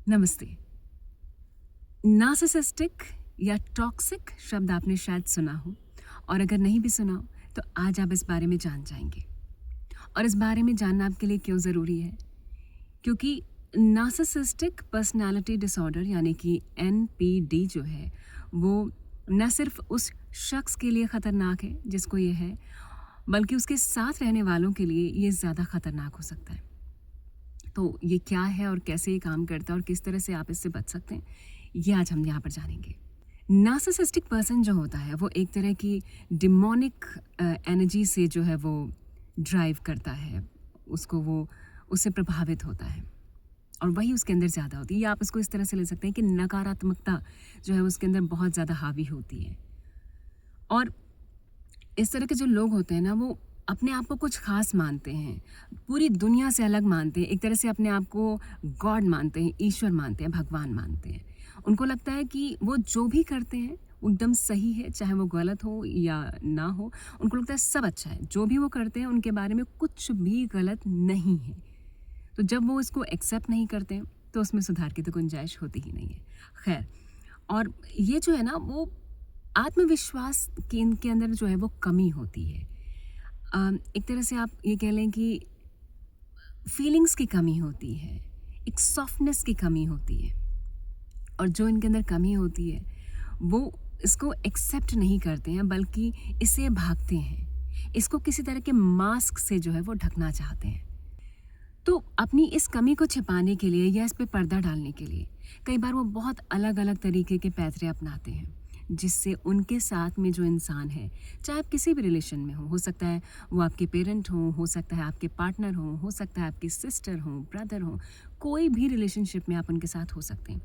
नमस्ते। नार्सिसिस्टिक या टॉक्सिक शब्द आपने शायद सुना हो, और अगर नहीं भी सुना हो तो आज आप इस बारे में जान जाएंगे। और इस बारे में जानना आपके लिए क्यों ज़रूरी है? क्योंकि नार्सिसिस्टिक पर्सनालिटी डिसऑर्डर यानी कि एनपीडी जो है, वो न सिर्फ उस शख्स के लिए ख़तरनाक है जिसको ये है, बल्कि उसके साथ रहने वालों के लिए ये ज़्यादा ख़तरनाक हो सकता है। तो ये क्या है और कैसे ये काम करता है और किस तरह से आप इससे बच सकते हैं, ये आज हम यहाँ पर जानेंगे। नार्सिसिस्टिक पर्सन जो होता है वो एक तरह की डिमोनिक एनर्जी से जो है वो ड्राइव करता है, उसको वो उससे प्रभावित होता है और वही उसके अंदर ज़्यादा होती है। या आप इसको इस तरह से ले सकते हैं कि नकारात्मकता जो है उसके अंदर बहुत ज़्यादा हावी होती है। और इस तरह के जो लोग होते हैं ना, वो अपने आप को कुछ खास मानते हैं, पूरी दुनिया से अलग मानते हैं, एक तरह से अपने आप को गॉड मानते हैं, ईश्वर मानते हैं, भगवान मानते हैं। उनको लगता है कि वो जो भी करते हैं वो एकदम सही है, चाहे वो गलत हो या ना हो। उनको लगता है सब अच्छा है, जो भी वो करते हैं उनके बारे में कुछ भी गलत नहीं है। तो जब वो इसको एक्सेप्ट नहीं करते हैं तो उसमें सुधार की तो गुंजाइश होती ही नहीं है। खैर, और ये जो है ना, वो आत्मविश्वास के इनके अंदर जो है वो कमी होती है। एक तरह से आप ये कह लें कि फीलिंग्स की कमी होती है, एक सॉफ्टनेस की कमी होती है। और जो इनके अंदर कमी होती है वो इसको एक्सेप्ट नहीं करते हैं, बल्कि इससे भागते हैं। इसको किसी तरह के मास्क से जो है वो ढकना चाहते हैं। तो अपनी इस कमी को छिपाने के लिए या इस पे पर्दा डालने के लिए कई बार वो बहुत अलग अलग तरीके के पैतरे अपनाते हैं, जिससे उनके साथ में जो इंसान है, चाहे आप किसी भी रिलेशन में हो सकता है वो आपके पेरेंट हो सकता है आपके पार्टनर हो सकता है आपकी सिस्टर हो, ब्रदर हो, कोई भी रिलेशनशिप में आप उनके साथ हो सकते हैं।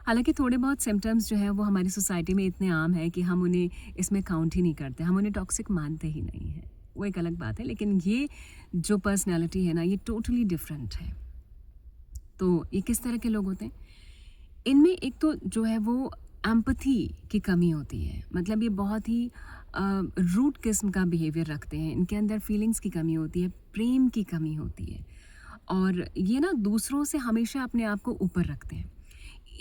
हालांकि थोड़े बहुत सिम्टम्स जो है वो हमारी सोसाइटी में इतने आम है कि हम उन्हें इसमें काउंट ही नहीं करते, हम उन्हें टॉक्सिक मानते ही नहीं हैं। वो एक अलग बात है, लेकिन ये जो पर्सनैलिटी है ना, ये टोटली डिफरेंट है। तो ये किस तरह के लोग होते हैं? इनमें एक तो जो है वो एम्पैथी की कमी होती है। मतलब ये बहुत ही रूट किस्म का बिहेवियर रखते हैं, इनके अंदर फीलिंग्स की कमी होती है, प्रेम की कमी होती है। और ये ना दूसरों से हमेशा अपने आप को ऊपर रखते हैं।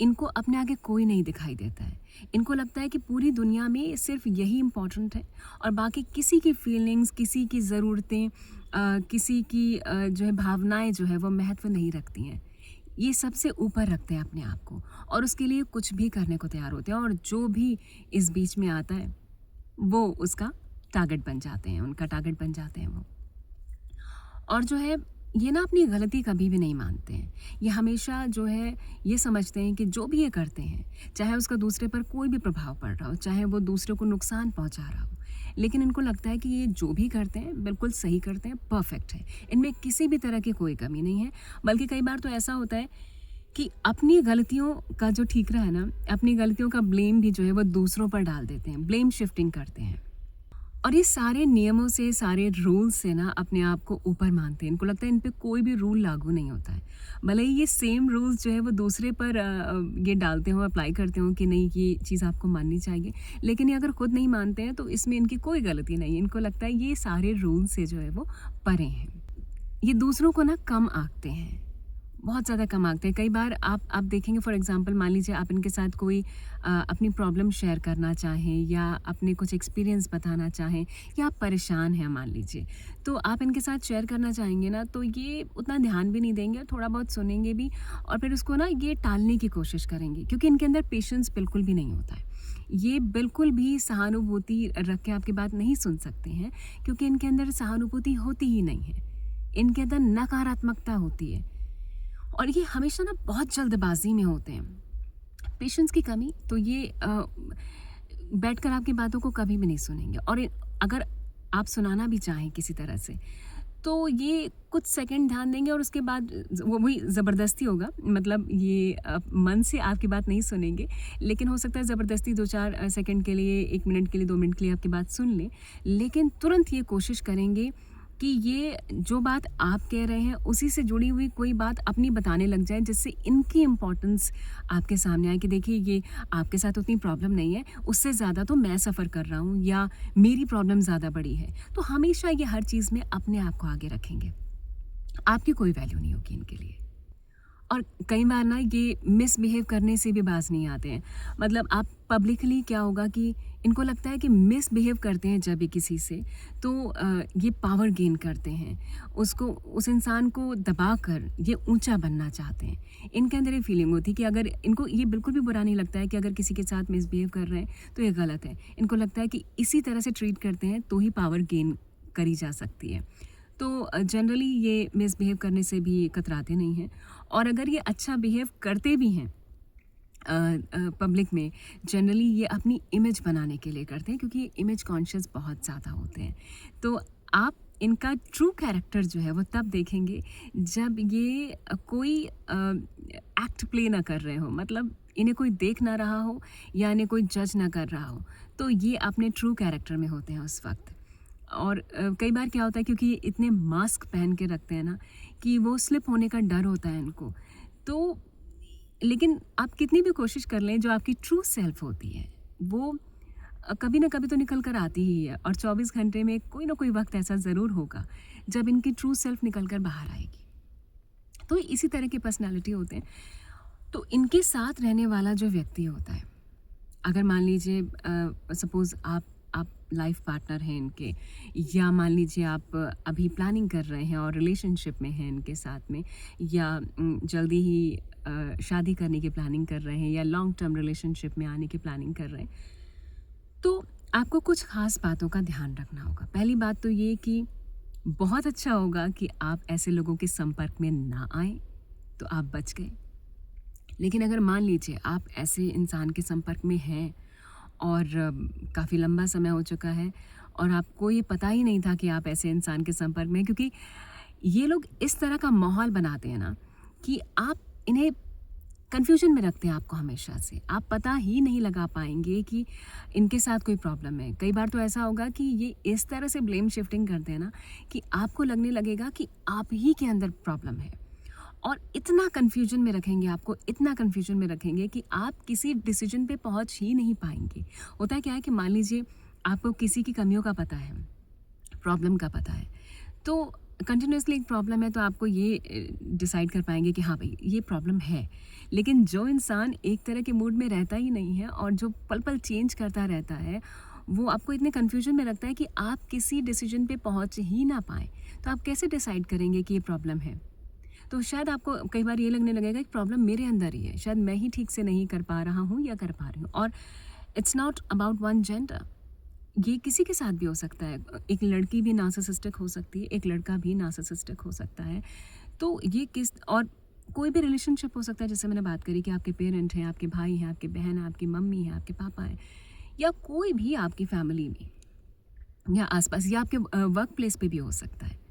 इनको अपने आगे कोई नहीं दिखाई देता है। इनको लगता है कि पूरी दुनिया में सिर्फ यही इम्पोर्टेंट है और बाकी किसी की फीलिंग्स, किसी की ज़रूरतें, किसी की जो है भावनाएं जो है वो महत्व नहीं रखती हैं। ये सबसे ऊपर रखते हैं अपने आप को और उसके लिए कुछ भी करने को तैयार होते हैं, और जो भी इस बीच में आता है वो उसका टारगेट बन जाते हैं, उनका टारगेट बन जाते हैं वो। और जो है ये ना अपनी गलती कभी भी नहीं मानते हैं। ये हमेशा जो है ये समझते हैं कि जो भी ये करते हैं, चाहे उसका दूसरे पर कोई भी प्रभाव पड़ रहा हो, चाहे वो दूसरे को नुकसान पहुंचा रहा हो, लेकिन इनको लगता है कि ये जो भी करते हैं बिल्कुल सही करते हैं, परफेक्ट है, इनमें किसी भी तरह की कोई कमी नहीं है। बल्कि कई बार तो ऐसा होता है कि अपनी गलतियों का जो ठीकरा है ना, अपनी गलतियों का ब्लेम भी जो है वो दूसरों पर डाल देते हैं, ब्लेम शिफ्टिंग करते हैं। और ये सारे नियमों से, सारे रूल्स से ना अपने आप को ऊपर मानते हैं। इनको लगता है इन पे कोई भी रूल लागू नहीं होता है। भले ही ये सेम रूल्स जो है वो दूसरे पर ये डालते हो, अप्लाई करते हो कि नहीं ये चीज़ आपको माननी चाहिए, लेकिन ये अगर खुद नहीं मानते हैं तो इसमें इनकी कोई गलती नहीं है। इनको लगता है ये सारे रूल्स से जो है वो परे हैं। ये दूसरों को ना कम आंकते हैं, बहुत ज़्यादा कम आंकते हैं। कई बार आप देखेंगे, फॉर एग्जांपल मान लीजिए आप इनके साथ कोई अपनी प्रॉब्लम शेयर करना चाहें या अपने कुछ एक्सपीरियंस बताना चाहें, या आप परेशान हैं मान लीजिए, तो आप इनके साथ शेयर करना चाहेंगे ना, तो ये उतना ध्यान भी नहीं देंगे, थोड़ा बहुत सुनेंगे भी और फिर उसको ना ये टालने की कोशिश करेंगे, क्योंकि इनके अंदर पेशेंस बिल्कुल भी नहीं होता है। ये बिल्कुल भी सहानुभूति रख के आपकी बात नहीं सुन सकते हैं, क्योंकि इनके अंदर सहानुभूति होती ही नहीं है। इनके अंदर नकारात्मकता होती है और ये हमेशा ना बहुत जल्दबाजी में होते हैं। पेशेंस की कमी, तो ये बैठकर आपकी बातों को कभी भी नहीं सुनेंगे, और अगर आप सुनाना भी चाहें किसी तरह से तो ये कुछ सेकंड ध्यान देंगे और उसके बाद वो वही ज़बरदस्ती होगा। मतलब ये मन से आपकी बात नहीं सुनेंगे, लेकिन हो सकता है ज़बरदस्ती 2-4 सेकंड के लिए, 1 मिनट के लिए, 2 मिनट के लिए आपकी बात सुन लें, लेकिन तुरंत ये कोशिश करेंगे कि ये जो बात आप कह रहे हैं उसी से जुड़ी हुई कोई बात अपनी बताने लग जाए, जिससे इनकी इम्पोर्टेंस आपके सामने आए कि देखिए ये आपके साथ उतनी प्रॉब्लम नहीं है, उससे ज़्यादा तो मैं सफ़र कर रहा हूँ या मेरी प्रॉब्लम ज़्यादा बड़ी है। तो हमेशा ये हर चीज़ में अपने आप को आगे रखेंगे, आपकी कोई वैल्यू नहीं होगी इनके लिए। और कई बार ना ये मिसबिहेव करने से भी बाज नहीं आते हैं। मतलब आप पब्लिकली क्या होगा कि इनको लगता है कि मिसबिहेव करते हैं जब भी किसी से, तो ये पावर गेन करते हैं, उसको उस इंसान को दबाकर ये ऊंचा बनना चाहते हैं। इनके अंदर ये फीलिंग होती है कि अगर इनको ये बिल्कुल भी बुरा नहीं लगता है कि अगर किसी के साथ मिसबिहेव कर रहे हैं तो ये गलत है। इनको लगता है कि इसी तरह से ट्रीट करते हैं तो ही पावर गेन करी जा सकती है। तो जनरली ये मिसबिहेव करने से भी कतराते नहीं हैं। और अगर ये अच्छा बिहेव करते भी हैं पब्लिक में, जनरली ये अपनी इमेज बनाने के लिए करते हैं, क्योंकि ये इमेज कॉन्शियस बहुत ज़्यादा होते हैं। तो आप इनका ट्रू कैरेक्टर जो है वो तब देखेंगे जब ये कोई एक्ट प्ले ना कर रहे हो, मतलब इन्हें कोई देख ना रहा हो या इन्हें कोई जज ना कर रहा हो, तो ये अपने ट्रू कैरेक्टर में होते हैं उस वक्त। और कई बार क्या होता है, क्योंकि ये इतने मास्क पहन के रखते हैं ना कि वो स्लिप होने का डर होता है इनको। तो लेकिन आप कितनी भी कोशिश कर लें, जो आपकी ट्रू सेल्फ होती है वो कभी ना कभी तो निकल कर आती ही है। और 24 घंटे में कोई ना कोई वक्त ऐसा ज़रूर होगा जब इनकी ट्रू सेल्फ निकल कर बाहर आएगी। तो इसी तरह के पर्सनालिटी होते हैं। तो इनके साथ रहने वाला जो व्यक्ति होता है, अगर मान लीजिए सपोज़ आप लाइफ पार्टनर हैं इनके, या मान लीजिए आप अभी प्लानिंग कर रहे हैं और रिलेशनशिप में हैं इनके साथ में, या जल्दी ही शादी करने की प्लानिंग कर रहे हैं, या लॉन्ग टर्म रिलेशनशिप में आने की प्लानिंग कर रहे हैं, तो आपको कुछ ख़ास बातों का ध्यान रखना होगा। पहली बात तो ये कि बहुत अच्छा होगा कि आप ऐसे लोगों के संपर्क में ना आएँ, तो आप बच गए। लेकिन अगर मान लीजिए आप ऐसे इंसान के संपर्क में हैं और काफ़ी लंबा समय हो चुका है और आपको ये पता ही नहीं था कि आप ऐसे इंसान के संपर्क में हैं, क्योंकि ये लोग इस तरह का माहौल बनाते हैं ना कि आप इन्हें कन्फ्यूजन में रखते हैं आपको हमेशा से। आप पता ही नहीं लगा पाएंगे कि इनके साथ कोई प्रॉब्लम है। कई बार तो ऐसा होगा कि ये इस तरह से ब्लेम शिफ्टिंग करते हैं ना कि आपको लगने लगेगा कि आप ही के अंदर प्रॉब्लम है, और इतना कन्फ्यूजन में रखेंगे आपको, इतना कन्फ्यूजन में रखेंगे कि आप किसी डिसीजन पे पहुंच ही नहीं पाएंगे। होता है क्या है कि मान लीजिए आपको किसी की कमियों का पता है, प्रॉब्लम का पता है, तो कंटिन्यूसली एक प्रॉब्लम है, तो आपको ये डिसाइड कर पाएंगे कि हाँ भाई ये प्रॉब्लम है। लेकिन जो इंसान एक तरह के मूड में रहता ही नहीं है और जो पल पल चेंज करता रहता है, वो आपको इतने कन्फ्यूजन में रखता है कि आप किसी डिसीजन पे पहुंच ही ना पाएँ। तो आप कैसे डिसाइड करेंगे कि ये प्रॉब्लम है? तो शायद आपको कई बार ये लगने लगेगा कि प्रॉब्लम मेरे अंदर ही है, शायद मैं ही ठीक से नहीं कर पा रहा हूँ या कर पा रही हूँ। और it's not about one gender, ये किसी के साथ भी हो सकता है। एक लड़की भी नार्सिसिस्टिक हो सकती है, एक लड़का भी नार्सिसिस्टिक हो सकता है। तो ये किस और कोई भी रिलेशनशिप हो सकता है, जैसे मैंने बात करी कि आपके पेरेंट हैं, आपके भाई हैं, आपके बहन हैं, आपकी मम्मी हैं, आपके पापा हैं, या कोई भी आपकी फैमिली में या आसपास, या आपके वर्क प्लेस पे भी हो सकता है।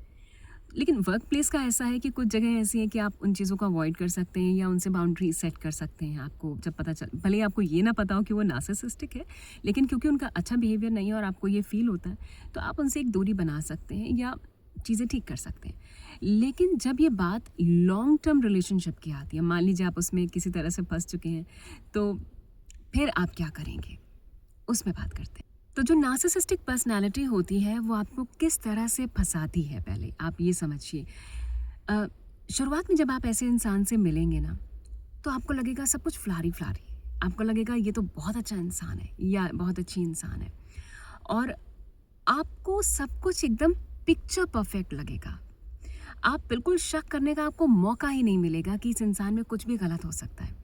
लेकिन वर्क प्लेस का ऐसा है कि कुछ जगह ऐसी हैं कि आप उन चीज़ों को अवॉइड कर सकते हैं या उनसे बाउंड्री सेट कर सकते हैं। आपको जब पता चल, भले ही आपको ये ना पता हो कि वो नार्सिसिस्टिक है, लेकिन क्योंकि उनका अच्छा बिहेवियर नहीं है और आपको ये फील होता है, तो आप उनसे एक दूरी बना सकते हैं या चीज़ें ठीक कर सकते हैं। लेकिन जब ये बात लॉन्ग टर्म रिलेशनशिप की आती है, मान लीजिए आप उसमें किसी तरह से फंस चुके हैं, तो फिर आप क्या करेंगे, उसमें बात करते हैं। तो जो नार्सिसिस्टिक पर्सनालिटी होती है वो आपको किस तरह से फंसाती है, पहले आप ये समझिए। शुरुआत में जब आप ऐसे इंसान से मिलेंगे ना, तो आपको लगेगा सब कुछ फ्लारी फ्लारी, आपको लगेगा ये तो बहुत अच्छा इंसान है या बहुत अच्छी इंसान है, और आपको सब कुछ एकदम पिक्चर परफेक्ट लगेगा। आप बिल्कुल शक करने का आपको मौका ही नहीं मिलेगा कि इस इंसान में कुछ भी गलत हो सकता है।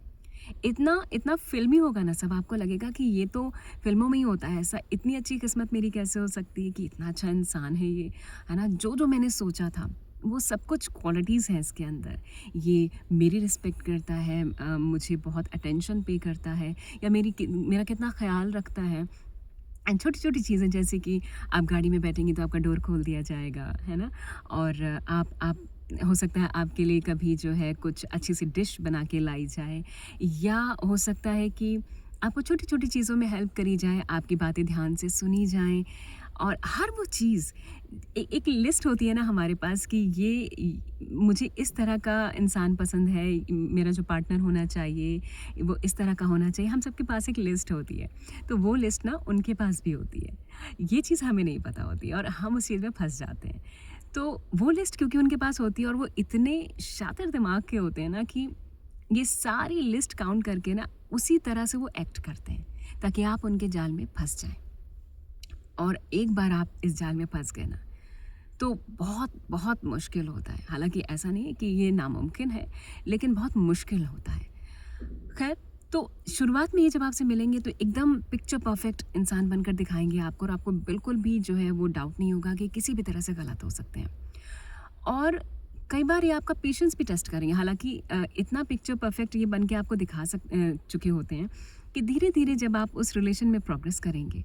इतना इतना फिल्मी होगा ना सब, आपको लगेगा कि ये तो फिल्मों में ही होता है ऐसा, इतनी अच्छी किस्मत मेरी कैसे हो सकती है कि इतना अच्छा इंसान है ये, है ना। जो मैंने सोचा था वो सब कुछ क्वालिटीज़ हैं इसके अंदर। ये मेरी रिस्पेक्ट करता है, मुझे बहुत अटेंशन पे करता है, या मेरा कितना ख्याल रखता है। एंड छोटी छोटी चीज़ें, जैसे कि आप गाड़ी में बैठेंगी तो आपका डोर खोल दिया जाएगा, है ना। और आप हो सकता है आपके लिए कभी जो है कुछ अच्छी सी डिश बना के लाई जाए, या हो सकता है कि आपको छोटी छोटी चीज़ों में हेल्प करी जाए, आपकी बातें ध्यान से सुनी जाएं। और हर वो चीज़ एक लिस्ट होती है ना हमारे पास कि ये मुझे इस तरह का इंसान पसंद है, मेरा जो पार्टनर होना चाहिए वो इस तरह का होना चाहिए। हम सबके पास एक लिस्ट होती है, तो वो लिस्ट ना उनके पास भी होती है। ये चीज़ हमें नहीं पता होती है और हम उस चीज़ में फंस जाते हैं। तो वो लिस्ट क्योंकि उनके पास होती है और वो इतने शातिर दिमाग के होते हैं ना कि ये सारी लिस्ट काउंट करके ना उसी तरह से वो एक्ट करते हैं ताकि आप उनके जाल में फंस जाएं। और एक बार आप इस जाल में फंस गए ना, तो बहुत बहुत मुश्किल होता है। हालांकि ऐसा नहीं है कि ये नामुमकिन है, लेकिन बहुत मुश्किल होता है। खैर, तो शुरुआत में ये जब आपसे मिलेंगे तो एकदम पिक्चर परफेक्ट इंसान बनकर दिखाएंगे आपको, और आपको बिल्कुल भी जो है वो डाउट नहीं होगा कि किसी भी तरह से गलत हो सकते हैं। और कई बार ये आपका पेशेंस भी टेस्ट करेंगे। हालांकि इतना पिक्चर परफेक्ट ये बन के आपको चुके होते हैं कि धीरे धीरे जब आप उस रिलेशन में प्रोग्रेस करेंगे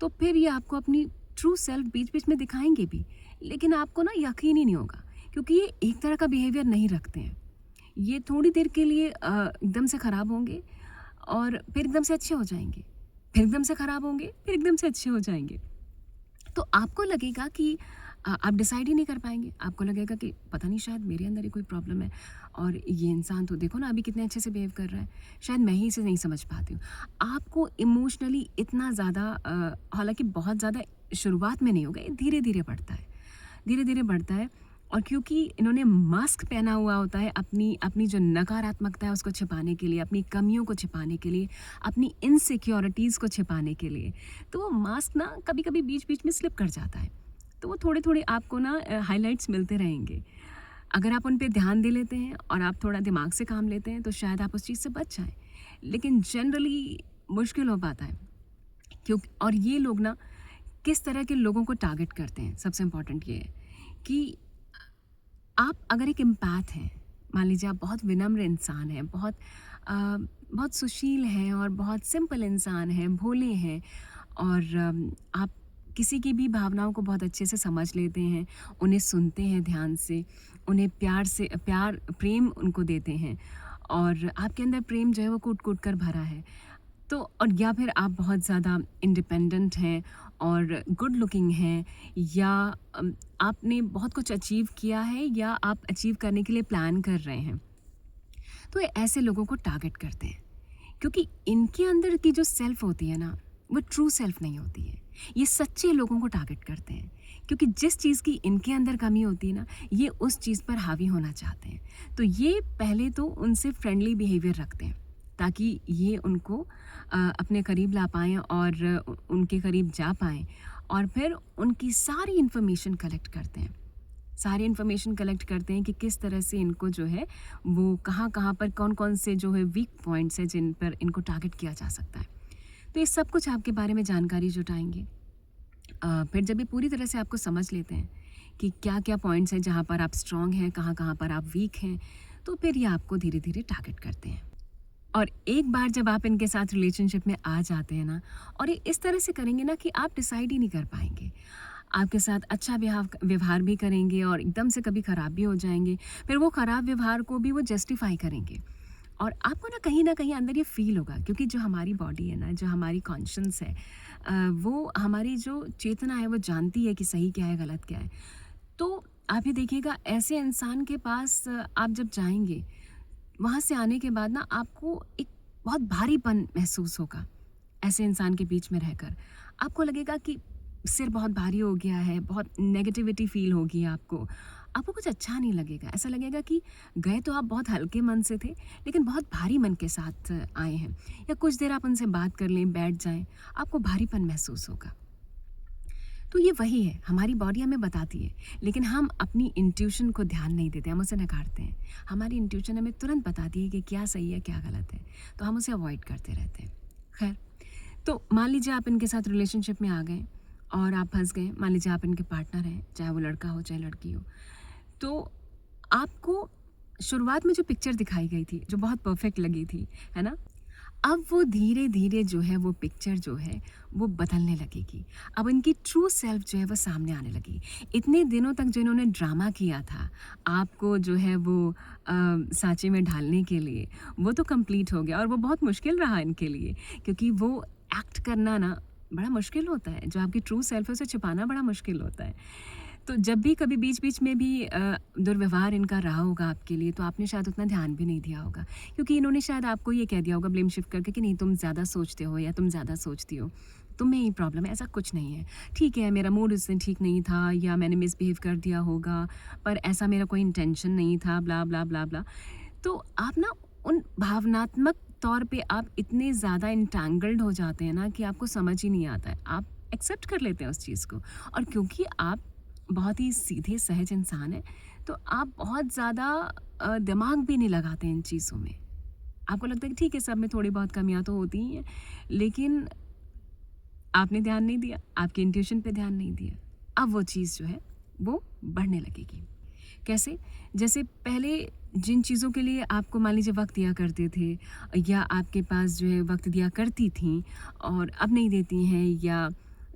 तो फिर ये आपको अपनी ट्रू सेल्फ बीच बीच में दिखाएंगे भी, लेकिन आपको ना यकीन ही नहीं होगा, क्योंकि ये एक तरह का बिहेवियर नहीं रखते हैं। ये थोड़ी देर के लिए एकदम से ख़राब होंगे और फिर एकदम से अच्छे हो जाएंगे, फिर एकदम से ख़राब होंगे, फिर एकदम से अच्छे हो जाएंगे। तो आपको लगेगा कि आप डिसाइड ही नहीं कर पाएंगे। आपको लगेगा कि पता नहीं, शायद मेरे अंदर ही कोई प्रॉब्लम है, और ये इंसान तो देखो ना अभी कितने अच्छे से बिहेव कर रहा है, शायद मैं ही इसे नहीं समझ पाती हूँ। आपको इमोशनली इतना ज़्यादा हालांकि बहुत ज़्यादा शुरुआत में नहीं होगा, ये धीरे धीरे बढ़ता है, धीरे धीरे बढ़ता है। और क्योंकि इन्होंने मास्क पहना हुआ होता है अपनी अपनी जो नकारात्मकता है उसको छिपाने के लिए, अपनी कमियों को छिपाने के लिए, अपनी इनसिक्योरिटीज़ को छिपाने के लिए, तो वो मास्क ना कभी कभी बीच बीच में स्लिप कर जाता है। तो वो थोड़े थोड़े आपको ना हाइलाइट्स मिलते रहेंगे। अगर आप उन पे ध्यान दे लेते हैं और आप थोड़ा दिमाग से काम लेते हैं तो शायद आप उस चीज़ से बच जाएं, लेकिन जनरली मुश्किल हो पाता है। क्योंकि और ये लोग ना किस तरह के लोगों को टारगेट करते हैं, सबसे इम्पॉर्टेंट ये है कि आप अगर एक एम्पैथ हैं, मान लीजिए आप बहुत विनम्र इंसान हैं, बहुत सुशील हैं और बहुत सिंपल इंसान हैं, भोले हैं, और आप किसी की भी भावनाओं को बहुत अच्छे से समझ लेते हैं, उन्हें सुनते हैं ध्यान से, उन्हें प्यार प्रेम उनको देते हैं, और आपके अंदर प्रेम जो है वो कूट कूट कर भरा है। तो और या फिर आप बहुत ज़्यादा इंडिपेंडेंट हैं और गुड लुकिंग हैं, या आपने बहुत कुछ अचीव किया है या आप अचीव करने के लिए प्लान कर रहे हैं, तो ये ऐसे लोगों को टारगेट करते हैं। क्योंकि इनके अंदर की जो सेल्फ होती है ना, वो ट्रू सेल्फ नहीं होती है। ये सच्चे लोगों को टारगेट करते हैं, क्योंकि जिस चीज़ की इनके अंदर कमी होती है ना, ये उस चीज़ पर हावी होना चाहते हैं। तो ये पहले तो उनसे फ्रेंडली बिहेवियर रखते हैं ताकि ये उनको अपने करीब ला पाएँ और उनके करीब जा पाएँ, और फिर उनकी सारी इन्फॉर्मेशन कलेक्ट करते हैं। सारी इन्फॉर्मेशन कलेक्ट करते हैं कि किस तरह से इनको जो है वो कहाँ कहाँ पर कौन कौन से जो है वीक पॉइंट्स हैं जिन पर इनको टारगेट किया जा सकता है। तो ये सब कुछ आपके बारे में जानकारी जुटाएंगे। फिर जब ये पूरी तरह से आपको समझ लेते हैं कि क्या क्या पॉइंट्स हैं जहाँ पर आप स्ट्रांग हैं, कहाँ कहाँ पर आप वीक हैं, तो फिर ये आपको धीरे धीरे टारगेट करते हैं। और एक बार जब आप इनके साथ रिलेशनशिप में आ जाते हैं ना, और ये इस तरह से करेंगे ना कि आप डिसाइड ही नहीं कर पाएंगे। आपके साथ अच्छा व्यवहार भी करेंगे और एकदम से कभी ख़राब भी हो जाएंगे। फिर वो ख़राब व्यवहार को भी वो जस्टिफाई करेंगे, और आपको ना कहीं अंदर ये फील होगा, क्योंकि जो हमारी बॉडी है ना, जो हमारी कॉन्शियस है, वो हमारी जो चेतना है वो जानती है कि सही क्या है गलत क्या है। तो आप ये देखिएगा, ऐसे इंसान के पास आप जब जाएंगे, वहाँ से आने के बाद ना आपको एक बहुत भारीपन महसूस होगा। ऐसे इंसान के बीच में रहकर आपको लगेगा कि सिर बहुत भारी हो गया है, बहुत नेगेटिविटी फील होगी आपको कुछ अच्छा नहीं लगेगा। ऐसा लगेगा कि गए तो आप बहुत हल्के मन से थे, लेकिन बहुत भारी मन के साथ आए हैं। या कुछ देर आप उनसे बात कर लें, बैठ जाएं, आपको भारीपन महसूस होगा। तो ये वही है, हमारी बॉडी हमें बताती है, लेकिन हम अपनी इंट्यूशन को ध्यान नहीं देते, हम उसे नकारते हैं। हमारी इंट्यूशन हमें तुरंत बताती है कि क्या सही है क्या गलत है, तो हम उसे अवॉइड करते रहते हैं। खैर, तो मान लीजिए आप इनके साथ रिलेशनशिप में आ गए और आप फंस गए। मान लीजिए आप इनके पार्टनर हैं, चाहे वो लड़का हो चाहे लड़की हो। तो आपको शुरुआत में जो पिक्चर दिखाई गई थी, जो बहुत परफेक्ट लगी थी, है ना, अब वो धीरे धीरे जो है वो पिक्चर जो है वो बदलने लगेगी। अब इनकी ट्रू सेल्फ जो है वो सामने आने लगी। इतने दिनों तक जो इन्होंने ड्रामा किया था आपको जो है वो सांचे में ढालने के लिए, वो तो कंप्लीट हो गया, और वो बहुत मुश्किल रहा इनके लिए, क्योंकि वो एक्ट करना ना बड़ा मुश्किल होता है। जो आपकी ट्रू सेल्फ है उसे छुपाना बड़ा मुश्किल होता है। तो जब भी कभी बीच बीच में भी दुर्व्यवहार इनका रहा होगा आपके लिए, तो आपने शायद उतना ध्यान भी नहीं दिया होगा, क्योंकि इन्होंने शायद आपको ये कह दिया होगा ब्लेम शिफ्ट करके कि नहीं, तुम ज़्यादा सोचते हो या तुम ज़्यादा सोचती हो, तुम में ही प्रॉब्लम है, ऐसा कुछ नहीं है। ठीक है, मेरा मूड उस दिन ठीक नहीं था, या मैंने मिसबिहेव कर दिया होगा, पर ऐसा मेरा कोई इंटेंशन नहीं था, ब्ला ब्ला ब्ला ब्ला। तो आप ना उन भावनात्मक तौर पे आप इतने ज़्यादा इंटैंगल्ड हो जाते हैं ना कि आपको समझ ही नहीं आता है। आप एक्सेप्ट कर लेते हैं उस चीज़ को, और क्योंकि आप बहुत ही सीधे सहज इंसान हैं, तो आप बहुत ज़्यादा दिमाग भी नहीं लगाते इन चीज़ों में। आपको लगता है कि ठीक है, सब में थोड़ी बहुत कमियाँ तो होती ही हैं, लेकिन आपने ध्यान नहीं दिया, आपके इंट्यूशन पे ध्यान नहीं दिया। अब वो चीज़ जो है वो बढ़ने लगेगी। कैसे? जैसे पहले जिन चीज़ों के लिए आपको मान लीजिए वक़्त दिया करते थे, या आपके पास जो है वक़्त दिया करती थीं और अब नहीं देती हैं, या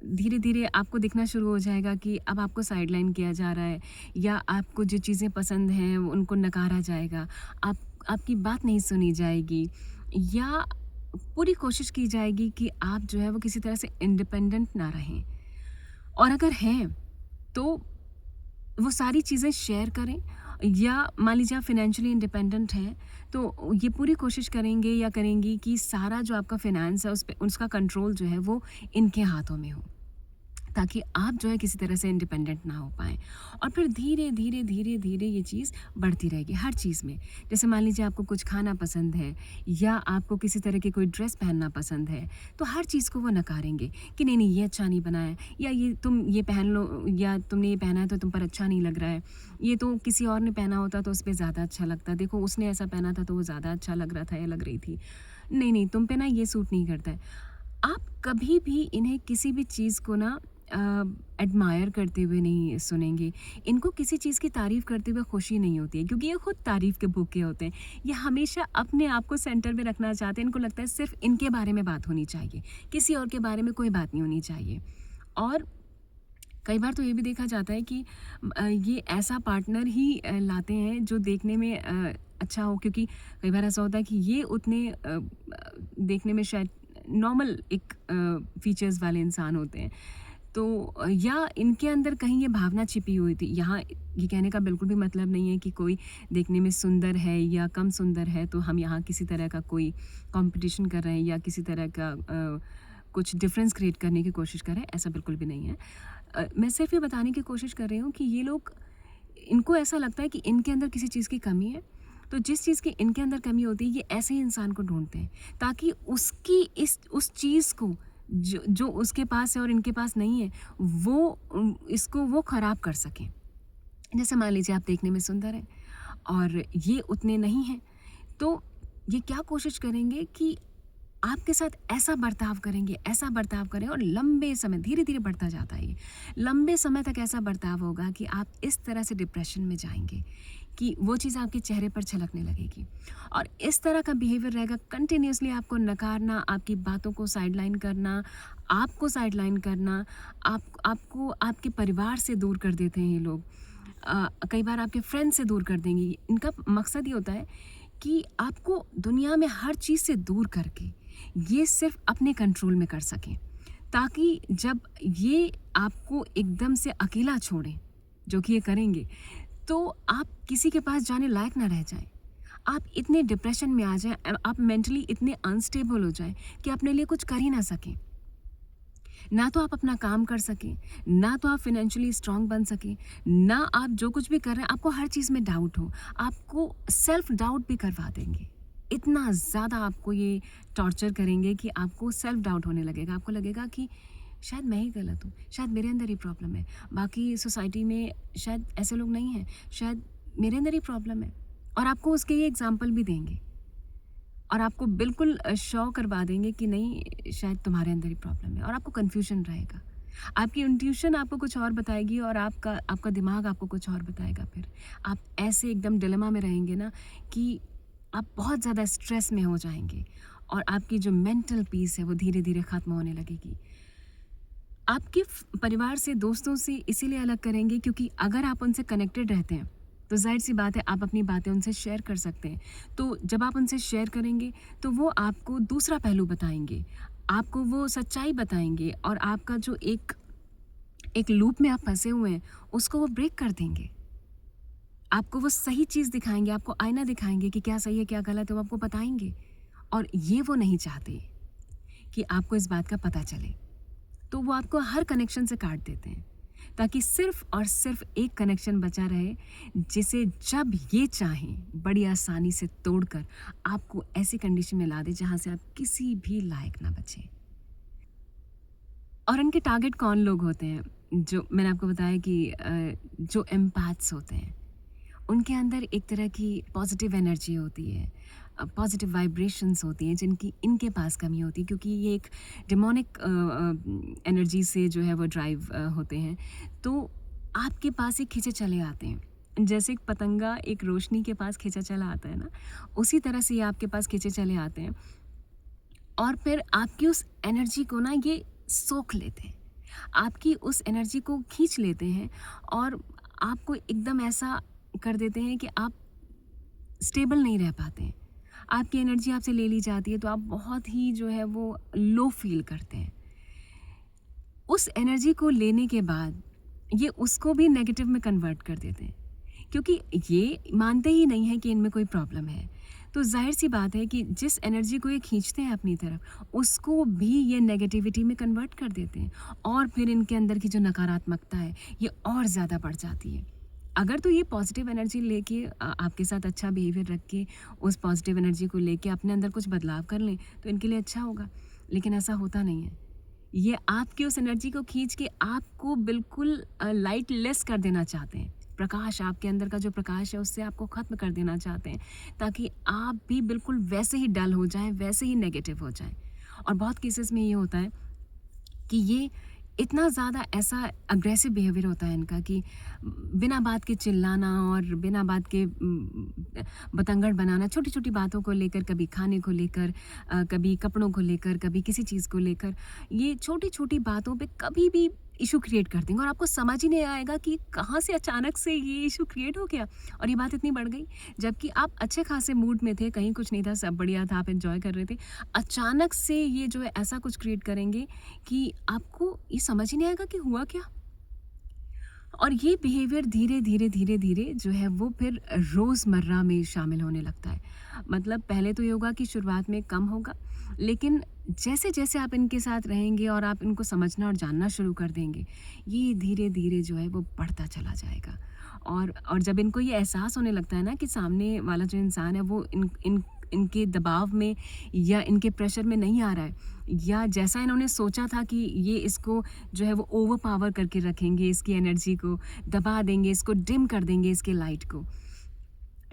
धीरे-धीरे आपको दिखना शुरू हो जाएगा कि अब आपको साइडलाइन किया जा रहा है, या आपको जो चीज़ें पसंद हैं उनको नकारा जाएगा, आपकी बात नहीं सुनी जाएगी, या पूरी कोशिश की जाएगी कि आप जो है वो किसी तरह से इंडिपेंडेंट ना रहें। और अगर हैं, तो वो सारी चीज़ें शेयर करें, या मान लीजिए आप फाइनेंशियली इंडिपेंडेंट हैं, तो ये पूरी कोशिश करेंगे या करेंगी कि सारा जो आपका फाइनेंस है उस पे उसका कंट्रोल जो है वो इनके हाथों में हो, ताकि आप जो है किसी तरह से इंडिपेंडेंट ना हो पाएँ। और फिर धीरे धीरे धीरे धीरे ये चीज़ बढ़ती रहेगी हर चीज़ में। जैसे मान लीजिए आपको कुछ खाना पसंद है, या आपको किसी तरह की कोई ड्रेस पहनना पसंद है, तो हर चीज़ को वो नकारेंगे कि नहीं नहीं, ये अच्छा नहीं बना है, या ये तुम ये पहन लो, या तुमने ये पहना है तो तुम पर अच्छा नहीं लग रहा है, ये तो किसी और ने पहना होता तो उस पर ज़्यादा अच्छा लगता, देखो उसने ऐसा पहना था तो वो ज़्यादा अच्छा लग रहा था या लग रही थी, नहीं नहीं तुम पे ना ये सूट नहीं करता है। आप कभी भी इन्हें किसी भी चीज़ को ना एडमायर करते हुए नहीं सुनेंगे। इनको किसी चीज़ की तारीफ़ करते हुए खुशी नहीं होती है, क्योंकि ये खुद तारीफ़ के भूखे होते हैं। ये हमेशा अपने आप को सेंटर में रखना चाहते हैं। इनको लगता है सिर्फ़ इनके बारे में बात होनी चाहिए, किसी और के बारे में कोई बात नहीं होनी चाहिए। और कई बार तो ये भी देखा जाता है कि ये ऐसा पार्टनर ही लाते हैं जो देखने में अच्छा हो, क्योंकि कई बार ऐसा होता है कि ये उतने देखने में शायद नॉर्मल एक फीचर्स वाले इंसान होते हैं, तो या इनके अंदर कहीं ये भावना छिपी हुई थी। यहाँ ये कहने का बिल्कुल भी मतलब नहीं है कि कोई देखने में सुंदर है या कम सुंदर है तो हम यहाँ किसी तरह का कोई कंपटीशन कर रहे हैं, या किसी तरह का कुछ डिफरेंस क्रिएट करने की कोशिश कर रहे हैं, ऐसा बिल्कुल भी नहीं है। मैं सिर्फ ये बताने की कोशिश कर रही हूँ कि ये लोग, इनको ऐसा लगता है कि इनके अंदर किसी चीज़ की कमी है, तो जिस चीज़ की इनके अंदर कमी होती है, ये ऐसे ही इंसान को ढूंढते हैं ताकि उसकी उस चीज़ को जो उसके पास है और इनके पास नहीं है, वो इसको वो ख़राब कर सकें। जैसे मान लीजिए आप देखने में सुंदर हैं और ये उतने नहीं हैं, तो ये क्या कोशिश करेंगे कि आपके साथ ऐसा बर्ताव करेंगे, ऐसा बर्ताव करें, और लंबे समय, धीरे-धीरे बढ़ता जाता है ये। लंबे समय तक ऐसा बर्ताव होगा कि आप इस तरह से डिप्रेशन में जाएँगे कि वो चीज़ आपके चेहरे पर छलकने लगेगी। और इस तरह का बिहेवियर रहेगा, कंटिन्यूअसली आपको नकारना, आपकी बातों को साइडलाइन करना, आपको साइडलाइन करना, आपको आपके परिवार से दूर कर देते हैं ये लोग। कई बार आपके फ्रेंड से दूर कर देंगे। इनका मकसद ये होता है कि आपको दुनिया में हर चीज़ से दूर करके ये सिर्फ अपने कंट्रोल में कर सकें, ताकि जब ये आपको एकदम से अकेला छोड़ें, जो कि ये करेंगे, तो आप किसी के पास जाने लायक ना रह जाएं। आप इतने डिप्रेशन में आ जाएं, आप मेंटली इतने अनस्टेबल हो जाएं कि अपने लिए कुछ कर ही ना सकें। ना तो आप अपना काम कर सकें, ना तो आप फाइनेंशियली स्ट्रांग बन सकें, ना आप जो कुछ भी कर रहे हैं आपको हर चीज़ में डाउट हो, आपको सेल्फ डाउट भी करवा देंगे। इतना ज़्यादा आपको ये टॉर्चर करेंगे कि आपको सेल्फ डाउट होने लगेगा। आपको लगेगा कि शायद मैं ही गलत हूँ, शायद मेरे अंदर ही प्रॉब्लम है, बाकी सोसाइटी में शायद ऐसे लोग नहीं हैं, शायद मेरे अंदर ही प्रॉब्लम है। और आपको उसके ये एग्जाम्पल भी देंगे, और आपको बिल्कुल शो करवा देंगे कि नहीं, शायद तुम्हारे अंदर ही प्रॉब्लम है, और आपको कन्फ्यूजन रहेगा। आपकी इंट्यूशन आपको कुछ और बताएगी, और आपका दिमाग आपको कुछ और बताएगा। फिर आप ऐसे एकदम डिलेमा में रहेंगे ना कि आप बहुत ज़्यादा स्ट्रेस में हो जाएंगे, और आपकी जो मेंटल पीस है वो धीरे धीरे ख़त्म होने लगेगी। आपके परिवार से, दोस्तों से इसीलिए अलग करेंगे क्योंकि अगर आप उनसे कनेक्टेड रहते हैं तो जाहिर सी बात है आप अपनी बातें उनसे शेयर कर सकते हैं। तो जब आप उनसे शेयर करेंगे तो वो आपको दूसरा पहलू बताएंगे, आपको वो सच्चाई बताएंगे, और आपका जो एक लूप में आप फंसे हुए हैं उसको वो ब्रेक कर देंगे। आपको वो सही चीज़ दिखाएंगे, आपको आईना दिखाएंगे कि क्या सही है क्या गलत है, वो आपको बताएंगे। और ये वो नहीं चाहते कि आपको इस बात का पता चले, तो वो आपको हर कनेक्शन से काट देते हैं। ताकि सिर्फ और सिर्फ एक कनेक्शन बचा रहे, जिसे जब ये चाहें बड़ी आसानी से तोड़कर आपको ऐसी कंडीशन में ला दे जहाँ से आप किसी भी लायक ना बचें। और उनके टारगेट कौन लोग होते हैं? जो मैंने आपको बताया कि जो एम्पैथ्स होते हैं, उनके अंदर एक तरह की पॉजिटिव एनर्जी होती है, पॉजिटिव वाइब्रेशंस होती हैं, जिनकी इनके पास कमी होती है, क्योंकि ये एक डिमोनिक एनर्जी से जो है वो ड्राइव होते हैं। तो आपके पास एक खींचे चले आते हैं, जैसे एक पतंगा एक रोशनी के पास खींचा चला आता है ना, उसी तरह से ये आपके पास खींचे चले आते हैं और फिर आपकी उस एनर्जी को ना ये सोख लेते हैं, आपकी उस एनर्जी को खींच लेते हैं और आपको एकदम ऐसा कर देते हैं कि आप स्टेबल नहीं रह पाते हैं। आपकी एनर्जी आपसे ले ली जाती है तो आप बहुत ही जो है वो लो फील करते हैं। उस एनर्जी को लेने के बाद ये उसको भी नेगेटिव में कन्वर्ट कर देते हैं, क्योंकि ये मानते ही नहीं है कि इनमें कोई प्रॉब्लम है। तो जाहिर सी बात है कि जिस एनर्जी को ये खींचते हैं अपनी तरफ, उसको भी ये नेगेटिविटी में कन्वर्ट कर देते हैं और फिर इनके अंदर की जो नकारात्मकता है ये और ज़्यादा बढ़ जाती है। अगर तो ये पॉजिटिव एनर्जी लेके आपके साथ अच्छा बिहेवियर रख के उस पॉजिटिव एनर्जी को लेके अपने अंदर कुछ बदलाव कर लें तो इनके लिए अच्छा होगा, लेकिन ऐसा होता नहीं है। ये आपकी उस एनर्जी को खींच के आपको बिल्कुल लाइट लेस कर देना चाहते हैं। प्रकाश, आपके अंदर का जो प्रकाश है उससे आपको ख़त्म कर देना चाहते हैं, ताकि आप भी बिल्कुल वैसे ही डल हो जाएं, वैसे ही नेगेटिव हो जाएं। और बहुत केसेस में ये होता है कि ये इतना ज़्यादा ऐसा अग्रेसिव बिहेवियर होता है इनका कि बिना बात के चिल्लाना और बिना बात के बतंगड़ बनाना, छोटी छोटी बातों को लेकर, कभी खाने को लेकर, कभी कपड़ों को लेकर, कभी किसी चीज़ को लेकर, ये छोटी छोटी बातों पे कभी भी इशू क्रिएट कर देंगे और आपको समझ ही नहीं आएगा कि कहाँ से अचानक से ये इशू क्रिएट हो गया और ये बात इतनी बढ़ गई, जबकि आप अच्छे खासे मूड में थे, कहीं कुछ नहीं था, सब बढ़िया था, आप एंजॉय कर रहे थे। अचानक से ये जो है ऐसा कुछ क्रिएट करेंगे कि आपको ये समझ ही नहीं आएगा कि हुआ क्या। और ये बिहेवियर धीरे धीरे धीरे धीरे जो है वो फिर रोज़मर्रा में शामिल होने लगता है। मतलब पहले तो ये होगा कि शुरुआत में कम होगा, लेकिन जैसे जैसे आप इनके साथ रहेंगे और आप इनको समझना और जानना शुरू कर देंगे, ये धीरे धीरे जो है वो बढ़ता चला जाएगा। और जब इनको ये एहसास होने लगता है ना कि सामने वाला जो इंसान है वो इनके दबाव में या इनके प्रेशर में नहीं आ रहा है, या जैसा इन्होंने सोचा था कि ये इसको जो है वो ओवर पावर करके रखेंगे, इसकी एनर्जी को दबा देंगे, इसको डिम कर देंगे, इसके लाइट को,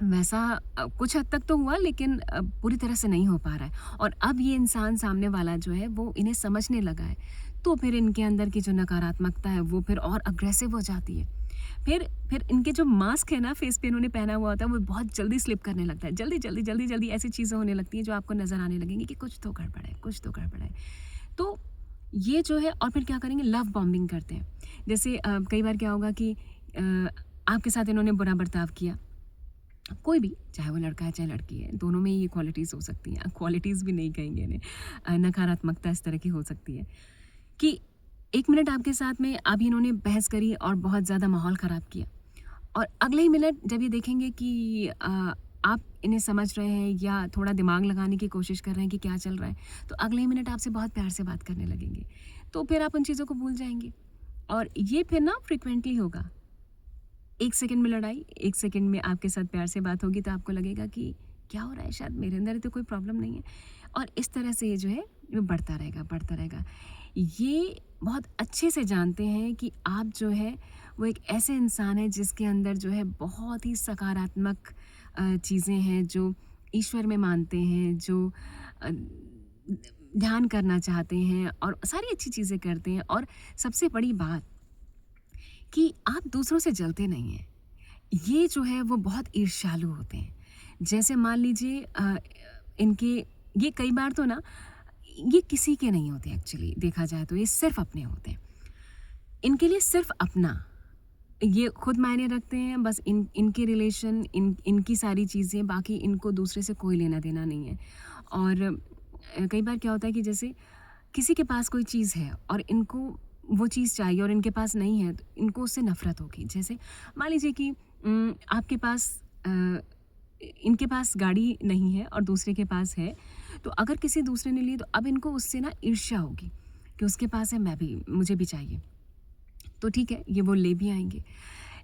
वैसा कुछ हद तक तो हुआ, लेकिन पूरी तरह से नहीं हो पा रहा है। और अब ये इंसान सामने वाला जो है वो इन्हें समझने लगा है, तो फिर इनके अंदर की जो नकारात्मकता है वो फिर और अग्रेसिव हो जाती है। फिर इनके जो मास्क है ना फेस पे इन्होंने पहना हुआ होता है, वो बहुत जल्दी स्लिप करने लगता है, जल्दी जल्दी जल्दी जल्दी ऐसी चीज़ें होने लगती हैं जो आपको नज़र आने लगेंगी कि कुछ तो गड़बड़ है, कुछ तो गड़बड़ है। तो ये जो है, और फिर क्या करेंगे, लव बॉम्बिंग करते हैं। जैसे कई बार क्या होगा कि आपके साथ इन्होंने बुरा बर्ताव किया, कोई भी, चाहे वो लड़का है चाहे लड़की है, दोनों में ये क्वालिटीज़ हो सकती हैं, क्वालिटीज़ भी नहीं कहेंगे इन्हें, नकारात्मकता इस तरह की हो सकती है कि 1 मिनट आपके साथ में अभी इन्होंने बहस करी और बहुत ज़्यादा माहौल ख़राब किया, और अगले ही मिनट जब ये देखेंगे कि आप इन्हें समझ रहे हैं या थोड़ा दिमाग लगाने की कोशिश कर रहे हैं कि क्या चल रहा है, तो अगले ही मिनट आपसे बहुत प्यार से बात करने लगेंगे, तो फिर आप उन चीज़ों को भूल जाएंगे। और ये फिर ना फ्रिक्वेंटली होगा, 1 सेकंड में लड़ाई, 1 सेकंड में आपके साथ प्यार से बात होगी, तो आपको लगेगा कि क्या हो रहा है, शायद मेरे अंदर तो कोई प्रॉब्लम नहीं है, और इस तरह से ये जो है वो बढ़ता रहेगा, बढ़ता रहेगा। ये बहुत अच्छे से जानते हैं कि आप जो है वो एक ऐसे इंसान हैं जिसके अंदर जो है बहुत ही सकारात्मक चीज़ें हैं, जो ईश्वर में मानते हैं, जो अ, ध्यान करना चाहते हैं और सारी अच्छी चीज़ें करते हैं, और सबसे बड़ी बात कि आप दूसरों से जलते नहीं हैं। ये जो है वो बहुत ईर्ष्यालु होते हैं। जैसे मान लीजिए इनके, ये कई बार तो ना ये किसी के नहीं होते, एक्चुअली देखा जाए तो ये सिर्फ अपने होते हैं। इनके लिए सिर्फ अपना, ये खुद मायने रखते हैं, बस इनके रिलेशन, इनकी सारी चीज़ें, बाकी इनको दूसरे से कोई लेना देना नहीं है। और कई बार क्या होता है कि जैसे किसी के पास कोई चीज़ है और इनको वो चीज़ चाहिए और इनके पास नहीं है, तो इनको उससे नफ़रत होगी। जैसे मान लीजिए कि आपके पास इनके पास गाड़ी नहीं है और दूसरे के पास है, तो अगर किसी दूसरे ने ली तो अब इनको उससे ना ईर्ष्या होगी कि उसके पास है, मुझे भी चाहिए। तो ठीक है, ये वो ले भी आएँगे।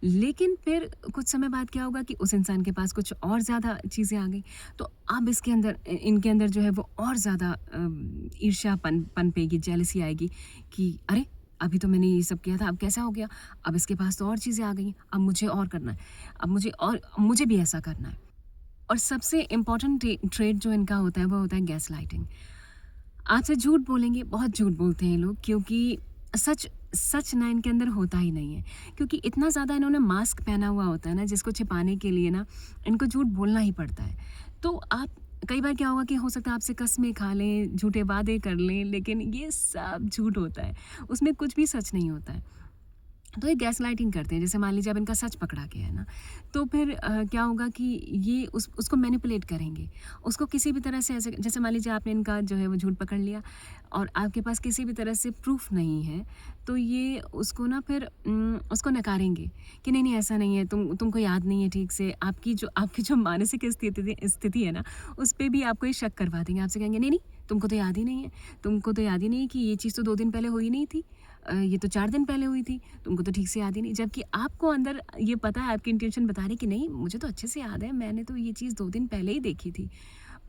लेकिन फिर कुछ समय बाद क्या होगा कि उस इंसान के पास कुछ और ज़्यादा चीज़ें आ गई, तो अब इसके अंदर इनके अंदर जो है वो और ज़्यादा ईर्ष्या पनपेगी, जेलसी आएगी कि अरे! अभी तो मैंने ये सब किया था, अब कैसा हो गया? अब इसके पास तो और चीज़ें आ गई हैं, अब मुझे और करना है, मुझे भी ऐसा करना है। और सबसे इम्पोर्टेंट ट्रेट जो इनका होता है वो होता है गैसलाइटिंग। आपसे झूठ बोलेंगे, बहुत झूठ बोलते हैं ये लोग, क्योंकि सच सच ना इनके अंदर होता ही नहीं है, क्योंकि इतना ज़्यादा इन्होंने मास्क पहना हुआ होता है ना, जिसको छिपाने के लिए ना इनको झूठ बोलना ही पड़ता है। तो आप कई बार क्या होगा कि हो सकता है आपसे कस्में खा लें, झूठे वादे कर लें, लेकिन ये सब झूठ होता है, उसमें कुछ भी सच नहीं होता है। तो ये गैसलाइटिंग करते हैं। जैसे मान लीजिए अब इनका सच पकड़ा गया है ना, तो फिर क्या होगा कि ये उसको मैनिपुलेट करेंगे। उसको किसी भी तरह से, ऐसे जैसे मान लीजिए आपने इनका जो है वो झूठ पकड़ लिया और आपके पास किसी भी तरह से प्रूफ नहीं है, तो ये उसको ना फिर उसको नकारेंगे कि नहीं, नहीं ऐसा नहीं है, तुमको याद नहीं है ठीक से। आपकी जो मानसिक स्थिति है ना, उस पे भी आपको ये शक करवा देंगे। आपसे कहेंगे नहीं, नहीं, तुमको तो याद ही नहीं है। तुमको तो याद ही नहीं है कि ये चीज़ तो 2 दिन पहले हुई नहीं थी। ये तो 4 दिन पहले हुई थी, तुमको तो ठीक से याद ही नहीं। जबकि आपको अंदर ये पता है, आपकी इंट्यूशन बता रही है कि नहीं, मुझे तो अच्छे से याद है, मैंने तो ये चीज़ 2 दिन पहले ही देखी थी।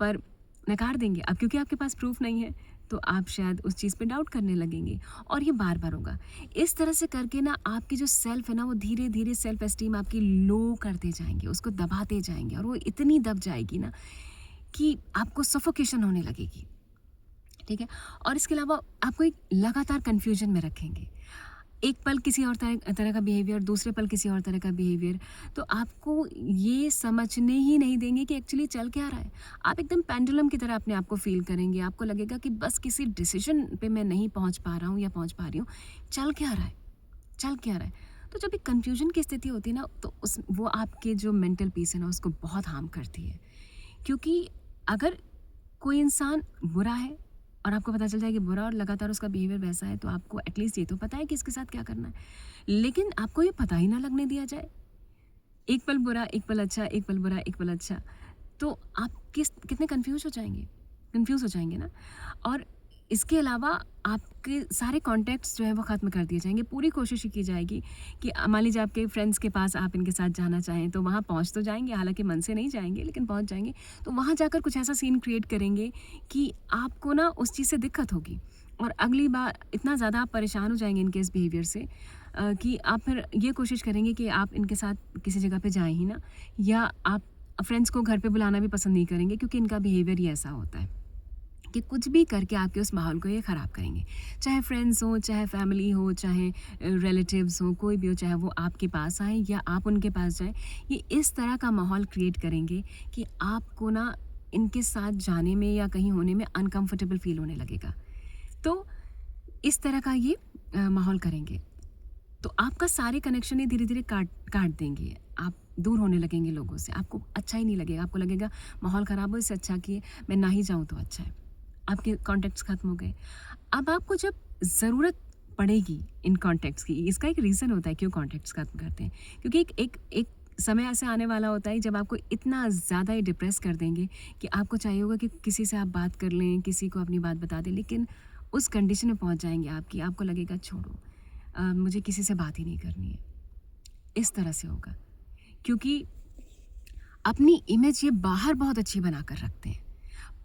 पर नकार देंगे। अब क्योंकि आपके पास प्रूफ नहीं है, तो आप शायद उस चीज़ पे डाउट करने लगेंगे और ये बार-बार होगा। इस तरह से करके ना आपकी जो सेल्फ है ना, वो धीरे-धीरे सेल्फ एस्टीम आपकी लो करते जाएँगे, उसको दबाते जाएँगे और वो इतनी दब जाएगी ना कि आपको सफोकेशन होने लगेगी। ठीक है? और इसके अलावा आपको एक लगातार कन्फ्यूजन में रखेंगे। एक पल किसी और तरह तरह का बिहेवियर, दूसरे पल किसी और तरह का बिहेवियर, तो आपको ये समझने ही नहीं देंगे कि एक्चुअली चल क्या रहा है। आप एकदम पेंडुलम की तरह अपने आप को फ़ील करेंगे, आपको लगेगा कि बस किसी डिसीजन पे मैं नहीं पहुँच पा रहा हूँ या पहुँच पा रही हूँ, चल क्या रहा है, चल क्या रहा है। तो जब एक कन्फ्यूजन की स्थिति होती है ना, तो वो आपके जो मेंटल पीस है ना, उसको बहुत हार्म करती है। क्योंकि अगर कोई इंसान बुरा है और आपको पता चल जाए कि बुरा और लगातार उसका बिहेवियर वैसा है, तो आपको एटलीस्ट ये तो पता है कि इसके साथ क्या करना है। लेकिन आपको ये पता ही ना लगने दिया जाए, एक पल बुरा, एक पल अच्छा, एक पल बुरा, एक पल अच्छा, तो आप कितने कंफ्यूज हो जाएंगे ना। और इसके अलावा आपके सारे कॉन्टैक्ट्स जो है वो ख़त्म कर दिए जाएंगे। पूरी कोशिश ये की जाएगी कि मान लीजिए आपके फ्रेंड्स के पास आप इनके साथ जाना चाहें, तो वहाँ पहुँच तो जाएंगे, हालांकि मन से नहीं जाएंगे, लेकिन पहुँच जाएंगे। तो वहाँ जाकर कुछ ऐसा सीन क्रिएट करेंगे कि आपको ना उस चीज़ से दिक्कत होगी और अगली बार इतना ज़्यादा आप परेशान हो जाएंगे इनके इस बिहेवियर से कि आप फिर ये कोशिश करेंगे कि आप इनके साथ किसी जगह पे जाएं ही ना, या आप फ्रेंड्स को घर पे बुलाना भी पसंद नहीं करेंगे, क्योंकि इनका बिहेवियर ही ऐसा होता है कि कुछ भी करके आपके उस माहौल को ये ख़राब करेंगे। चाहे फ्रेंड्स हों, चाहे फैमिली हो, चाहे रिलेटिव्स हों, कोई भी हो, चाहे वो आपके पास आएँ या आप उनके पास जाएँ, ये इस तरह का माहौल क्रिएट करेंगे कि आपको ना इनके साथ जाने में या कहीं होने में अनकंफर्टेबल फ़ील होने लगेगा। तो इस तरह का ये माहौल करेंगे। तो आपका सारे कनेक्शन ये धीरे-धीरे काट काट देंगे। आप दूर होने लगेंगे लोगों से, आपको अच्छा ही नहीं लगेगा, आपको लगेगा माहौल ख़राब हो, इससे अच्छा कि मैं ना ही जाऊँ तो अच्छा है। आपके कॉन्टैक्ट्स ख़त्म हो गए। अब आपको जब ज़रूरत पड़ेगी इन कॉन्टैक्ट्स की, इसका एक रीज़न होता है क्यों कॉन्टैक्ट्स ख़त्म करते हैं। क्योंकि एक समय ऐसा आने वाला होता है जब आपको इतना ज़्यादा ये डिप्रेस कर देंगे कि आपको चाहिए होगा कि किसी से आप बात कर लें, किसी को अपनी बात बता दें, लेकिन उस कंडीशन में पहुँच जाएँगे आप कि आपको लगेगा छोड़ो, मुझे किसी से बात ही नहीं करनी है। इस तरह से होगा, क्योंकि अपनी इमेज ये बाहर बहुत अच्छी बना कर रखते हैं।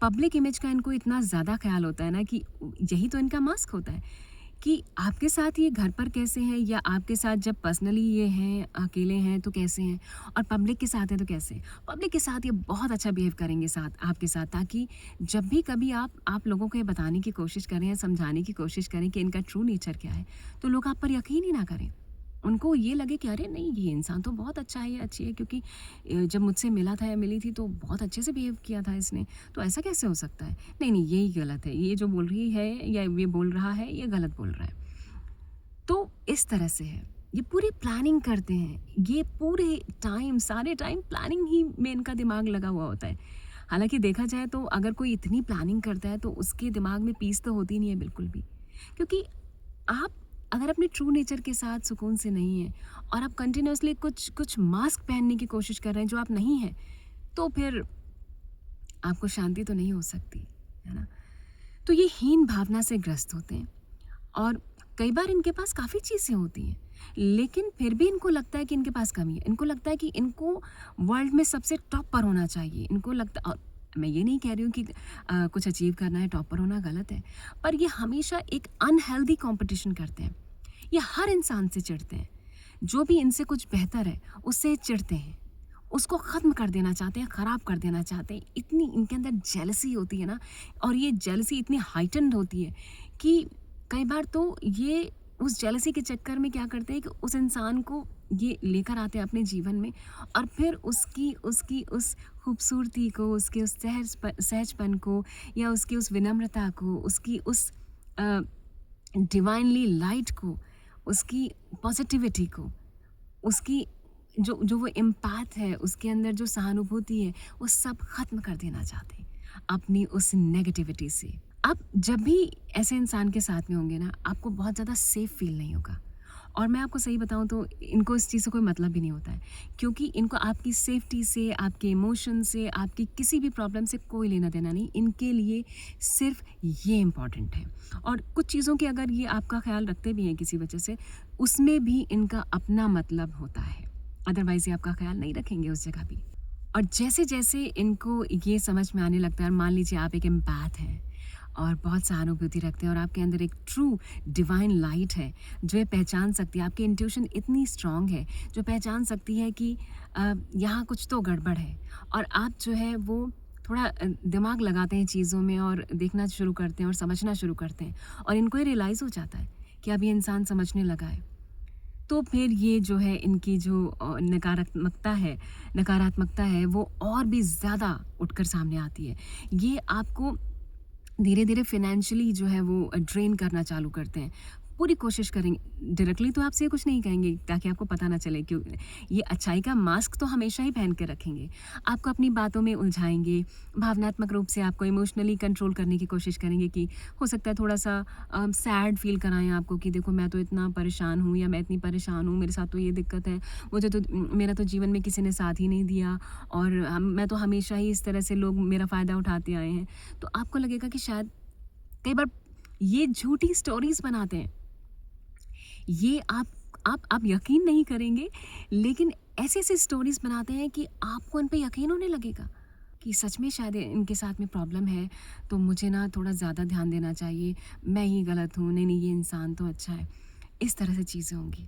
पब्लिक इमेज का इनको इतना ज़्यादा ख़्याल होता है ना कि यही तो इनका मास्क होता है कि आपके साथ ये घर पर कैसे हैं, या आपके साथ जब पर्सनली ये हैं, अकेले हैं तो कैसे हैं, और पब्लिक के साथ हैं तो कैसे हैं। पब्लिक के साथ ये बहुत अच्छा बिहेव करेंगे साथ आपके साथ, ताकि जब भी कभी आप लोगों को ये बताने की कोशिश करें या समझाने की कोशिश करें कि इनका ट्रू नेचर क्या है, तो लोग आप पर यकीन ही ना करें। उनको ये लगे कि अरे नहीं, ये इंसान तो बहुत अच्छा है, ये अच्छी है, क्योंकि जब मुझसे मिला था या मिली थी तो बहुत अच्छे से बिहेव किया था इसने, तो ऐसा कैसे हो सकता है। नहीं नहीं, यही गलत है, ये जो बोल रही है या ये बोल रहा है, ये गलत बोल रहा है। तो इस तरह से है, ये पूरी प्लानिंग करते हैं, ये पूरे टाइम, सारे टाइम प्लानिंग ही में इनका दिमाग लगा हुआ होता है। हालांकि देखा जाए तो अगर कोई इतनी प्लानिंग करता है तो उसके दिमाग में पीस तो होती नहीं है बिल्कुल भी, क्योंकि आप अगर अपने ट्रू नेचर के साथ सुकून से नहीं हैं और आप कंटिन्यूअसली कुछ कुछ मास्क पहनने की कोशिश कर रहे हैं जो आप नहीं हैं, तो फिर आपको शांति तो नहीं हो सकती, है ना। तो ये हीन भावना से ग्रस्त होते हैं और कई बार इनके पास काफ़ी चीज़ें होती हैं, लेकिन फिर भी इनको लगता है कि इनके पास कमी है। इनको लगता है कि इनको वर्ल्ड में सबसे टॉप पर होना चाहिए। इनको लगता, और मैं ये नहीं कह रही हूँ कि कुछ अचीव करना है, टॉप पर होना गलत है, पर ये हमेशा एक अनहेल्दी कॉम्पिटिशन करते हैं। ये हर इंसान से चिढ़ते हैं। जो भी इनसे कुछ बेहतर है उससे चिढ़ते हैं, उसको ख़त्म कर देना चाहते हैं, ख़राब कर देना चाहते हैं। इतनी इनके अंदर जेलसी होती है ना, और ये जेलसी इतनी हाइटेंड होती है कि कई बार तो ये उस जेलसी के चक्कर में क्या करते हैं कि उस इंसान को ये लेकर आते हैं अपने जीवन में, और फिर उसकी उसकी उस खूबसूरती को, उसके उस सहजपन को, या उसकी उस विनम्रता को, उसकी उस डिवाइनली लाइट को, उसकी पॉजिटिविटी को, उसकी जो जो वो एम्पैथ है, उसके अंदर जो सहानुभूति है, वो सब ख़त्म कर देना चाहते हैं अपनी उस नेगेटिविटी से। आप जब भी ऐसे इंसान के साथ में होंगे ना, आपको बहुत ज़्यादा सेफ़ फ़ील नहीं होगा। और मैं आपको सही बताऊँ तो इनको इस चीज़ से कोई मतलब भी नहीं होता है, क्योंकि इनको आपकी सेफ्टी से, आपके इमोशन से, आपकी किसी भी प्रॉब्लम से कोई लेना देना नहीं। इनके लिए सिर्फ ये इम्पॉर्टेंट है। और कुछ चीज़ों की अगर ये आपका ख्याल रखते भी हैं किसी वजह से, उसमें भी इनका अपना मतलब होता है, अदरवाइज़ ये आपका ख्याल नहीं रखेंगे उस जगह भी। और जैसे जैसे इनको ये समझ में आने लगता है, और मान लीजिए आप एक एम्पैथ हैं और बहुत सहानुभूति रखते हैं, और आपके अंदर एक ट्रू डिवाइन लाइट है जो ये पहचान सकती है, आपकी इंट्यूशन इतनी स्ट्रांग है जो पहचान सकती है कि यहाँ कुछ तो गड़बड़ है, और आप जो है वो थोड़ा दिमाग लगाते हैं चीज़ों में, और देखना शुरू करते हैं और समझना शुरू करते हैं, और इनको ये रियलाइज़ हो जाता है कि अब ये इंसान समझने लगा है। तो फिर ये जो है इनकी जो नकारात्मकता है वो और भी ज़्यादा उठकर सामने आती है। ये आपको धीरे धीरे फिनेंशियली जो है वो ड्रेन करना चालू करते हैं। पूरी कोशिश करेंगे, डायरेक्टली तो आपसे कुछ नहीं कहेंगे ताकि आपको पता ना चले, क्यों ये अच्छाई का मास्क तो हमेशा ही पहन के रखेंगे। आपको अपनी बातों में उलझाएंगे, भावनात्मक रूप से आपको इमोशनली कंट्रोल करने की कोशिश करेंगे कि हो सकता है थोड़ा सा सैड फील कराएं आपको कि देखो मैं तो इतना परेशान हूँ, या मैं इतनी परेशान हूँ, मेरे साथ तो ये दिक्कत है, मुझे तो मेरा तो जीवन में किसी ने साथ ही नहीं दिया, और मैं तो हमेशा ही इस तरह से लोग मेरा फ़ायदा उठाते आए हैं। तो आपको लगेगा कि शायद कई बार ये झूठी स्टोरीज बनाते हैं। ये आप यकीन नहीं करेंगे, लेकिन ऐसी ऐसी स्टोरीज बनाते हैं कि आपको इन पे यकीन होने लगेगा कि सच में शायद इनके साथ में प्रॉब्लम है, तो मुझे ना थोड़ा ज़्यादा ध्यान देना चाहिए, मैं ही गलत हूँ, नहीं नहीं ये इंसान तो अच्छा है। इस तरह से चीज़ें होंगी।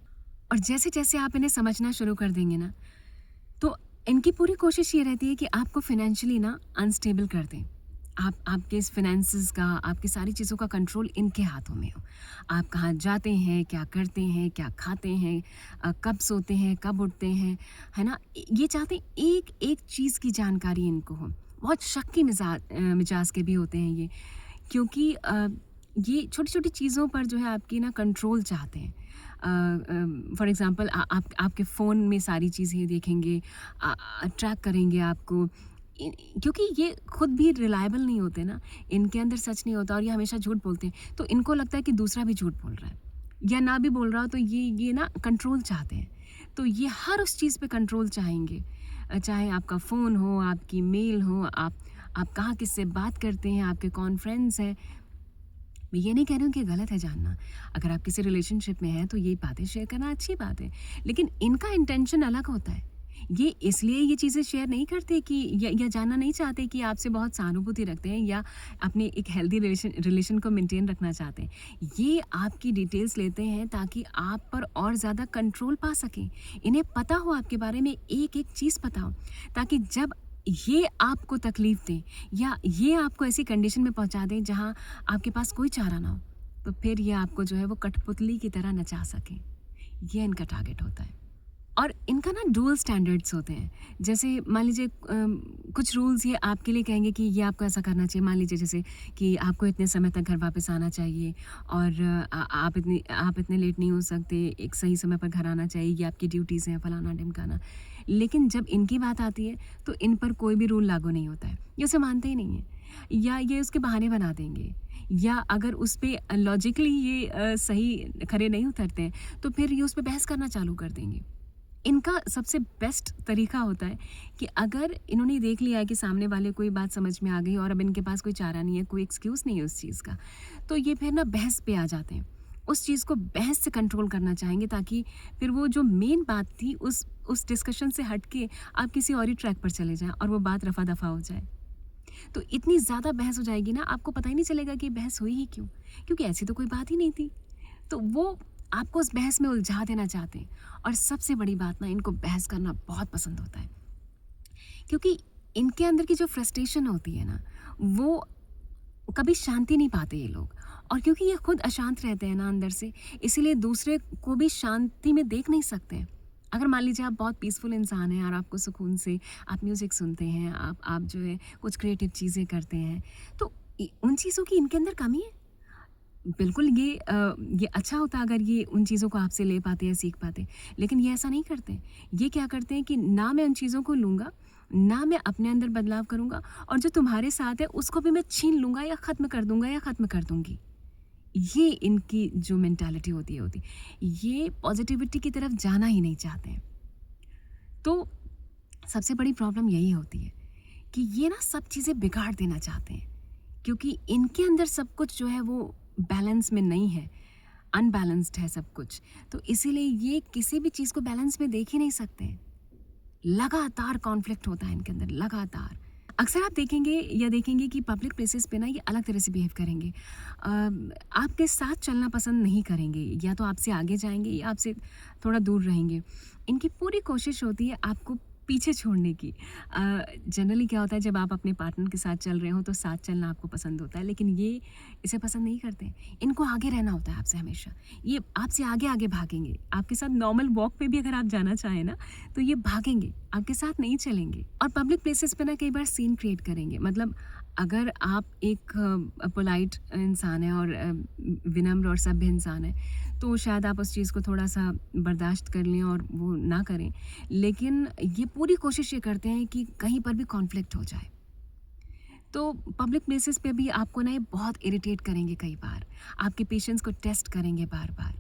और जैसे जैसे आप इन्हें समझना शुरू कर देंगे ना, तो इनकी पूरी कोशिश ये रहती है कि आपको फिनेंशियली ना अनस्टेबल कर दें। आपके इस फिनेंसेस का, आपकी सारी चीज़ों का कंट्रोल इनके हाथों में हो। आप कहाँ जाते हैं, क्या करते हैं, क्या खाते हैं, कब सोते हैं, कब उठते हैं, है ना? ये चाहते हैं एक एक चीज़ की जानकारी इनको हो। बहुत शक की मिजाज के भी होते हैं ये, क्योंकि ये छोटी-छोटी चीज़ों पर जो है आपकी ना कंट्रोल चाहते हैं। फॉर एग्ज़ाम्पल आपके फ़ोन में सारी चीज़ें देखेंगे, ट्रैक करेंगे आपको, क्योंकि ये खुद भी रिलायबल नहीं होते ना, इनके अंदर सच नहीं होता, और ये हमेशा झूठ बोलते हैं, तो इनको लगता है कि दूसरा भी झूठ बोल रहा है, या ना भी बोल रहा हो तो ये ना कंट्रोल चाहते हैं। तो ये हर उस चीज़ पे कंट्रोल चाहेंगे, चाहे आपका फ़ोन हो, आपकी मेल हो, आप कहाँ किससे बात करते हैं, आपके कौन फ्रेंड्स हैं। मैं ये नहीं कह रही हूँ कि गलत है जानना, अगर आप किसी रिलेशनशिप में हैं तो ये बातें शेयर करना अच्छी बात है, लेकिन इनका इंटेंशन अलग होता है। ये इसलिए ये चीज़ें शेयर नहीं करते कि या जानना नहीं चाहते कि आपसे बहुत सहानुभूति रखते हैं, या अपने एक हेल्दी रिलेशन को मेंटेन रखना चाहते हैं। ये आपकी डिटेल्स लेते हैं ताकि आप पर और ज़्यादा कंट्रोल पा सकें। इन्हें पता हो आपके बारे में, एक एक चीज़ पता हो, ताकि जब ये आपको तकलीफ़ दें, या ये आपको ऐसी कंडीशन में पहुंचा दें जहां आपके पास कोई चारा ना हो, तो फिर ये आपको जो है वो कठपुतली की तरह नचा सकें। ये इनका टारगेट होता है। और इनका ना डुअल स्टैंडर्ड्स होते हैं। जैसे मान लीजिए कुछ रूल्स ये आपके लिए कहेंगे कि ये आपको ऐसा करना चाहिए। मान लीजिए जैसे कि आपको इतने समय तक घर वापस आना चाहिए, और आप इतने लेट नहीं हो सकते, एक सही समय पर घर आना चाहिए, ये आपकी ड्यूटीज़ हैं, फलाना ढिमकाना। लेकिन जब इनकी बात आती है तो इन पर कोई भी रूल लागू नहीं होता है, ये उसे मानते ही नहीं हैं, या ये उसके बहाने बना देंगे, या अगर उस पे लॉजिकली ये सही खरे नहीं उतरते हैं तो फिर ये उस पे बहस करना चालू कर देंगे। इनका सबसे बेस्ट तरीका होता है कि अगर इन्होंने देख लिया है कि सामने वाले को ये बात समझ में आ गई और अब इनके पास कोई चारा नहीं है, कोई एक्सक्यूज़ नहीं है उस चीज़ का, तो ये फिर ना बहस पे आ जाते हैं। उस चीज़ को बहस से कंट्रोल करना चाहेंगे, ताकि फिर वो जो मेन बात थी उस डिस्कशन से हट के आप किसी और ही ट्रैक पर चले जाएँ और वो बात रफ़ा दफ़ा हो जाए। तो इतनी ज़्यादा बहस हो जाएगी ना, आपको पता ही नहीं चलेगा कि बहस हुई ही क्यों? क्योंकि ऐसी तो कोई बात ही नहीं थी। तो वो आपको उस बहस में उलझा देना चाहते हैं। और सबसे बड़ी बात ना, इनको बहस करना बहुत पसंद होता है, क्योंकि इनके अंदर की जो फ्रस्ट्रेशन होती है ना, वो कभी शांति नहीं पाते ये लोग। और क्योंकि ये खुद अशांत रहते हैं ना अंदर से, इसीलिए दूसरे को भी शांति में देख नहीं सकते हैं। अगर मान लीजिए आप बहुत पीसफुल इंसान हैं और आपको सुकून से आप म्यूज़िक सुनते हैं, आप जो है कुछ क्रिएटिव चीज़ें करते हैं, तो उन चीज़ों की इनके अंदर कमी है। बिल्कुल, ये अच्छा होता अगर ये उन चीज़ों को आपसे ले पाते या सीख पाते, लेकिन ये ऐसा नहीं करते। ये क्या करते हैं कि ना मैं उन चीज़ों को लूँगा, ना मैं अपने अंदर बदलाव करूँगा, और जो तुम्हारे साथ है उसको भी मैं छीन लूँगा या ख़त्म कर दूँगा या ख़त्म कर दूँगी। ये इनकी जो मेंटालिटी होती है, ये पॉज़िटिविटी की तरफ जाना ही नहीं चाहते हैं। तो सबसे बड़ी प्रॉब्लम यही होती है कि ये ना सब चीज़ें बिगाड़ देना चाहते हैं, क्योंकि इनके अंदर सब कुछ जो है वो बैलेंस में नहीं है, अनबैलेंस्ड है सब कुछ। तो इसीलिए ये किसी भी चीज़ को बैलेंस में देख ही नहीं सकते हैं। लगातार कॉन्फ्लिक्ट होता है इनके अंदर, लगातार। अक्सर आप देखेंगे या देखेंगे कि पब्लिक प्लेसेस पे ना ये अलग तरह से बिहेव करेंगे। आपके साथ चलना पसंद नहीं करेंगे, या तो आपसे आगे जाएँगे या आपसे थोड़ा दूर रहेंगे। इनकी पूरी कोशिश होती है आपको पीछे छोड़ने की। जनरली क्या होता है, जब आप अपने पार्टनर के साथ चल रहे हो तो साथ चलना आपको पसंद होता है, लेकिन ये इसे पसंद नहीं करते। इनको आगे रहना होता है आपसे हमेशा। ये आपसे आगे-आगे भागेंगे। आपके साथ नॉर्मल वॉक पे भी अगर आप जाना चाहें ना, तो ये भागेंगे, आपके साथ नहीं चलेंगे। और पब्लिक प्लेसेस पे ना कई बार सीन क्रिएट करेंगे। मतलब अगर आप एक पोलाइट इंसान हैं और विनम्र और सभ्य इंसान हैं, तो शायद आप उस चीज़ को थोड़ा-सा बर्दाश्त कर लें और वो ना करें। लेकिन ये पूरी कोशिश ये करते हैं कि कहीं पर भी कॉन्फ्लिक्ट हो जाए। तो पब्लिक प्लेसेस पे भी आपको ना ये बहुत इरिटेट करेंगे कई बार। आपके पेशेंस को टेस्ट करेंगे बार-बार,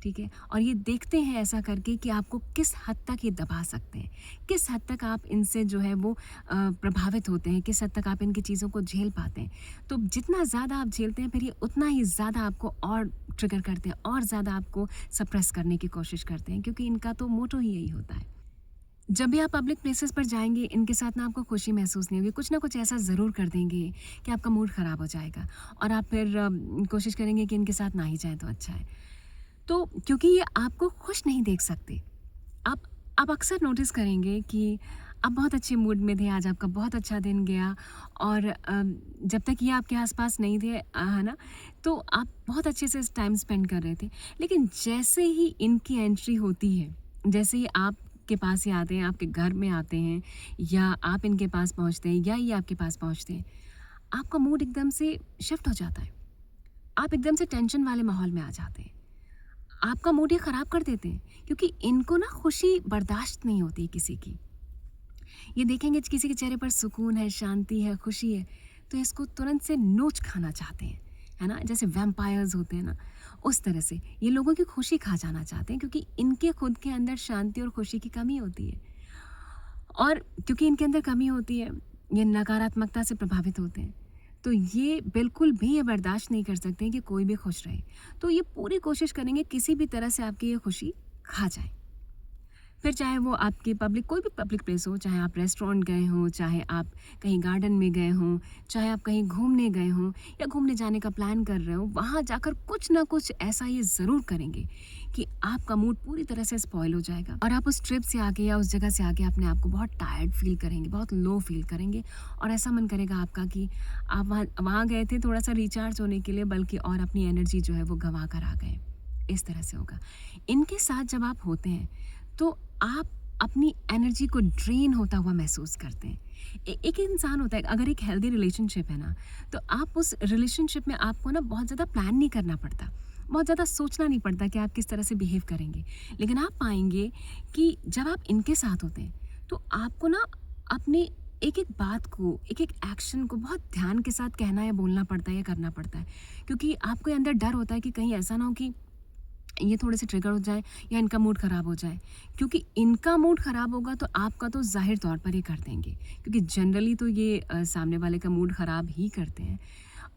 ठीक है? और ये देखते हैं ऐसा करके कि आपको किस हद तक ये दबा सकते हैं, किस हद तक आप इनसे जो है वो प्रभावित होते हैं, किस हद तक आप इनकी चीज़ों को झेल पाते हैं। तो जितना ज़्यादा आप झेलते हैं, फिर ये उतना ही ज़्यादा आपको और ट्रिगर करते हैं, और ज़्यादा आपको सप्रेस करने की कोशिश करते हैं, क्योंकि इनका तो मोटो ही यही होता है। जब भी आप पब्लिक प्लेसेस पर जाएँगे, इनके साथ ना आपको खुशी महसूस नहीं होगी। कुछ ना कुछ ऐसा ज़रूर कर देंगे कि आपका मूड ख़राब हो जाएगा, और आप फिर कोशिश करेंगे कि इनके साथ ना ही जाएँ तो अच्छा है। तो क्योंकि ये आपको खुश नहीं देख सकते। आप अक्सर नोटिस करेंगे कि आप बहुत अच्छे मूड में थे, आज आपका बहुत अच्छा दिन गया, और जब तक ये आपके आस-पास नहीं थे, है ना? तो आप बहुत अच्छे से टाइम स्पेंड कर रहे थे। लेकिन जैसे ही इनकी एंट्री होती है, जैसे ही आपके पास ये आते हैं, आपके घर में आते हैं, या आप इनके पास पहुँचते हैं, या ये आपके पास पहुँचते हैं, आपका मूड एकदम से शिफ्ट हो जाता है। आप एकदम से टेंशन वाले माहौल में आ जाते हैं। आपका मूड ये ख़राब कर देते हैं, क्योंकि इनको ना खुशी बर्दाश्त नहीं होती किसी की। ये देखेंगे किसी के चेहरे पर सुकून है, शांति है, खुशी है, तो इसको तुरंत से नोच खाना चाहते हैं, है ना? जैसे वैम्पायर्स होते हैं ना, उस तरह से ये लोगों की खुशी खा जाना चाहते हैं, क्योंकि इनके खुद के अंदर शांति और खुशी की कमी होती है। और क्योंकि इनके अंदर कमी होती है, ये नकारात्मकता से प्रभावित होते हैं, तो ये बिल्कुल भी ये बर्दाश्त नहीं कर सकते हैं कि कोई भी खुश रहे। तो ये पूरी कोशिश करेंगे किसी भी तरह से आपकी ये खुशी खा जाए। फिर चाहे वो आपकी पब्लिक कोई भी पब्लिक प्लेस हो, चाहे आप रेस्टोरेंट गए हों, चाहे आप कहीं गार्डन में गए हों, चाहे आप कहीं घूमने गए हों, या घूमने जाने का प्लान कर रहे हो, वहाँ जाकर कुछ ना कुछ ऐसा ये ज़रूर करेंगे कि आपका मूड पूरी तरह से स्पॉइल हो जाएगा, और आप उस ट्रिप से आके या उस जगह से आके अपने आप को बहुत टायर्ड फील करेंगे, बहुत लो फील करेंगे, और ऐसा मन करेगा आपका कि आप वहाँ वहाँ गए थे थोड़ा सा रिचार्ज होने के लिए, बल्कि और अपनी एनर्जी जो है वो गंवा कर आ गए। इस तरह से होगा। इनके साथ जब आप होते हैं, तो आप अपनी एनर्जी को ड्रेन होता हुआ महसूस करते हैं। एक इंसान होता है, अगर एक हेल्दी रिलेशनशिप है ना, तो आप उस रिलेशनशिप में आपको ना बहुत ज़्यादा प्लान नहीं करना पड़ता, बहुत ज़्यादा सोचना नहीं पड़ता कि आप किस तरह से बिहेव करेंगे। लेकिन आप पाएंगे कि जब आप इनके साथ होते हैं, तो आपको ना अपनी एक-एक बात को, एक-एक एक्शन को बहुत ध्यान के साथ कहना या बोलना पड़ता है या करना पड़ता है, क्योंकि आपके अंदर डर होता है कि कहीं ऐसा ना हो कि ये थोड़े से ट्रिगर हो जाए या इनका मूड ख़राब हो जाए। क्योंकि इनका मूड ख़राब होगा तो आपका तो ज़ाहिर तौर पर ये कर देंगे, क्योंकि जनरली तो ये सामने वाले का मूड ख़राब ही करते हैं।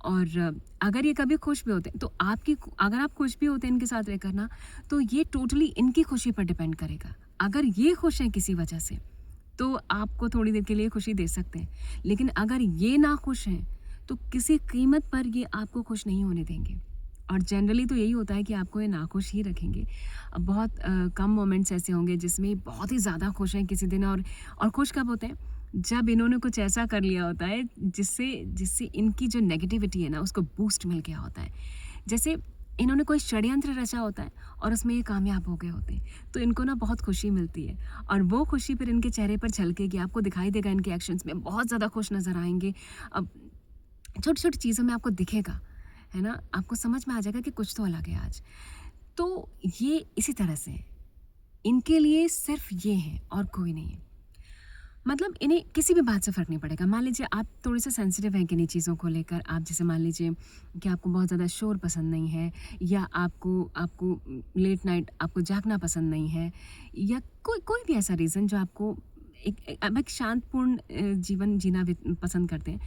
और अगर ये कभी खुश भी होते हैं तो आपकी अगर आप खुश भी होते हैं इनके साथ रहकर ना, तो ये टोटली इनकी खुशी पर डिपेंड करेगा। अगर ये खुश हैं किसी वजह से, तो आपको थोड़ी देर के लिए खुशी दे सकते हैं, लेकिन अगर ये ना खुश हैं, तो किसी कीमत पर ये आपको खुश नहीं होने देंगे। और जनरली तो यही होता है कि आपको ये नाखुश ही रखेंगे। अब बहुत कम मोमेंट्स ऐसे होंगे जिसमें बहुत ही ज़्यादा खुश हैं किसी दिन, और खुश कब होते हैं? जब इन्होंने कुछ ऐसा कर लिया होता है जिससे जिससे इनकी जो नेगेटिविटी है ना उसको बूस्ट मिल गया होता है। जैसे इन्होंने कोई षड्यंत्र रचा होता है और उसमें ये कामयाब हो गए होते हैं, तो इनको ना बहुत खुशी मिलती है, और वो खुशी फिर इनके चेहरे पर झलकेगी, आपको दिखाई देगा, इनके एक्शंस में बहुत ज़्यादा खुश नज़र आएँगे। अब छोटी-छोटी चीज़ों में आपको दिखेगा, है ना? आपको समझ में आ जाएगा कि कुछ तो अलग है आज। तो ये इसी तरह से है। इनके लिए सिर्फ़ ये है और कोई नहीं है। मतलब इन्हें किसी भी बात से फ़र्क नहीं पड़ेगा। मान लीजिए आप थोड़े-से सेंसिटिव हैं किन्हीं चीज़ों को लेकर, आप जैसे मान लीजिए कि आपको बहुत ज़्यादा शोर पसंद नहीं है, या आपको आपको लेट नाइट आपको जागना पसंद नहीं है, या कोई कोई भी ऐसा रीज़न जो आपको अब एक शांतपूर्ण जीवन जीना भी पसंद करते हैं,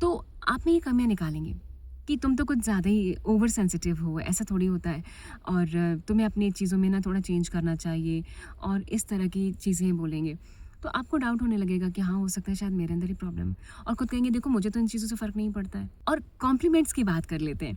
तो आप में ये कमियाँ निकालेंगे कि तुम तो कुछ ज़्यादा ही ओवर सेंसिटिव हो, ऐसा थोड़ी होता है, और तुम्हें अपनी चीज़ों में ना थोड़ा चेंज करना चाहिए, और इस तरह की चीज़ें बोलेंगे। तो आपको डाउट होने लगेगा कि हाँ, हो सकता है शायद मेरे अंदर ही प्रॉब्लम है, और खुद कहेंगे देखो मुझे तो इन चीज़ों से फ़र्क नहीं पड़ता है। और कॉम्प्लीमेंट्स की बात कर लेते हैं।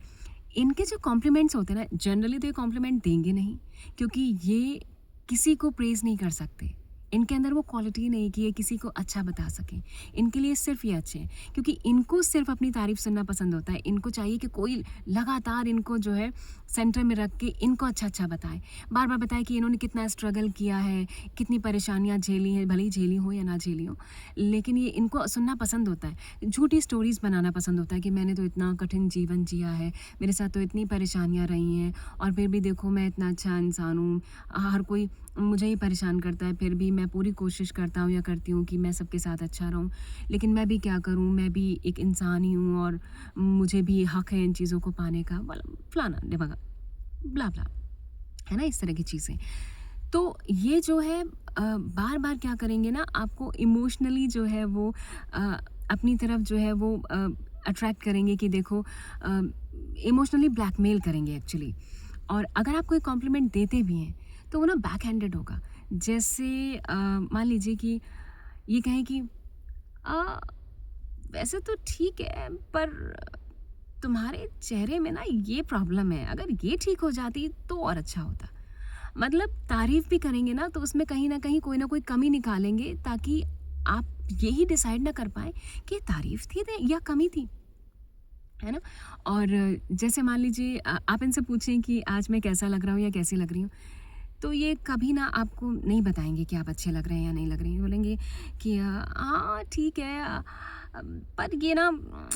इनके जो कॉम्प्लीमेंट्स होते हैं ना, जनरली तो ये कॉम्प्लीमेंट देंगे नहीं, क्योंकि ये किसी को प्रेज़ नहीं कर सकते। इनके अंदर वो क्वालिटी नहीं कि ये किसी को अच्छा बता सकें। इनके लिए सिर्फ़ ये अच्छे हैं, क्योंकि इनको सिर्फ़ अपनी तारीफ़ सुनना पसंद होता है। इनको चाहिए कि कोई लगातार इनको जो है सेंटर में रख के इनको अच्छा-अच्छा बताए। बार-बार बताए कि इन्होंने कितना स्ट्रगल किया है, कितनी परेशानियाँ झेली हैं, भले ही झेली हो या ना झेली हो, लेकिन ये इनको सुनना पसंद होता है। झूठी स्टोरीज़ बनाना पसंद होता है कि मैंने तो इतना कठिन जीवन जिया है, मेरे साथ तो इतनी परेशानियाँ रही हैं, और फिर भी देखो मैं इतना अच्छा इंसान हूँ। हर कोई मुझे ही परेशान करता है, फिर भी मैं पूरी कोशिश करता हूँ या करती हूँ कि मैं सबके साथ अच्छा रहूँ। लेकिन मैं भी क्या करूँ, मैं भी एक इंसान ही हूँ, और मुझे भी हक है इन चीज़ों को पाने का, फलाना-ढिमाका, ब्ला-ब्ला, है ना? इस तरह की चीज़ें। तो ये जो है बार-बार क्या करेंगे ना, आपको इमोशनली जो है वो अ, अपनी तरफ जो है वो अट्रैक्ट करेंगे कि देखो, इमोशनली ब्लैकमेल करेंगे एक्चुअली। और अगर आप कोई कॉम्प्लीमेंट देते भी हैं, तो वो ना बैक हैंडेड होगा। जैसे मान लीजिए कि ये कहें कि अ, वैसे तो ठीक है, पर तुम्हारे चेहरे में ना ये प्रॉब्लम है, अगर ये ठीक हो जाती तो और अच्छा होता। मतलब तारीफ़ भी करेंगे ना, तो उसमें कहीं न कहीं कोई ना कोई कमी निकालेंगे, ताकि आप यही डिसाइड ना कर पाएँ कि ये तारीफ़ थी या कमी थी। है ना? और जैसे मान लीजिए आप इनसे पूछें कि आज मैं कैसा लग रहा हूँ या कैसी लग रही हूँ, तो ये कभी ना आपको नहीं बताएँगे कि आप अच्छे लग रहे हैं या नहीं लग रही हैं। बोलेंगे कि हाँ, ठीक है, पर ये ना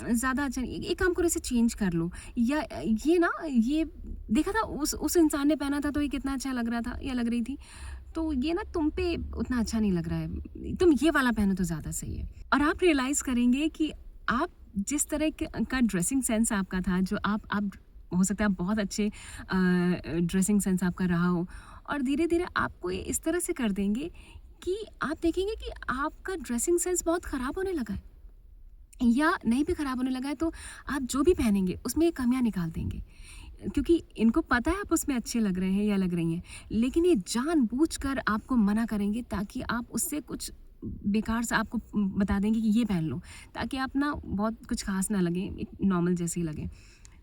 ज़्यादा अच्छा नहीं, एक काम करो, इसे चेंज कर लो, या ये ना, ये देखा था उस इंसान ने पहना था तो ये कितना अच्छा लग रहा था या लग रही थी, तो ये ना तुम पे उतना अच्छा नहीं लग रहा है, तुम ये वाला पहनो तो ज़्यादा सही है। और आप रियलाइज़ करेंगे कि आप जिस तरह का ड्रेसिंग सेंस आपका था, जो आप हो सकता है आप बहुत अच्छे ड्रेसिंग सेंस आपका रहा हो, और धीरे-धीरे आपको ये इस तरह से कर देंगे कि आप देखेंगे कि आपका ड्रेसिंग सेंस बहुत ख़राब होने लगा है, या नहीं भी ख़राब होने लगा है, तो आप जो भी पहनेंगे उसमें ये कमियाँ निकाल देंगे। क्योंकि इनको पता है आप उसमें अच्छे लग रहे हैं या लग रही हैं, लेकिन ये जानबूझकर आपको मना करेंगे, ताकि आप उससे कुछ बेकार सा आपको बता देंगे कि ये पहन लो, ताकि आप ना बहुत कुछ ख़ास ना लगे, एक नॉर्मल जैसे ही लगे।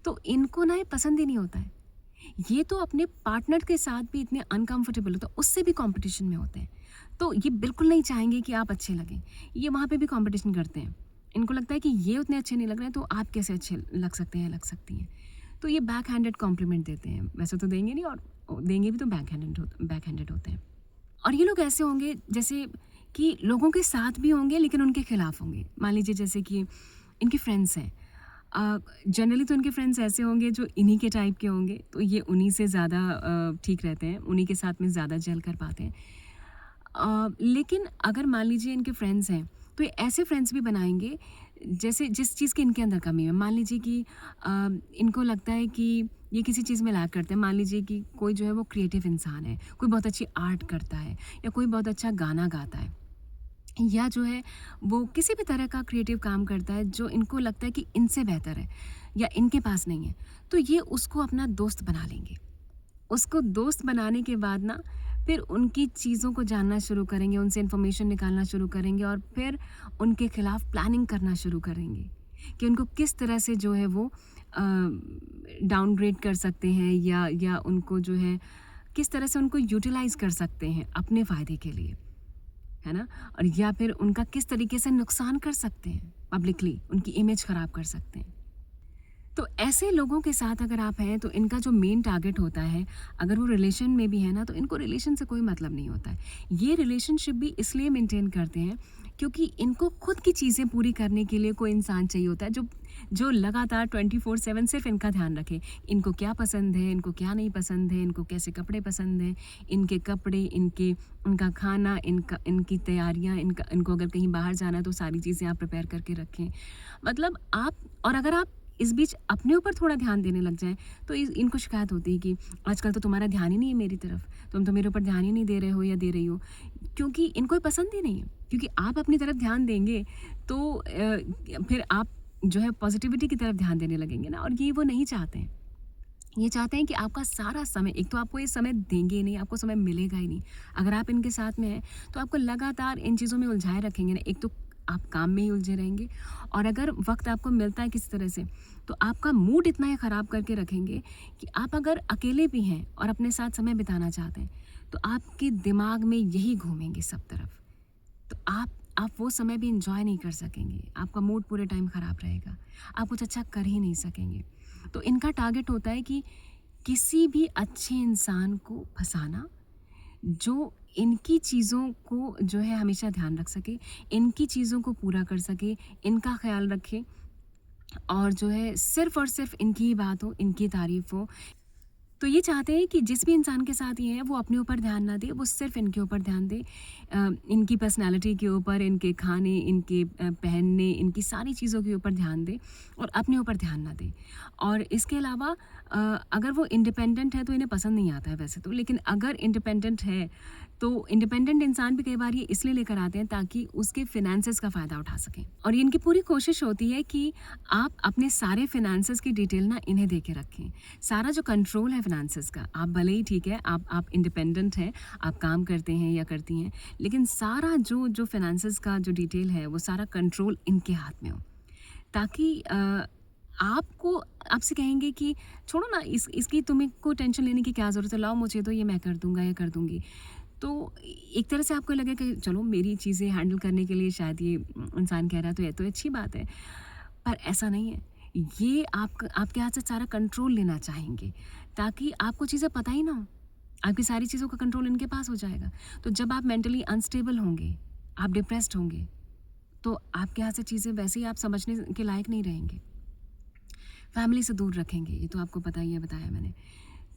तो इनको ना ये पसंद ही नहीं होता है। ये तो अपने पार्टनर के साथ भी इतने अनकंफर्टेबल होते हैं, उससे भी कॉम्पिटिशन में होते हैं। तो ये बिल्कुल नहीं चाहेंगे कि आप अच्छे लगें। ये वहाँ पे भी कॉम्पिटिशन करते हैं। इनको लगता है कि ये उतने अच्छे नहीं लग रहे हैं, तो आप कैसे अच्छे लग सकते हैं या लग सकती हैं। तो ये बैक हैंडेड कॉम्प्लीमेंट देते हैं। वैसे तो देंगे नहीं, और देंगे भी तो बैक हैंडेड होते हैं। और ये लोग ऐसे होंगे जैसे कि लोगों के साथ भी होंगे लेकिन उनके खिलाफ होंगे। मान लीजिए जैसे कि इनके फ्रेंड्स हैं, जनरली तो इनके फ्रेंड्स ऐसे होंगे जो इन्हीं के टाइप के होंगे, तो ये उन्हीं से ज़्यादा ठीक रहते हैं, उन्हीं के साथ में ज़्यादा जेल कर पाते हैं। लेकिन अगर मान लीजिए इनके फ्रेंड्स हैं, तो ये ऐसे फ्रेंड्स भी बनाएंगे जैसे जिस चीज़ की इनके अंदर कमी है। मान लीजिए कि इनको लगता है कि ये किसी चीज़ में लैक करते हैं। मान लीजिए कि कोई जो है वो क्रिएटिव इंसान है, कोई बहुत अच्छी आर्ट करता है, या कोई बहुत अच्छा गाना गाता है, या जो है वो किसी भी तरह का क्रिएटिव काम करता है जो इनको लगता है कि इनसे बेहतर है या इनके पास नहीं है, तो ये उसको अपना दोस्त बना लेंगे। उसको दोस्त बनाने के बाद ना फिर उनकी चीज़ों को जानना शुरू करेंगे, उनसे इन्फॉर्मेशन निकालना शुरू करेंगे और फिर उनके खिलाफ प्लानिंग करना शुरू करेंगे कि उनको किस तरह से जो है वो डाउनग्रेड कर सकते हैं या उनको जो है किस तरह से उनको यूटिलाइज कर सकते हैं अपने फ़ायदे के लिए, है ना? और या फिर उनका किस तरीके से नुकसान कर सकते हैं, पब्लिकली उनकी इमेज ख़राब कर सकते हैं। तो ऐसे लोगों के साथ अगर आप हैं तो इनका जो मेन टारगेट होता है, अगर वो रिलेशन में भी है ना, तो इनको रिलेशन से कोई मतलब नहीं होता है। ये रिलेशनशिप भी इसलिए मेंटेन करते हैं क्योंकि इनको खुद की चीज़ें पूरी करने के लिए कोई इंसान चाहिए होता है जो जो लगातार 24/7 सिर्फ इनका ध्यान रखे। इनको क्या पसंद है, इनको क्या नहीं पसंद है, इनको कैसे कपड़े पसंद हैं, इनके कपड़े, इनका खाना, इनकी तैयारियाँ, इनको अगर कहीं बाहर जाना है तो सारी चीज़ें आप प्रिपेयर करके रखें। मतलब आप, और अगर आप इस बीच अपने ऊपर थोड़ा ध्यान देने लग जाएँ, तो इनको शिकायत होती है कि आजकल तो तुम्हारा ध्यान ही नहीं है मेरी तरफ, तुम तो मेरे ऊपर ध्यान ही नहीं दे रहे हो या दे रही हो। क्योंकि इनको ये पसंद ही नहीं है, क्योंकि आप अपनी तरफ ध्यान देंगे तो फिर आप जो है पॉजिटिविटी की तरफ ध्यान देने लगेंगे ना, और ये वो नहीं चाहते हैं। ये चाहते हैं कि आपका सारा समय, एक तो आपको ये समय देंगे ही नहीं, आपको समय मिलेगा ही नहीं। अगर आप इनके साथ में हैं तो आपको लगातार इन चीज़ों में उलझाए रखेंगे ना। एक तो आप काम में ही उलझे रहेंगे, और अगर वक्त आपको मिलता है किसी तरह से तो आपका मूड इतना ही ख़राब करके रखेंगे कि आप अगर अकेले भी हैं और अपने साथ समय बिताना चाहते हैं तो आपके दिमाग में यही घूमेंगे सब तरफ। तो आप वो समय भी इंजॉय नहीं कर सकेंगे, आपका मूड पूरे टाइम ख़राब रहेगा, आप कुछ अच्छा कर ही नहीं सकेंगे। तो इनका टारगेट होता है कि किसी भी अच्छे इंसान को फंसाना जो इनकी चीज़ों को जो है हमेशा ध्यान रख सके, इनकी चीज़ों को पूरा कर सके, इनका ख्याल रखे, और जो है सिर्फ़ और सिर्फ़ इनकी ही बात हो, इनकी तारीफ़ हो। तो ये चाहते हैं कि जिस भी इंसान के साथ ये है वो अपने ऊपर ध्यान ना दे, वो सिर्फ इनके ऊपर ध्यान दे, इनकी पर्सनैलिटी के ऊपर, इनके खाने, इनके पहनने, इनकी सारी चीज़ों के ऊपर ध्यान दे और अपने ऊपर ध्यान ना दे। और इसके अलावा अगर वो इंडिपेंडेंट है तो इन्हें पसंद नहीं आता है वैसे तो, लेकिन अगर इंडिपेंडेंट है तो इंडिपेंडेंट इंसान भी कई बार ये इसलिए लेकर आते हैं ताकि उसके फिनेंसेस का फ़ायदा उठा सकें। और ये इनकी पूरी कोशिश होती है कि आप अपने सारे फिनेंसेस की डिटेल ना इन्हें दे के रखें। सारा जो कंट्रोल है फिनेंसेस का, आप भले ही ठीक है, आप इंडिपेंडेंट हैं, आप काम करते हैं या करती हैं, लेकिन सारा जो फिनेंसेस का जो डिटेल है वो सारा कंट्रोल इनके हाथ में हो, ताकि आपको आपसे कहेंगे कि छोड़ो ना, इसकी तुम्हें को टेंशन लेने की क्या ज़रूरत है, लाओ मुझे दो, ये मैं कर दूंगा या कर दूंगी। तो एक तरह से आपको लगे कि चलो मेरी चीज़ें हैंडल करने के लिए शायद ये इंसान कह रहा है तो ये तो अच्छी बात है, पर ऐसा नहीं है। ये आपके हाथ से सारा कंट्रोल लेना चाहेंगे ताकि आपको चीज़ें पता ही ना हो, आपकी सारी चीज़ों का कंट्रोल इनके पास हो जाएगा। तो जब आप मेंटली अनस्टेबल होंगे, आप डिप्रेस्ड होंगे, तो आपके हाथ से चीज़ें वैसे ही आप समझने के लायक नहीं रहेंगे। फैमिली से दूर रखेंगे, ये तो आपको पता ही है, बताया मैंने।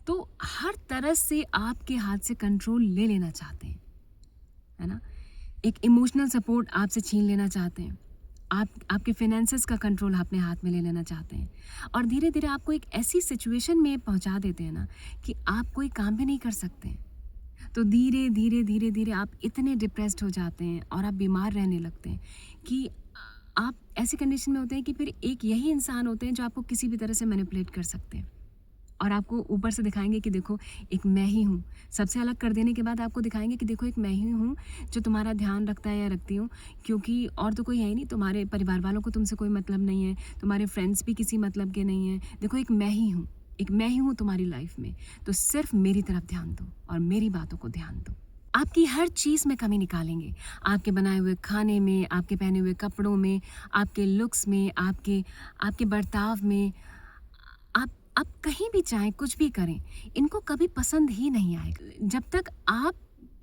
तो हर तरह से आपके हाथ से कंट्रोल ले लेना चाहते हैं, है ना? एक इमोशनल सपोर्ट आपसे छीन लेना चाहते हैं, आपके फिनेंसेस का कंट्रोल अपने हाथ में ले लेना चाहते हैं, और धीरे धीरे आपको एक ऐसी सिचुएशन में पहुंचा देते हैं ना कि आप कोई काम भी नहीं कर सकते हैं। तो धीरे धीरे धीरे धीरे आप इतने डिप्रेस्ड हो जाते हैं और आप बीमार रहने लगते हैं कि आप ऐसी कंडीशन में होते हैं कि फिर एक यही इंसान होते हैं जो आपको किसी भी तरह से मैनिपुलेट कर सकते हैं और आपको ऊपर से दिखाएंगे कि देखो एक मैं ही हूँ। सबसे अलग कर देने के बाद आपको दिखाएंगे कि देखो एक मैं ही हूँ जो तुम्हारा ध्यान रखता है या रखती हूँ, क्योंकि और तो कोई है ही नहीं, तुम्हारे परिवार वालों को तुमसे कोई मतलब नहीं है, तुम्हारे फ्रेंड्स भी किसी मतलब के नहीं हैं। देखो एक मैं ही हूँ, एक मैं ही हूँ तुम्हारी लाइफ में, तो सिर्फ मेरी तरफ ध्यान दो और मेरी बातों को ध्यान दो। आपकी हर चीज़ में कमी निकालेंगे, आपके बनाए हुए खाने में, आपके पहने हुए कपड़ों में, आपके लुक्स में, आपके बर्ताव में। आप कहीं भी चाहें, कुछ भी करें, इनको कभी पसंद ही नहीं आएगा। जब तक आप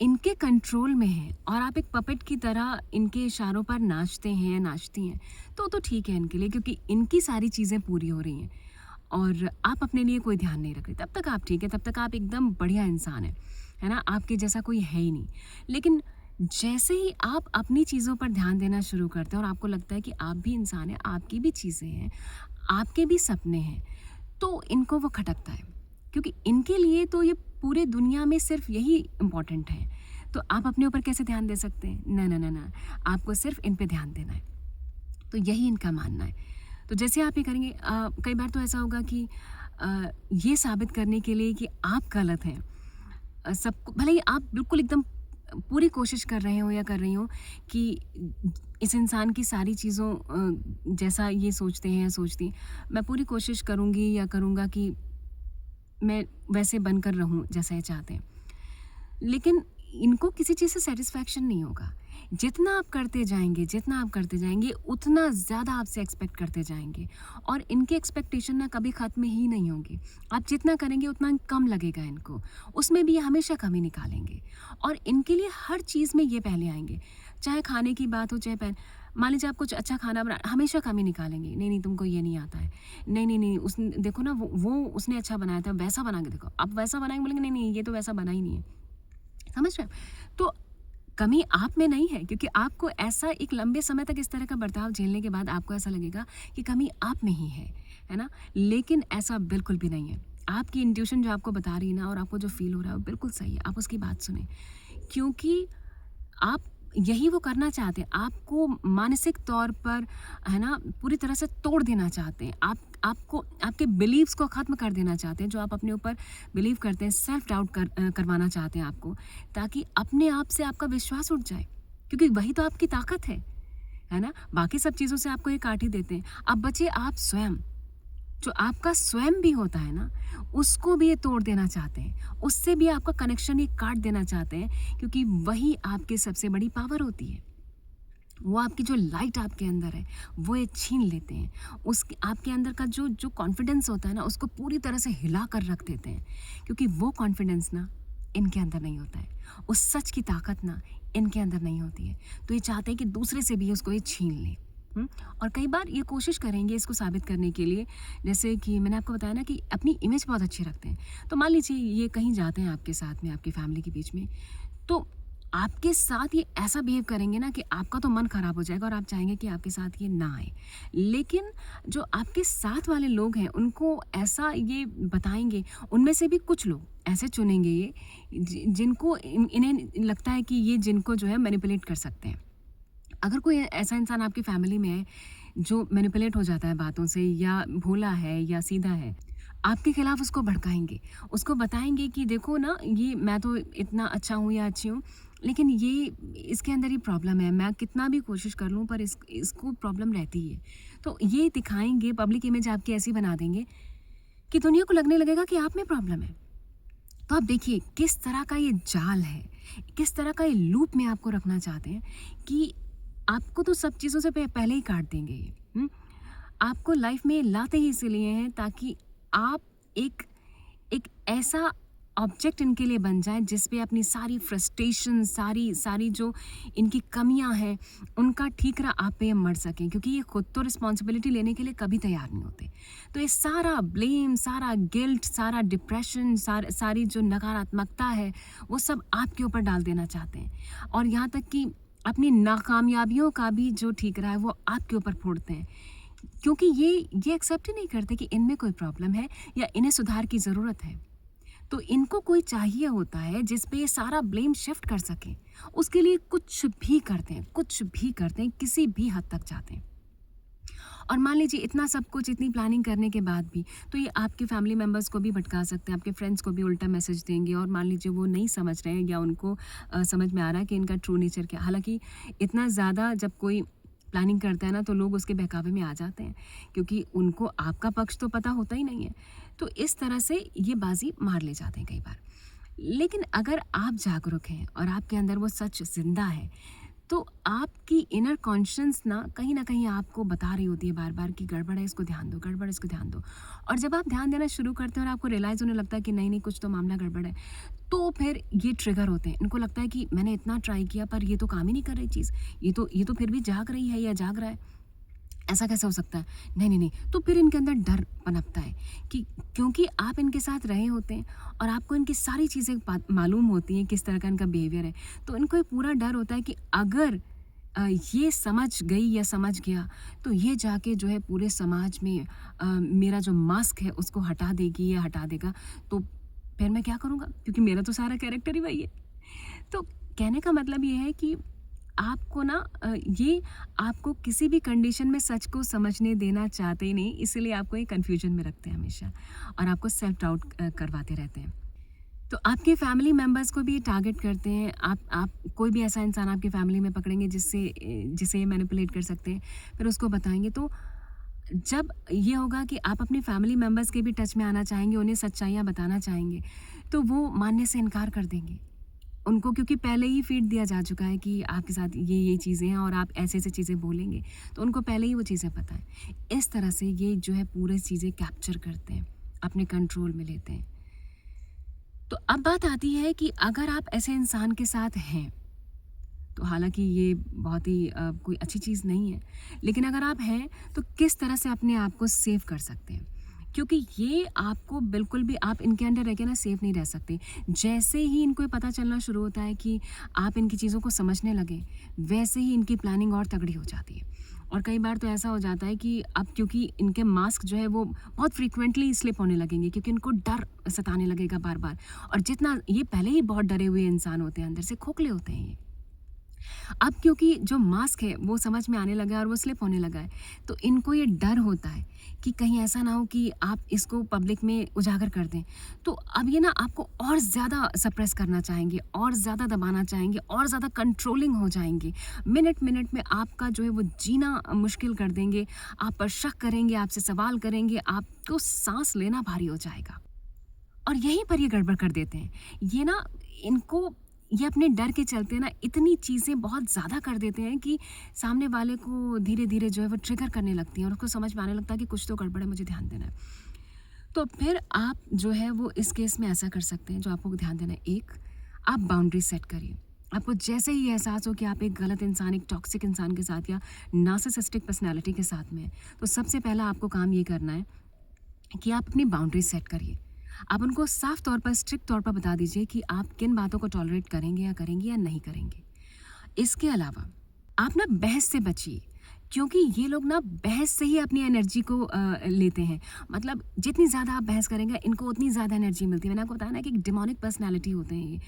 इनके कंट्रोल में हैं और आप एक पपेट की तरह इनके इशारों पर नाचते हैं या नाचती हैं, तो ठीक है इनके लिए, क्योंकि इनकी सारी चीज़ें पूरी हो रही हैं और आप अपने लिए कोई ध्यान नहीं रख रहे। तब तक आप ठीक है, तब तक आप एकदम बढ़िया इंसान हैं, है ना? आपके जैसा कोई है ही नहीं। लेकिन जैसे ही आप अपनी चीज़ों पर ध्यान देना शुरू करते हैं और आपको लगता है कि आप भी इंसान हैं, आपकी भी चीज़ें हैं, आपके भी सपने हैं, तो इनको वो खटकता है, क्योंकि इनके लिए तो ये पूरे दुनिया में सिर्फ यही इम्पोर्टेंट है। तो आप अपने ऊपर कैसे ध्यान दे सकते हैं? ना, ना, ना, ना, आपको सिर्फ़ इन पे ध्यान देना है। तो यही इनका मानना है। तो जैसे आप ये करेंगे कई बार तो ऐसा होगा कि ये साबित करने के लिए कि आप गलत हैं, सबको भले ही आप बिल्कुल एकदम पूरी कोशिश कर रहे हो या कर रही हो कि इस इंसान की सारी चीज़ों जैसा ये सोचते हैं या सोचती हैं, मैं पूरी कोशिश करूँगी या करूँगा कि मैं वैसे बनकर रहूँ जैसा ये चाहते हैं। लेकिन इनको किसी चीज़ से सैटिस्फैक्शन नहीं होगा। जितना आप करते जाएँगे, उतना ज़्यादा आपसे एक्सपेक्ट करते जाएँगे और इनकी एक्सपेक्टेशन ना कभी ख़त्म ही नहीं होगी। आप जितना करेंगे उतना कम लगेगा इनको, उसमें भी ये हमेशा कमी निकालेंगे और इनके लिए हर चीज़ में ये पहले आएँगे। चाहे खाने की बात हो, चाहे मान लीजिए आप कुछ अच्छा खाना बना हमेशा कमी निकालेंगे, नहीं, नहीं तुमको ये नहीं आता है। नहीं, नहीं, नहीं उसने देखो ना वो उसने अच्छा बनाया था, वैसा बना के देखो। आप वैसा बनाएँगे बोलेंगे नहीं, नहीं ये तो वैसा बना ही नहीं है। समझ रहे हैं? तो कमी आप में नहीं है क्योंकि आपको ऐसा एक लंबे समय तक इस तरह का बर्ताव झेलने के बाद आपको ऐसा लगेगा कि कमी आप में ही है ना? लेकिन ऐसा बिल्कुल भी नहीं है। आपकी इंट्यूशन जो आपको बता रही है ना और आपको जो फ़ील हो रहा है वो बिल्कुल सही है। आप उसकी बात सुनें क्योंकि आप यही वो करना चाहते हैं। आपको मानसिक तौर पर है ना पूरी तरह से तोड़ देना चाहते हैं। आपको आपके बिलीव्स को ख़त्म कर देना चाहते हैं जो आप अपने ऊपर बिलीव करते हैं, सेल्फ डाउट करवाना चाहते हैं आपको, ताकि अपने आप से आपका विश्वास उठ जाए क्योंकि वही तो आपकी ताकत है ना? बाकी सब चीज़ों से आपको ये काट ही देते हैं। अब बचे आप स्वयं, जो आपका स्वयं भी होता है ना, उसको भी ये तोड़ देना चाहते हैं, उससे भी आपका कनेक्शन ये काट देना चाहते हैं क्योंकि वही आपकी सबसे बड़ी पावर होती है। वो आपकी जो लाइट आपके अंदर है वो ये छीन लेते हैं। उसके आपके अंदर का जो कॉन्फिडेंस होता है ना उसको पूरी तरह से हिला कर रख देते हैं क्योंकि वो कॉन्फिडेंस ना इनके अंदर नहीं होता है। उस सच की ताकत ना इनके अंदर नहीं होती है। तो ये चाहते हैं कि दूसरे से भी उसको ये छीन लें। और कई बार ये कोशिश करेंगे इसको साबित करने के लिए, जैसे कि मैंने आपको बताया ना कि अपनी इमेज बहुत अच्छी रखते हैं। तो मान लीजिए ये कहीं जाते हैं आपके साथ में, आपकी फैमिली के बीच में, तो आपके साथ ये ऐसा बिहेव करेंगे ना कि आपका तो मन खराब हो जाएगा और आप चाहेंगे कि आपके साथ ये ना आए। लेकिन जो आपके साथ वाले लोग हैं उनको ऐसा ये बताएँगे, उनमें से भी कुछ लोग ऐसे चुनेंगे ये जिनको इन्हें लगता है कि ये जिनको जो है मैनिपुलेट कर सकते हैं। अगर कोई ऐसा इंसान आपकी फैमिली में है जो मैनिपुलेट हो जाता है बातों से या भोला है या सीधा है, आपके खिलाफ उसको भड़काएंगे, उसको बताएंगे कि देखो ना ये मैं तो इतना अच्छा हूँ या अच्छी हूँ, लेकिन ये इसके अंदर ही प्रॉब्लम है, मैं कितना भी कोशिश कर लूँ पर इसको प्रॉब्लम रहती ही है। तो ये दिखाएंगे, पब्लिक इमेज आपकी ऐसी बना देंगे कि दुनिया को लगने लगेगा कि आप में प्रॉब्लम है। तो आप देखिए किस तरह का ये जाल है, किस तरह का ये लूप में आपको रखना चाहते हैं कि आपको तो सब चीज़ों से पहले ही काट देंगे ये। आपको लाइफ में लाते ही इसीलिए हैं ताकि आप एक एक ऐसा ऑब्जेक्ट इनके लिए बन जाए जिस पे अपनी सारी फ्रस्ट्रेशन, सारी सारी जो इनकी कमियां हैं उनका ठीकरा आप पे मर सकें, क्योंकि ये खुद तो रिस्पॉन्सिबिलिटी लेने के लिए कभी तैयार नहीं होते। तो ये सारा ब्लेम, सारा गिल्ट, सारा डिप्रेशन, सारी जो नकारात्मकता है वो सब आपके ऊपर डाल देना चाहते हैं और यहाँ तक कि अपनी नाकामयाबियों का भी जो ठीकरा है वो आपके ऊपर फोड़ते हैं क्योंकि ये एक्सेप्ट ही नहीं करते कि इनमें कोई प्रॉब्लम है या इन्हें सुधार की ज़रूरत है। तो इनको कोई चाहिए होता है जिस पे ये सारा ब्लेम शिफ्ट कर सकें। उसके लिए कुछ भी करते हैं, कुछ भी करते हैं, किसी भी हद तक जाते हैं। और मान लीजिए इतना सब कुछ, इतनी प्लानिंग करने के बाद भी तो ये आपके फैमिली मेम्बर्स को भी भटका सकते हैं, आपके फ्रेंड्स को भी उल्टा मैसेज देंगे और मान लीजिए वो नहीं समझ रहे हैं या उनको समझ में आ रहा है कि इनका ट्रू नेचर क्या। हालांकि इतना ज़्यादा जब कोई प्लानिंग करता है ना तो लोग उसके बहकावे में आ जाते हैं क्योंकि उनको आपका पक्ष तो पता होता ही नहीं है। तो इस तरह से ये बाजी मार ले जाते हैं कई बार। लेकिन अगर आप जागरूक हैं और आपके अंदर वो सच जिंदा है तो आपकी इनर कॉन्शियंस ना कहीं आपको बता रही होती है बार बार कि गड़बड़ है, इसको ध्यान दो, गड़बड़ है, इसको ध्यान दो। और जब आप ध्यान देना शुरू करते हैं और आपको रियलाइज़ होने लगता है कि नहीं नहीं कुछ तो मामला गड़बड़ है, तो फिर ये ट्रिगर होते हैं। इनको लगता है कि मैंने इतना ट्राई किया पर ये तो काम ही नहीं कर रही चीज़, ये तो फिर भी जाग रही है या जाग रहा है, ऐसा कैसे हो सकता है? नहीं, नहीं, नहीं। तो फिर इनके अंदर डर पनपता है कि क्योंकि आप इनके साथ रहे होते हैं और आपको इनकी सारी चीज़ें मालूम होती हैं किस तरह का इनका बिहेवियर है। तो इनको ये पूरा डर होता है कि अगर ये समझ गई या समझ गया तो ये जाके जो है पूरे समाज में मेरा जो मास्क है उसको हटा देगी या हटा देगा, तो फिर मैं क्या करूँगा? क्योंकि मेरा तो सारा कैरेक्टर ही वही है। तो कहने का मतलब ये है कि आपको ना ये आपको किसी भी कंडीशन में सच को समझने देना चाहते ही नहीं, इसीलिए आपको ये कन्फ्यूजन में रखते हैं हमेशा और आपको सेल्फ डाउट करवाते रहते हैं। तो आपके फैमिली मेंबर्स को भी ये टारगेट करते हैं। आप कोई भी ऐसा इंसान आपकी फैमिली में पकड़ेंगे जिसे ये मैनिपुलेट कर सकते हैं, फिर उसको बताएँगे। तो जब ये होगा कि आप अपनी फैमिली मेंबर्स के भी टच में आना चाहेंगे, उन्हें सच्चाइयाँ बताना चाहेंगे, तो वो मानने से इनकार कर देंगे। उनको क्योंकि पहले ही फीड दिया जा चुका है कि आपके साथ ये चीज़ें हैं और आप ऐसे-ऐसे चीज़ें बोलेंगे, तो उनको पहले ही वो चीज़ें पता है। इस तरह से ये जो है पूरी चीज़ें कैप्चर करते हैं, अपने कंट्रोल में लेते हैं। तो अब बात आती है कि अगर आप ऐसे इंसान के साथ हैं, तो हालाँकि ये बहुत ही कोई अच्छी चीज़ नहीं है, लेकिन अगर आप हैं, तो किस तरह से अपने आप को सेव कर सकते हैं? क्योंकि ये आपको बिल्कुल भी आप इनके अंडर रह के ना सेफ नहीं रह सकते। जैसे ही इनको ये पता चलना शुरू होता है कि आप इनकी चीज़ों को समझने लगे, वैसे ही इनकी प्लानिंग और तगड़ी हो जाती है। और कई बार तो ऐसा हो जाता है कि अब क्योंकि इनके मास्क जो है वो बहुत फ्रीक्वेंटली स्लिप होने लगेंगे, क्योंकि इनको डर सताने लगेगा बार-बार। और जितना ये पहले ही बहुत डरे हुए इंसान होते हैं, अंदर से खोखले होते हैं ये। अब क्योंकि जो मास्क है वो समझ में आने लगा है और वो स्लिप होने लगा है, तो इनको ये डर होता है कि कहीं ऐसा ना हो कि आप इसको पब्लिक में उजागर कर दें। तो अब ये ना आपको और ज़्यादा सप्रेस करना चाहेंगे, और ज़्यादा दबाना चाहेंगे, और ज़्यादा कंट्रोलिंग हो जाएंगे। मिनट में आपका जो है वो जीना मुश्किल कर देंगे, आप पर शक करेंगे, आपसे सवाल करेंगे, आपको सांस लेना भारी हो जाएगा। और यहीं पर ये गड़बड़ कर देते हैं। ये ना इनको ये अपने डर के चलते ना इतनी चीज़ें बहुत ज़्यादा कर देते हैं कि सामने वाले को धीरे-धीरे जो है वो ट्रिगर करने लगती हैं और उसको समझ में आने लगता है कि कुछ तो गड़बड़ है, मुझे ध्यान देना है। तो फिर आप जो है वो इस केस में ऐसा कर सकते हैं, जो आपको ध्यान देना है। एक, आप बाउंड्री सेट करिए। आपको जैसे ही एहसास हो कि आप एक गलत इंसान, एक टॉक्सिक इंसान के साथ या नार्सिसिस्टिक पर्सनैलिटी के साथ में हैं, तो सबसे पहला आपको काम ये करना है कि आप अपनी बाउंड्री सेट करिए। आप उनको साफ तौर पर, स्ट्रिक्ट तौर पर बता दीजिए कि आप किन बातों को टॉलरेट करेंगे या नहीं करेंगे। इसके अलावा आप ना बहस से बचिए, क्योंकि ये लोग ना बहस से ही अपनी एनर्जी को लेते हैं। मतलब जितनी ज़्यादा आप बहस करेंगे, इनको उतनी ज़्यादा एनर्जी मिलती है। मैंने आपको बताया ना कि एक डिमोनिक पर्सनैलिटी होते हैं ये,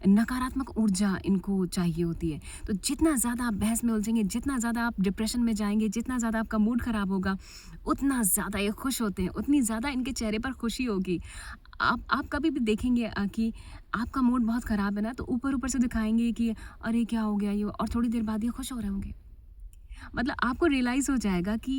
नकारात्मक ऊर्जा इनको चाहिए होती है। तो जितना ज़्यादा आप बहस में उलझेंगे, जितना ज़्यादा आप डिप्रेशन में जाएंगे, जितना ज़्यादा आपका मूड ख़राब होगा, उतना ज़्यादा ये खुश होते हैं, उतनी ज़्यादा इनके चेहरे पर खुशी होगी। आप कभी भी देखेंगे कि आपका मूड बहुत ख़राब है ना, तो ऊपर-ऊपर से दिखाएँगे कि अरे क्या हो गया ये, और थोड़ी देर बाद ये खुश हो रहे होंगे। मतलब आपको रियलाइज़ हो जाएगा कि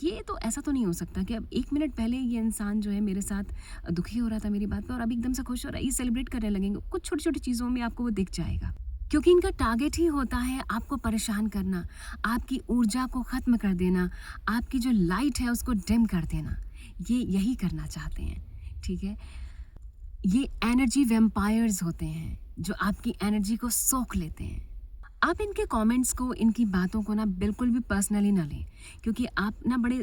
ये तो ऐसा तो नहीं हो सकता कि अब 1 मिनट पहले ये इंसान जो है मेरे साथ दुखी हो रहा था मेरी बात पे, और अभी एकदम से खुश हो रहा है, ये सेलिब्रेट करने लगेंगे। कुछ छोटी-छोटी चीज़ों में आपको वो दिख जाएगा। क्योंकि इनका टारगेट ही होता है आपको परेशान करना, आपकी ऊर्जा को ख़त्म कर देना, आपकी जो लाइट है उसको डिम कर देना। ये यही करना चाहते हैं, ठीक है? ये एनर्जी वैम्पायर्स होते हैं, जो आपकी एनर्जी को सोख लेते हैं। आप इनके कमेंट्स को, इनकी बातों को ना बिल्कुल भी पर्सनली ना लें, क्योंकि आप ना बड़े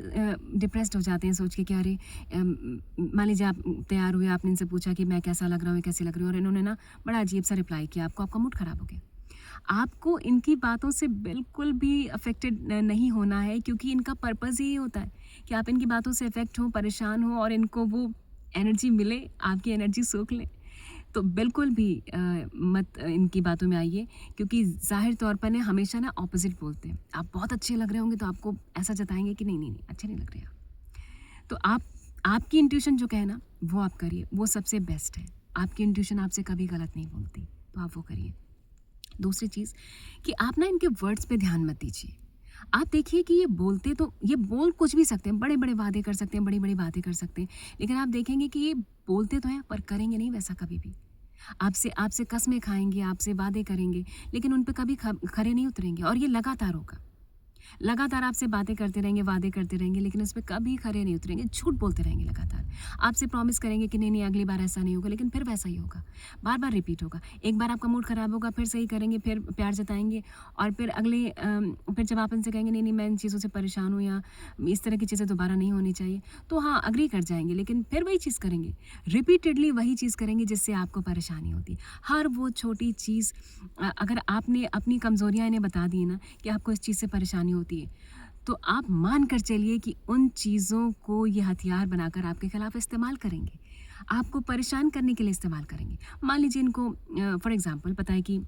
डिप्रेस्ड हो जाते हैं सोच के कि अरे मान लीजिए आप तैयार हुए, आपने इनसे पूछा कि मैं कैसा लग रहा हूँ, कैसी लग रही हूँ, और इन्होंने ना बड़ा अजीब सा रिप्लाई किया आपको, आपका मूड ख़राब हो गया। आपको इनकी बातों से बिल्कुल भी अफेक्टेड नहीं होना है, क्योंकि इनका पर्पज़ यही होता है कि आप इनकी बातों से अफेक्ट हो, परेशान हो, और इनको वो एनर्जी मिले, आपकी एनर्जी सोख लें। तो बिल्कुल भी मत इनकी बातों में आइए, क्योंकि ज़ाहिर तौर पर ना हमेशा ना ऑपोजिट बोलते हैं। आप बहुत अच्छे लग रहे होंगे तो आपको ऐसा जताएँगे कि नहीं, अच्छे नहीं लग रहे आप। तो आपकी इंट्यूशन जो कहे ना, वो आप करिए, वो सबसे बेस्ट है। आपकी इंट्यूशन आपसे कभी गलत नहीं बोलती, तो आप वो करिए। दूसरी चीज़ कि आप ना इनके वर्ड्स पे ध्यान मत दीजिए। आप देखिए कि ये बोल कुछ भी सकते हैं, बड़े-बड़े वादे कर सकते हैं, बड़ी-बड़ी बातें कर सकते हैं, लेकिन आप देखेंगे कि ये बोलते तो हैं पर करेंगे नहीं वैसा कभी भी। आपसे आपसे कस्में खाएँगे, आपसे वादे करेंगे, लेकिन उन पे कभी खरे नहीं उतरेंगे, और ये लगातार होगा। लगातार आपसे बातें करते रहेंगे, वादे करते रहेंगे, लेकिन उस पे कभी खरे नहीं उतरेंगे, झूठ बोलते रहेंगे लगातार। आपसे प्रॉमिस करेंगे कि नहीं, अगली बार ऐसा नहीं होगा, लेकिन फिर वैसा ही होगा। बार-बार रिपीट होगा। एक बार आपका मूड ख़राब होगा, फिर सही करेंगे, फिर प्यार जताएँगे, और फिर फिर जब आप इनसे कहेंगे नहीं, मैं इन चीज़ों से परेशान हूँ, या इस तरह की चीज़ें दोबारा नहीं होनी चाहिए, तो हाँ, एग्री कर जाएँगे, लेकिन फिर वही चीज़ करेंगे। रिपीटेडली वही चीज़ करेंगे जिससे आपको परेशानी होती है। हर वो छोटी चीज़ अगर आपने अपनी कमज़ोरियाँ इन्हें बता दी ना कि आपको इस चीज़ से परेशानी होती है, तो आप मान कर चलिए कि उन चीज़ों को ये हथियार बनाकर आपके खिलाफ इस्तेमाल करेंगे, आपको परेशान करने के लिए इस्तेमाल करेंगे। मान लीजिए इनको फॉर एग्ज़ाम्पल पता है कि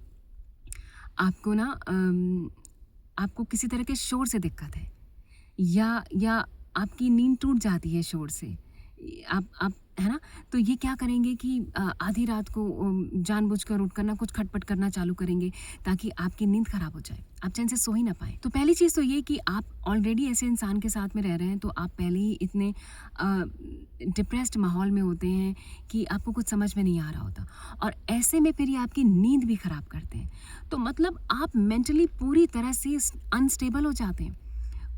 आपको ना आपको किसी तरह के शोर से दिक्कत है, या आपकी नींद टूट जाती है शोर से। आप है ना? तो ये क्या करेंगे कि आधी रात को जानबूझकर उठकर ना कुछ खटपट करना चालू करेंगे ताकि आपकी नींद खराब हो जाए, आप चैन से सो ही ना पाएँ। तो पहली चीज़ तो ये कि आप ऑलरेडी ऐसे इंसान के साथ में रह रहे हैं, तो आप पहले ही इतने डिप्रेस्ड माहौल में होते हैं कि आपको कुछ समझ में नहीं आ रहा होता, और ऐसे में फिर ये आपकी नींद भी खराब करते हैं। तो मतलब आप मेंटली पूरी तरह से अनस्टेबल हो जाते हैं।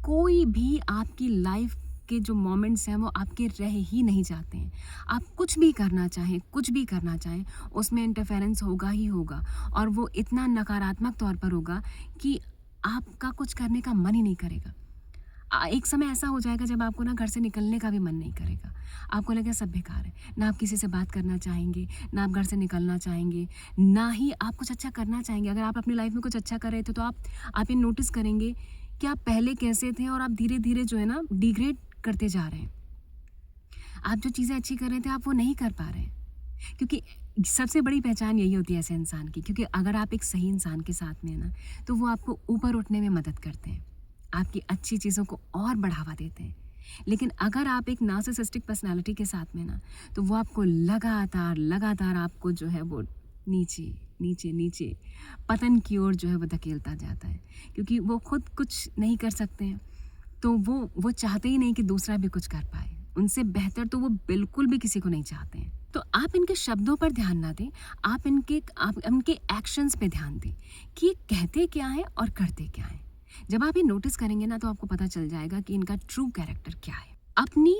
कोई भी आपकी लाइफ के जो मोमेंट्स हैं वो आपके रह ही नहीं जाते हैं। आप कुछ भी करना चाहें, कुछ भी करना चाहें, उसमें इंटरफेरेंस होगा ही होगा, और वो इतना नकारात्मक तौर पर होगा कि आपका कुछ करने का मन ही नहीं करेगा। एक समय ऐसा हो जाएगा जब आपको ना घर से निकलने का भी मन नहीं करेगा। आपको लगेगा सब बेकार है। ना आप किसी से बात करना चाहेंगे, ना आप घर से निकलना चाहेंगे, ना ही आप कुछ अच्छा करना चाहेंगे। अगर आप अपनी लाइफ में कुछ अच्छा कर रहे थे तो आप ये नोटिस करेंगे कि आप पहले कैसे थे, और आप धीरे-धीरे जो है ना डिग्रेड करते जा रहे हैं। आप जो चीज़ें अच्छी कर रहे थे आप वो नहीं कर पा रहे हैं। क्योंकि सबसे बड़ी पहचान यही होती है ऐसे इंसान की, क्योंकि अगर आप एक सही इंसान के साथ में हैं ना, तो वो आपको ऊपर उठने में मदद करते हैं, आपकी अच्छी चीज़ों को और बढ़ावा देते हैं। लेकिन अगर आप एक नार्सिसिस्टिक पर्सनैलिटी के साथ में ना, तो वो आपको लगातार आपको जो है वो नीचे, नीचे, नीचे पतन की ओर जो है वो धकेलता जाता है। क्योंकि वो खुद कुछ नहीं कर सकते हैं, तो वो चाहते ही नहीं कि दूसरा भी कुछ कर पाए। उनसे बेहतर तो वो बिल्कुल भी किसी को नहीं चाहते हैं। तो आप इनके शब्दों पर ध्यान ना दें, आप इनके एक्शंस पे ध्यान दें कि ये कहते क्या हैं और करते क्या हैं। जब आप ये नोटिस करेंगे ना, तो आपको पता चल जाएगा कि इनका ट्रू कैरेक्टर क्या है। अपनी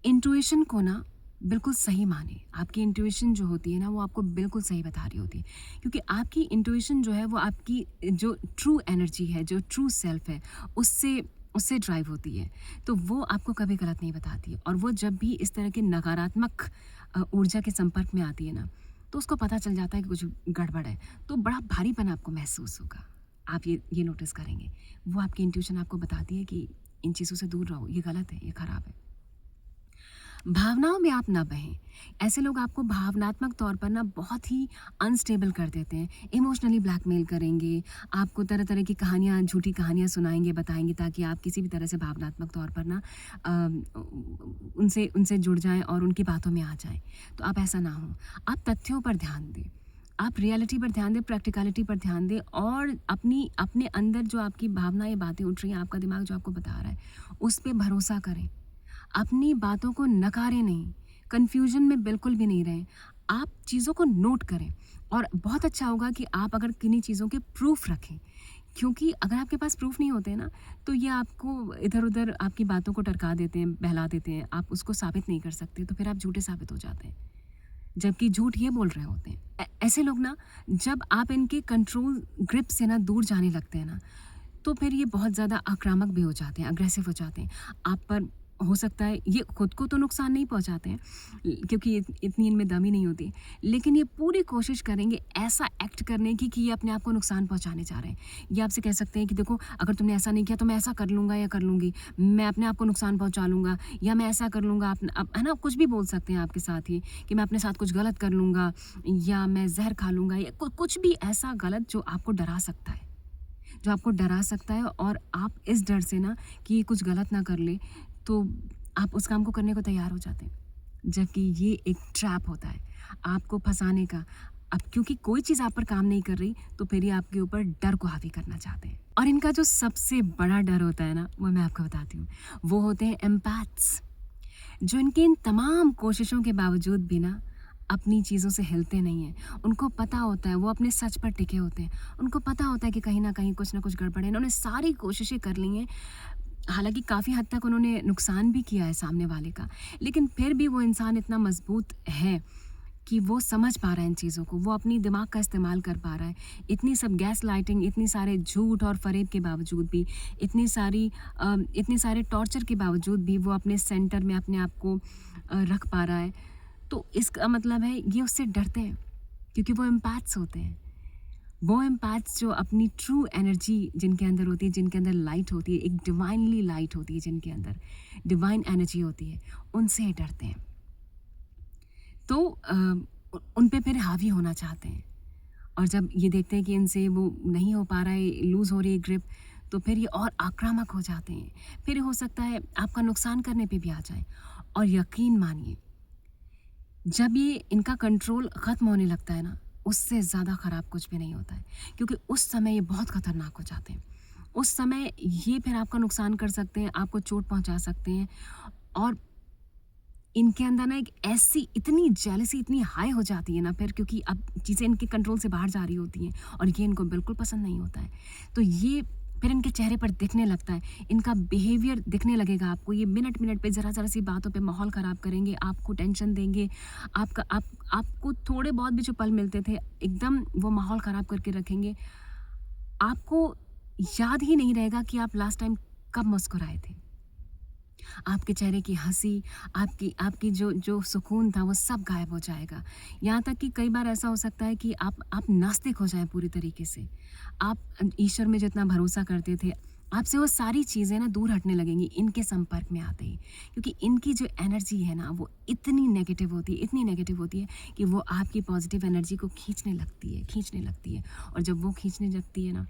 इंट्यूशन को ना बिल्कुल सही माने। आपकी इंट्यूशन जो होती है ना, वो आपको बिल्कुल सही बता रही होती है, क्योंकि आपकी इंट्यूशन जो है वो आपकी जो ट्रू एनर्जी है, जो ट्रू सेल्फ है, उससे ड्राइव होती है। तो वो आपको कभी गलत नहीं बताती, और वो जब भी इस तरह के नकारात्मक ऊर्जा के संपर्क में आती है ना, तो उसको पता चल जाता है कि कुछ गड़बड़ है। तो बड़ा भारीपन आपको महसूस होगा। आप ये नोटिस करेंगे, वो आपकी इंट्यूशन आपको बताती है कि इन चीज़ों से दूर रहो, ये गलत है, ये खराब है। भावनाओं में आप ना बहें। ऐसे लोग आपको भावनात्मक तौर पर ना बहुत ही अनस्टेबल कर देते हैं। इमोशनली ब्लैकमेल करेंगे, आपको तरह-तरह की कहानियाँ, झूठी कहानियाँ सुनाएँगे, बताएँगे, ताकि आप किसी भी तरह से भावनात्मक तौर पर ना उनसे उनसे जुड़ जाएँ और उनकी बातों में आ जाएँ। तो आप ऐसा ना हो। आप तथ्यों पर ध्यान दें। आप रियलिटी पर ध्यान दें, प्रैक्टिकलिटी पर ध्यान दें, और अपने अंदर जो आपकी भावनाएँ, बातें उठ रही हैं, आपका दिमाग जो आपको बता रहा है, उस पे भरोसा करें। अपनी बातों को नकारें नहीं, कन्फ्यूजन में बिल्कुल भी नहीं रहें। आप चीज़ों को नोट करें, और बहुत अच्छा होगा कि आप अगर किन्हीं चीज़ों के प्रूफ़ रखें, क्योंकि अगर आपके पास प्रूफ़ नहीं होते ना, तो ये आपको इधर-उधर आपकी बातों को टरका देते हैं, बहला देते हैं, आप उसको साबित नहीं कर सकते, तो फिर आप झूठे साबित हो जाते हैं, जबकि झूठ ये बोल रहे होते हैं। ऐसे लोग ना, जब आप इनके कंट्रोल ग्रिप से ना दूर जाने लगते हैं ना, तो फिर ये बहुत ज़्यादा आक्रामक भी हो जाते हैं, अग्रेसिव हो जाते हैं। आप पर हो सकता है ये खुद को तो नुकसान नहीं पहुंचाते हैं, क्योंकि इतनी इनमें दम ही नहीं होती, लेकिन ये पूरी कोशिश करेंगे ऐसा एक्ट करने की कि ये अपने आप को नुकसान पहुंचाने जा रहे हैं। ये आपसे कह सकते हैं कि देखो, अगर तुमने ऐसा नहीं किया तो मैं ऐसा कर लूँगा या कर लूँगी, मैं अपने आप को नुकसान पहुंचा लूँगा, या मैं ऐसा कर लूँगा, है ना, कुछ भी बोल सकते हैं आपके साथ ही कि मैं अपने साथ कुछ गलत कर लूँगा, या मैं जहर खा लूँगा, या कुछ भी ऐसा गलत जो आपको डरा सकता है, और आप इस डर से ना कि ये कुछ गलत ना कर ले, तो आप उस काम को करने को तैयार हो जाते हैं, जबकि ये एक ट्रैप होता है आपको फंसाने का। अब क्योंकि कोई चीज़ आप पर काम नहीं कर रही, तो फिर ये आपके ऊपर डर को हावी करना चाहते हैं, और इनका जो सबसे बड़ा डर होता है ना, वो मैं आपको बताती हूँ। वो होते हैं एम्पैथ्स, जो इनकी इन तमाम कोशिशों के बावजूद भी ना अपनी चीज़ों से हिलते नहीं हैं। उनको पता होता है, वो अपने सच पर टिके होते हैं। उनको पता होता है कि कहीं न कहीं कुछ ना कुछ गड़बड़ है। इन्होंने सारी कोशिशें कर ली हैं, हालाँकि काफ़ी हद तक उन्होंने नुकसान भी किया है सामने वाले का, लेकिन फिर भी वो इंसान इतना मज़बूत है कि वो समझ पा रहा है इन चीज़ों को, वो अपनी दिमाग का इस्तेमाल कर पा रहा है। इतनी सब गैस लाइटिंग, इतनी सारे झूठ और फ़रेब के बावजूद भी, इतने सारे टॉर्चर के बावजूद भी वो अपने सेंटर में अपने आप को रख पा रहा है। तो इसका मतलब है ये उससे डरते हैं, क्योंकि वो एम्पैथ्स होते हैं। वो एम्पैथ्स जो अपनी ट्रू एनर्जी जिनके अंदर होती है, जिनके अंदर लाइट होती है, एक डिवाइनली लाइट होती है, जिनके अंदर डिवाइन एनर्जी होती है, उनसे डरते हैं। तो उन पे फिर हावी होना चाहते हैं, और जब ये देखते हैं कि इनसे वो नहीं हो पा रहा है, लूज़ हो रही है ग्रिप, तो फिर ये और आक्रामक हो जाते हैं। फिर हो सकता है आपका नुकसान करने पे भी आ जाएँ। और यकीन मानिए, जब ये इनका कंट्रोल ख़त्म होने लगता है ना, उससे ज़्यादा ख़राब कुछ भी नहीं होता है, क्योंकि उस समय ये बहुत ख़तरनाक हो जाते हैं। उस समय ये फिर आपका नुकसान कर सकते हैं, आपको चोट पहुँचा सकते हैं। और इनके अंदर ना एक ऐसी इतनी जेलसी इतनी हाई हो जाती है ना फिर, क्योंकि अब चीज़ें इनके कंट्रोल से बाहर जा रही होती हैं और ये इनको बिल्कुल पसंद नहीं होता है। तो ये फिर इनके चेहरे पर दिखने लगता है, इनका बिहेवियर दिखने लगेगा आपको। ये मिनट-मिनट पे ज़रा-ज़रा सी बातों पे माहौल ख़राब करेंगे, आपको टेंशन देंगे, आपको थोड़े बहुत भी जो पल मिलते थे, एकदम वो माहौल ख़राब करके रखेंगे। आपको याद ही नहीं रहेगा कि आप लास्ट टाइम कब मुस्कुराए थे। आपके चेहरे की हँसी, आपकी आपकी जो सुकून था वो सब गायब हो जाएगा। यहाँ तक कि कई बार ऐसा हो सकता है कि आप नास्तिक हो जाएँ पूरी तरीके से। आप ईश्वर में जितना भरोसा करते थे, आपसे वो सारी चीज़ें ना दूर हटने लगेंगी इनके संपर्क में आते ही। क्योंकि इनकी जो एनर्जी है ना वो इतनी नेगेटिव होती है कि वो आपकी पॉज़िटिव एनर्जी को खींचने लगती है। और जब वो खींचने लगती है ना,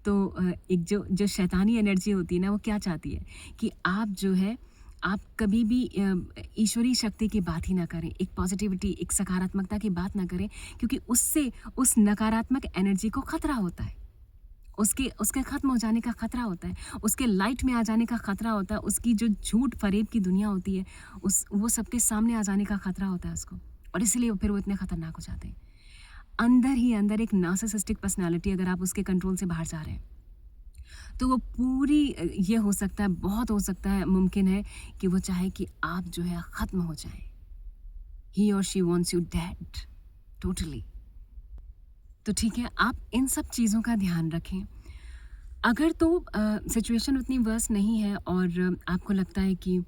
तो एक जो शैतानी एनर्जी होती है ना, वो क्या चाहती है कि आप जो है, आप कभी भी ईश्वरीय शक्ति की बात ही ना करें, एक पॉजिटिविटी, एक सकारात्मकता की बात ना करें, क्योंकि उससे उस नकारात्मक एनर्जी को खतरा होता है, उसके उसके ख़त्म हो जाने का खतरा होता है, उसके लाइट में आ जाने का खतरा होता है, उसकी जो झूठ फरेब की दुनिया होती है, उस वो सबके सामने आ जाने का खतरा होता है उसको। और इसलिए फिर वो इतने खतरनाक हो जाते हैं। अंदर ही अंदर एक नार्सिसिस्टिक पर्सनैलिटी, अगर आप उसके कंट्रोल से बाहर जा रहे हैं, तो वो पूरी ये हो सकता है, बहुत हो सकता है, मुमकिन है कि वो चाहे कि आप जो है ख़त्म हो जाएँ। ही और she wants you dead totally. तो ठीक है, आप इन सब चीज़ों का ध्यान रखें। अगर तो सिचुएशन उतनी वर्स्ट नहीं है और आपको लगता है कि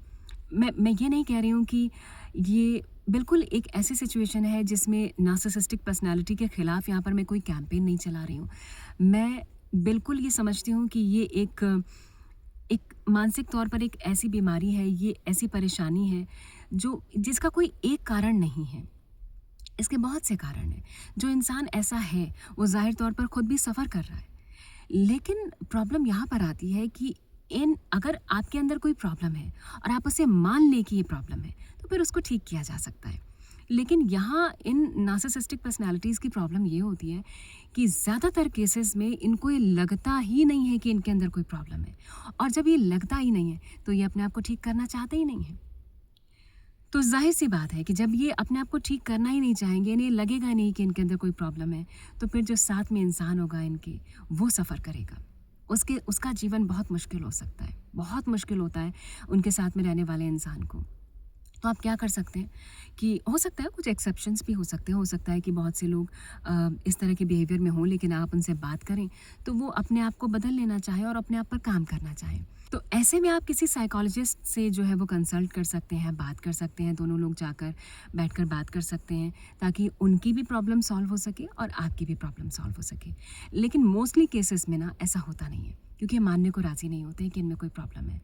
मैं ये नहीं कह रही हूँ कि ये बिल्कुल एक ऐसी सिचुएशन है जिसमें नार्सिसिस्टिक पर्सनैलिटी के खिलाफ यहाँ पर मैं कोई कैंपेन नहीं चला रही हूँ। मैं बिल्कुल ये समझती हूँ कि ये एक एक मानसिक तौर पर एक ऐसी बीमारी है, ये ऐसी परेशानी है जो जिसका कोई एक कारण नहीं है। इसके बहुत से कारण हैं। जो इंसान ऐसा है, वो ज़ाहिर तौर पर खुद भी सफ़र कर रहा है। लेकिन प्रॉब्लम यहाँ पर आती है कि इन अगर आपके अंदर कोई प्रॉब्लम है और आप उसे मान लें कि ये प्रॉब्लम है, तो फिर उसको ठीक किया जा सकता है। लेकिन यहाँ इन नार्सिसिस्टिक पर्सनैलिटीज़ की प्रॉब्लम ये होती है कि ज़्यादातर केसेस में इनको ये लगता ही नहीं है कि इनके अंदर कोई प्रॉब्लम है। और जब ये लगता ही नहीं है, तो ये अपने आप को ठीक करना चाहते ही नहीं हैं। तो ज़ाहिर-सी बात है कि जब ये अपने आप को ठीक करना ही नहीं चाहेंगे, इन्हें लगेगा नहीं कि इनके अंदर कोई प्रॉब्लम है, तो फिर जो साथ में इंसान होगा इनके, वो सफ़र करेगा। उसका जीवन बहुत मुश्किल हो सकता है, बहुत मुश्किल होता है उनके साथ में रहने वाले इंसान को। तो आप क्या कर सकते हैं कि हो सकता है कुछ एक्सेप्शंस भी हो सकता है कि बहुत से लोग इस तरह के बिहेवियर में हों, लेकिन आप उनसे बात करें, तो वो अपने आप को बदल लेना चाहें और अपने आप पर काम करना चाहें। तो ऐसे में आप किसी साइकोलॉजिस्ट से जो है वो कंसल्ट कर सकते हैं, बात कर सकते हैं, दोनों लोग जाकर बैठकर बात कर सकते हैं, ताकि उनकी भी प्रॉब्लम सॉल्व हो सके और आपकी भी प्रॉब्लम सॉल्व हो सके। लेकिन मोस्टली केसेस में ना ऐसा होता नहीं है, क्योंकि ये मानने को राज़ी नहीं होते हैं कि इनमें कोई प्रॉब्लम है।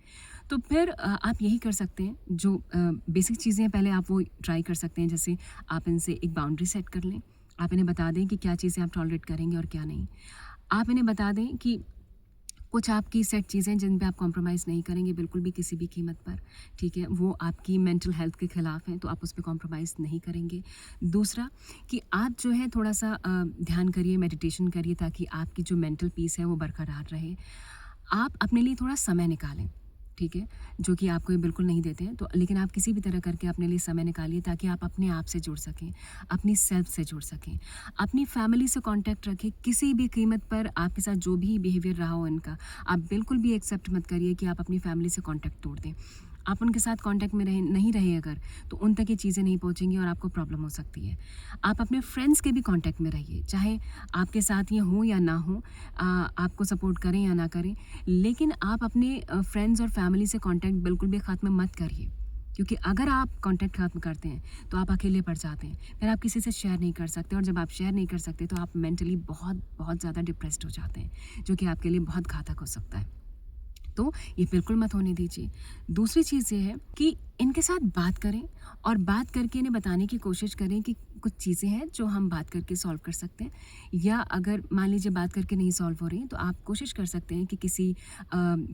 तो फिर आप यही कर सकते हैं, जो बेसिक चीज़ें हैं पहले आप वो ट्राई कर सकते हैं। जैसे आप इनसे एक बाउंड्री सेट कर लें, आप इन्हें बता दें कि क्या चीज़ें आप टॉलरेट करेंगे और क्या नहीं। आप इन्हें बता दें कि कुछ आपकी सेट चीज़ें जिन पे आप कॉम्प्रोमाइज़ नहीं करेंगे बिल्कुल भी किसी भी कीमत पर, ठीक है? वो आपकी मेंटल हेल्थ के खिलाफ हैं, तो आप उस पे कॉम्प्रोमाइज़ नहीं करेंगे। दूसरा कि आप जो है थोड़ा-सा ध्यान करिए, मेडिटेशन करिए, ताकि आपकी जो मेंटल पीस है वो बरकरार रहे। आप अपने लिए थोड़ा समय निकालें, ठीक है? जो कि आपको ये बिल्कुल नहीं देते हैं, तो लेकिन आप किसी भी तरह करके अपने लिए समय निकालिए, ताकि आप अपने आप से जुड़ सकें, अपनी सेल्फ से जुड़ सकें। अपनी फैमिली से कॉन्टैक्ट रखें, किसी भी कीमत पर आपके साथ जो भी बिहेवियर रहा हो इनका, आप बिल्कुल भी एक्सेप्ट मत करिए कि आप अपनी फैमिली से कॉन्टैक्ट तोड़ दें। आप उनके साथ कॉन्टैक्ट में नहीं रहे अगर, तो उन तक ये चीज़ें नहीं पहुँचेंगी और आपको प्रॉब्लम हो सकती है। आप अपने फ्रेंड्स के भी कॉन्टैक्ट में रहिए, चाहे आपके साथ ये हों या ना हों, आपको सपोर्ट करें या ना करें, लेकिन आप अपने फ्रेंड्स और फैमिली से कॉन्टैक्ट बिल्कुल भी ख़त्म मत करिए। क्योंकि अगर आप कॉन्टैक्ट ख़त्म करते हैं, तो आप अकेले पड़ जाते हैं, फिर आप किसी से शेयर नहीं कर सकते, और जब आप शेयर नहीं कर सकते, तो आप मेंटली बहुत बहुत ज़्यादा डिप्रेस्ड हो जाते हैं, जो कि आपके लिए बहुत घातक हो सकता है। तो ये बिल्कुल मत होने दीजिए। दूसरी चीज़ ये है कि इनके साथ बात करें और बात करके इन्हें बताने की कोशिश करें कि कुछ चीज़ें हैं जो हम बात करके सॉल्व कर सकते हैं, या अगर मान लीजिए बात करके नहीं सॉल्व हो रही हैं तो आप कोशिश कर सकते हैं कि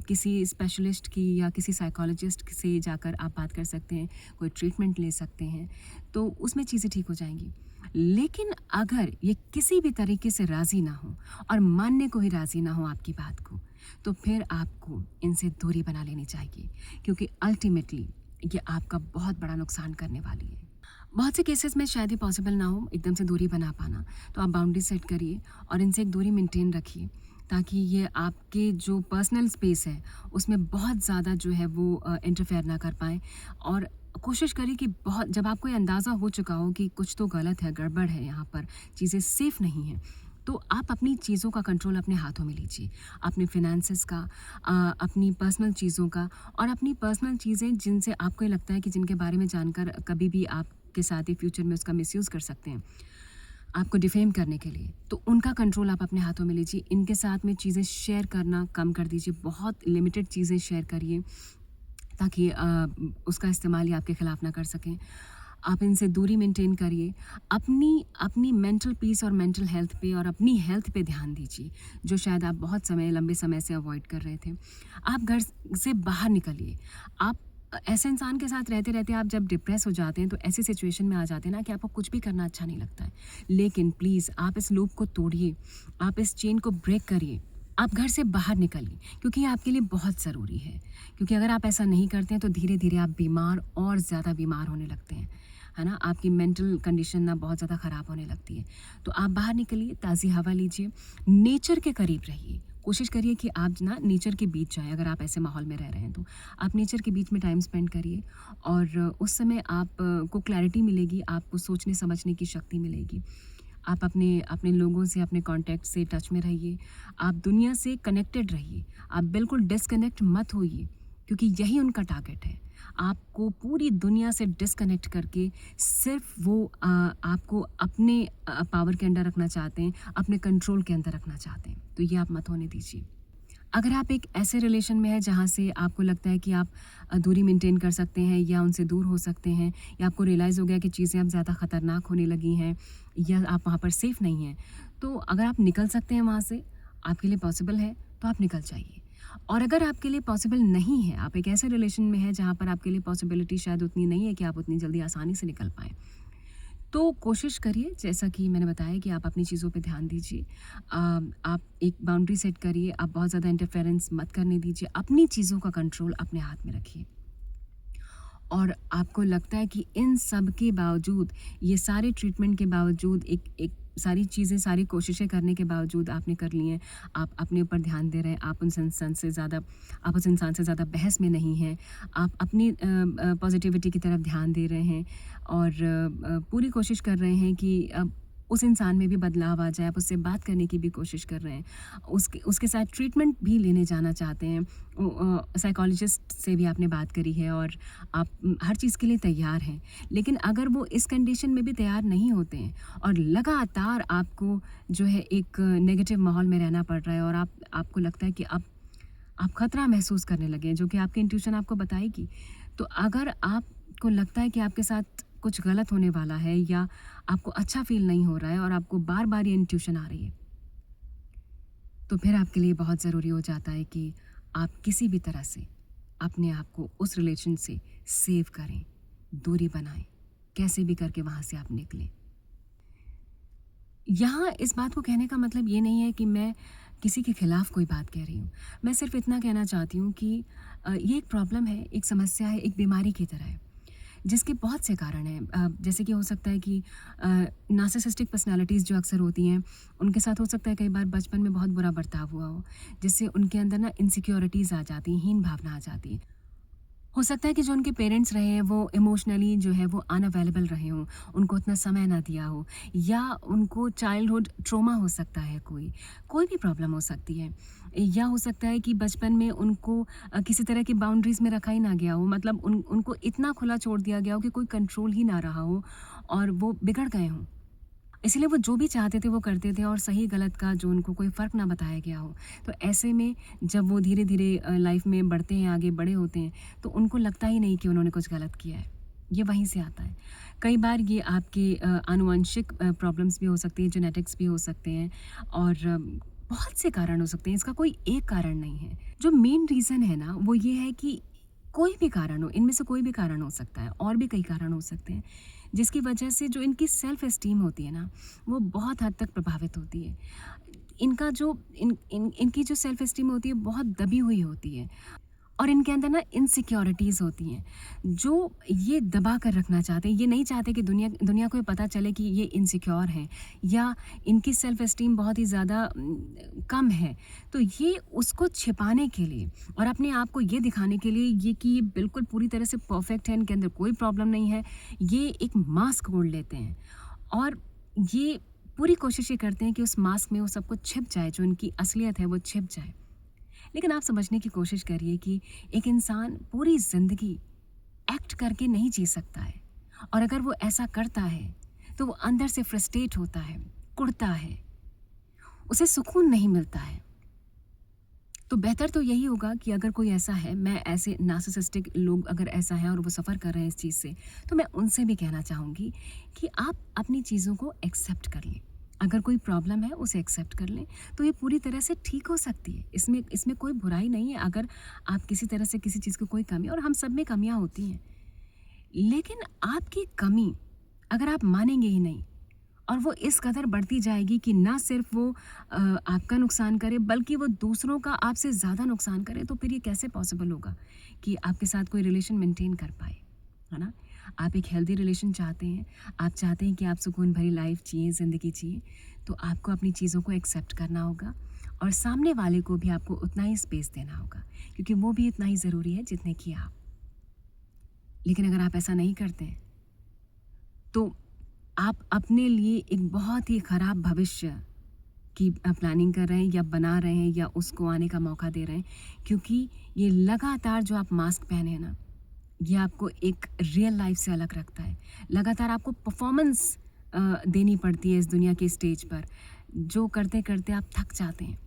किसी स्पेशलिस्ट की या किसी साइकोलॉजिस्ट से जाकर आप बात कर सकते हैं, कोई ट्रीटमेंट ले सकते हैं, तो उसमें चीज़ें ठीक हो जाएंगी। लेकिन अगर ये किसी भी तरीके से राज़ी ना हो और मानने को ही राज़ी ना हो आपकी बात को, तो फिर आपको इनसे दूरी बना लेनी चाहिए, क्योंकि अल्टीमेटली ये आपका बहुत बड़ा नुकसान करने वाली है। बहुत से केसेस में शायद ये पॉसिबल ना हो एकदम से दूरी बना पाना, तो आप बाउंड्री सेट करिए और इनसे एक दूरी मेंटेन रखिए, ताकि ये आपके जो पर्सनल स्पेस है उसमें बहुत ज़्यादा जो है वो इंटरफेयर ना कर पाएँ। और कोशिश करिए कि बहुत जब आपको ये अंदाज़ा हो चुका हो कि कुछ तो गलत है, गड़बड़ है, यहाँ पर चीज़ें सेफ़ नहीं हैं, तो आप अपनी चीज़ों का कंट्रोल अपने हाथों में लीजिए। अपने फिनेंसेस का, अपनी पर्सनल चीज़ों का, और अपनी पर्सनल चीज़ें जिनसे आपको ये लगता है कि जिनके बारे में जानकर कभी भी आपके साथ ही फ्यूचर में उसका मिसयूज़ कर सकते हैं आपको डिफेम करने के लिए, तो उनका कंट्रोल आप अपने हाथों में लीजिए। इनके साथ में चीज़ें शेयर करना कम कर दीजिए, बहुत लिमिटेड चीज़ें शेयर करिए, ताकि उसका इस्तेमाल ये आपके ख़िलाफ़ ना कर सकें। आप इनसे दूरी मेंटेन करिए। अपनी अपनी मेंटल पीस और मेंटल हेल्थ पे और अपनी हेल्थ पे ध्यान दीजिए, जो शायद आप बहुत लंबे समय से अवॉइड कर रहे थे। आप घर से बाहर निकलिए। आप ऐसे इंसान के साथ रहते-रहते आप जब डिप्रेस हो जाते हैं, तो ऐसी सिचुएशन में आ जाते हैं ना कि आपको कुछ भी करना अच्छा नहीं लगता है। लेकिन प्लीज़ आप इस लूप को तोड़िए, आप इस चेन को ब्रेक करिए। आप घर से बाहर निकलिए, क्योंकि ये आपके लिए बहुत ज़रूरी है। क्योंकि अगर आप ऐसा नहीं करते हैं तो धीरे-धीरे आप बीमार और ज़्यादा बीमार होने लगते हैं, है ना? आपकी मेंटल कंडीशन ना बहुत ज़्यादा ख़राब होने लगती है। तो आप बाहर निकलिए, ताज़ी हवा लीजिए, नेचर के करीब रहिए। कोशिश करिए कि आप ना नेचर के बीच जाएँ, अगर आप ऐसे माहौल में रह रहे हैं तो। आप नेचर के बीच में टाइम स्पेंड करिए, और उस समय आप को क्लैरिटी मिलेगी, आपको सोचने समझने की शक्ति मिलेगी। आप अपने अपने लोगों से, अपने कॉन्टैक्ट से टच में रहिए। आप दुनिया से कनेक्टेड रहिए। आप बिल्कुल डिस्कनेक्ट मत होइए, क्योंकि यही उनका टारगेट है। आपको पूरी दुनिया से डिस्कनेक्ट करके सिर्फ़ वो आपको अपने पावर के अंडर रखना चाहते हैं, अपने कंट्रोल के अंदर रखना चाहते हैं। तो ये आप मत होने दीजिए। अगर आप एक ऐसे रिलेशन में हैं जहाँ से आपको लगता है कि आप दूरी मेंटेन कर सकते हैं या उनसे दूर हो सकते हैं, या आपको रियलाइज़ हो गया कि चीज़ें अब ज़्यादा ख़तरनाक होने लगी हैं, या आप वहाँ पर सेफ़ नहीं हैं, तो अगर आप निकल सकते हैं वहाँ से, आपके लिए पॉसिबल है, तो आप निकल जाइए। और अगर आपके लिए पॉसिबल नहीं है, आप एक ऐसे रिलेशन में हैं जहाँ पर आपके लिए पॉसिबिलिटी शायद उतनी नहीं है कि आप उतनी जल्दी आसानी से निकल पाएँ, तो कोशिश करिए, जैसा कि मैंने बताया, कि आप अपनी चीज़ों पे ध्यान दीजिए। आप एक बाउंड्री सेट करिए, आप बहुत ज़्यादा इंटरफेरेंस मत करने दीजिए, अपनी चीज़ों का कंट्रोल अपने हाथ में रखिए। और आपको लगता है कि इन सब के बावजूद, ये सारे ट्रीटमेंट के बावजूद, एक सारी चीज़ें, सारी कोशिशें करने के बावजूद आपने कर ली हैं, आप अपने ऊपर ध्यान दे रहे हैं, आप उस इंसान से ज़्यादा बहस में नहीं हैं, आप अपनी पॉजिटिविटी की तरफ ध्यान दे रहे हैं, और पूरी कोशिश कर रहे हैं कि उस इंसान में भी बदलाव आ जाए, आप उससे बात करने की भी कोशिश कर रहे हैं, उसके साथ ट्रीटमेंट भी लेने जाना चाहते हैं, साइकोलॉजिस्ट से भी आपने बात करी है, और आप हर चीज़ के लिए तैयार हैं। लेकिन अगर वो इस कंडीशन में भी तैयार नहीं होते हैं, और लगातार आपको जो है एक नेगेटिव माहौल में रहना पड़ रहा है, और आपको लगता है कि अब आप खतरा महसूस करने लगे हैं, जो कि आपकी इंट्यूशन आपको बताएगी, तो अगर आपको लगता है कि आपके साथ कुछ गलत होने वाला है, या आपको अच्छा फील नहीं हो रहा है, और आपको बार बार ये इंट्यूशन आ रही है, तो फिर आपके लिए बहुत ज़रूरी हो जाता है कि आप किसी भी तरह से अपने आप को उस रिलेशन से सेव करें, दूरी बनाएं, कैसे भी करके वहाँ से आप निकलें। यहाँ इस बात को कहने का मतलब ये नहीं है कि मैं किसी के खिलाफ कोई बात कह रही हूँ। मैं सिर्फ इतना कहना चाहती हूँ कि ये एक प्रॉब्लम है, एक समस्या है, एक बीमारी की तरह है, जिसके बहुत से कारण हैं। जैसे कि हो सकता है कि नार्सिसिस्टिक पर्सनालिटीज़ जो अक्सर होती हैं, उनके साथ हो सकता है कई बार बचपन में बहुत बुरा बर्ताव हुआ हो, जिससे उनके अंदर ना इनसिक्योरिटीज़ आ जाती हैं, हीन भावना आ जाती है। हो सकता है कि जो उनके पेरेंट्स रहे हैं वो इमोशनली जो है वो अनअवेलेबल रहे हों, उनको उतना समय ना दिया हो, या उनको चाइल्डहुड ट्रॉमा हो सकता है, कोई भी प्रॉब्लम हो सकती है। या हो सकता है कि बचपन में उनको किसी तरह की बाउंड्रीज़ में रखा ही ना गया हो, मतलब उनको इतना खुला छोड़ दिया गया हो कि कोई कंट्रोल ही ना रहा हो, और वो बिगड़ गए हों। इसलिए वो जो भी चाहते थे वो करते थे और सही गलत का जो उनको कोई फ़र्क ना बताया गया हो। तो ऐसे में जब वो धीरे-धीरे लाइफ़ में बढ़ते हैं, आगे बड़े होते हैं, तो उनको लगता ही नहीं कि उन्होंने कुछ गलत किया है। ये वहीं से आता है। कई बार ये आपके आनुवंशिक प्रॉब्लम्स भी हो सकती हैं, जेनेटिक्स भी हो सकते हैं और बहुत से कारण हो सकते हैं, इसका कोई एक कारण नहीं है। जो मेन रीज़न है ना, वो ये है कि कोई भी कारण हो, इनमें से कोई भी कारण हो सकता है और भी कई कारण हो सकते हैं, जिसकी वजह से जो इनकी सेल्फ एस्टीम होती है ना, वो बहुत हद तक प्रभावित होती है। इनका जो इनकी जो सेल्फ एस्टीम होती है, बहुत दबी हुई होती है और इनके अंदर ना इनसिक्योरिटीज़ होती हैं, जो ये दबा कर रखना चाहते हैं। ये नहीं चाहते कि दुनिया दुनिया को ये पता चले कि ये इनसिक्योर हैं या इनकी सेल्फ एस्टीम बहुत ही ज़्यादा कम है। तो ये उसको छिपाने के लिए और अपने आप को ये दिखाने के लिए ये कि ये बिल्कुल पूरी तरह से परफेक्ट है, इनके अंदर कोई प्रॉब्लम नहीं है, ये एक मास्क ओढ़ लेते हैं और ये पूरी कोशिश ये करते हैं कि उस मास्क में वो सब कुछ छिप जाए, जो इनकी असलियत है वो छिप जाए। लेकिन आप समझने की कोशिश करिए कि एक इंसान पूरी ज़िंदगी एक्ट करके नहीं जी सकता है और अगर वो ऐसा करता है तो वो अंदर से फ्रस्ट्रेट होता है, कुढ़ता है, उसे सुकून नहीं मिलता है। तो बेहतर तो यही होगा कि अगर कोई ऐसा है, मैं ऐसे नार्सिसिस्टिक लोग अगर ऐसा है और वो सफ़र कर रहे हैं इस चीज़ से, तो मैं उनसे भी कहना चाहूँगी कि आप अपनी चीज़ों को एक्सेप्ट कर लें। अगर कोई प्रॉब्लम है उसे एक्सेप्ट कर लें, तो ये पूरी तरह से ठीक हो सकती है। इसमें इसमें कोई बुराई नहीं है अगर आप किसी तरह से किसी चीज़ की कोई कमी, और हम सब में कमियाँ होती हैं। लेकिन आपकी कमी अगर आप मानेंगे ही नहीं और वो इस कदर बढ़ती जाएगी कि ना सिर्फ वो आपका नुकसान करे बल्कि वो दूसरों का आपसे ज़्यादा नुकसान करे, तो फिर ये कैसे पॉसिबल होगा कि आपके साथ कोई रिलेशन मेंटेन कर पाए, है ना? आप एक हेल्दी रिलेशन चाहते हैं, आप चाहते हैं कि आप सुकून भरी लाइफ जिए, ज़िंदगी जिए, तो आपको अपनी चीज़ों को एक्सेप्ट करना होगा और सामने वाले को भी आपको उतना ही स्पेस देना होगा, क्योंकि वो भी इतना ही ज़रूरी है जितने कि आप। लेकिन अगर आप ऐसा नहीं करते हैं, तो आप अपने लिए एक बहुत ही ख़राब भविष्य की प्लानिंग कर रहे हैं या बना रहे हैं या उसको आने का मौका दे रहे हैं, क्योंकि ये लगातार जो आप मास्क पहने हैं ना, ये आपको एक रियल लाइफ से अलग रखता है। लगातार आपको परफॉर्मेंस देनी पड़ती है इस दुनिया के स्टेज पर, जो करते-करते आप थक जाते हैं।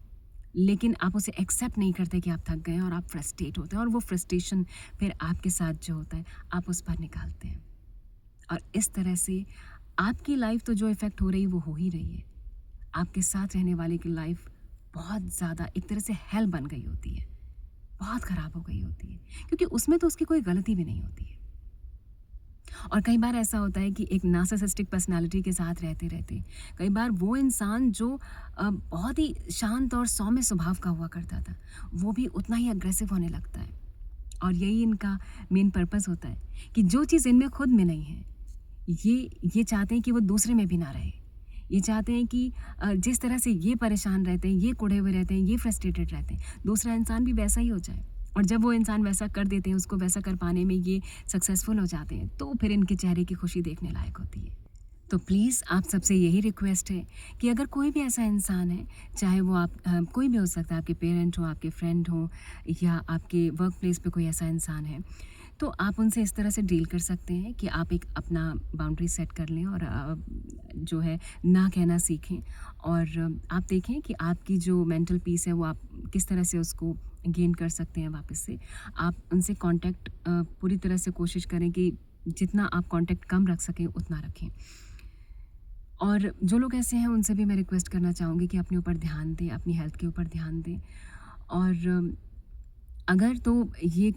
लेकिन आप उसे एक्सेप्ट नहीं करते कि आप थक गए हैं और आप फ्रस्ट्रेट होते हैं और वो फ्रस्ट्रेशन फिर आपके साथ जो होता है, आप उस पर निकालते हैं। और इस तरह से आपकी लाइफ तो जो इफ़ेक्ट हो रही है वो हो ही रही है। आपके साथ रहने वाले की लाइफ बहुत ज़्यादा एक तरह से हेल बन गई होती है, बहुत ख़राब हो गई होती है, क्योंकि उसमें तो उसकी कोई गलती भी नहीं होती है। और कई बार ऐसा होता है कि एक नार्सिसिस्टिक पर्सनैलिटी के साथ रहते-रहते कई बार वो इंसान जो बहुत ही शांत और सौम्य स्वभाव का हुआ करता था, वो भी उतना ही अग्रेसिव होने लगता है। और यही इनका मेन पर्पस होता है कि जो चीज़ इनमें खुद में नहीं है, ये चाहते हैं कि वो दूसरे में भी ना रहे। ये चाहते हैं कि जिस तरह से ये परेशान रहते हैं, ये कुढ़े हुए रहते हैं, ये फ्रस्ट्रेटेड रहते हैं, दूसरा इंसान भी वैसा ही हो जाए। और जब वो इंसान वैसा कर देते हैं, उसको वैसा कर पाने में ये सक्सेसफुल हो जाते हैं, तो फिर इनके चेहरे की खुशी देखने लायक होती है। तो प्लीज़ आप सबसे यही रिक्वेस्ट है कि अगर कोई भी ऐसा इंसान है, चाहे वो आप कोई भी हो सकता है, आपके पेरेंट हो, आपके फ्रेंड हो या आपके वर्क प्लेस पे कोई ऐसा इंसान है, तो आप उनसे इस तरह से डील कर सकते हैं कि आप एक अपना बाउंड्री सेट कर लें और जो है ना कहना सीखें। और आप देखें कि आपकी जो मेंटल पीस है वो आप किस तरह से उसको गेन कर सकते हैं वापस से। आप उनसे कांटेक्ट पूरी तरह से कोशिश करें कि जितना आप कांटेक्ट कम रख सकें उतना रखें। और जो लोग ऐसे हैं उनसे भी मैं रिक्वेस्ट करना चाहूँगी कि अपने ऊपर ध्यान दें, अपनी हेल्थ के ऊपर ध्यान दें। और अगर तो ये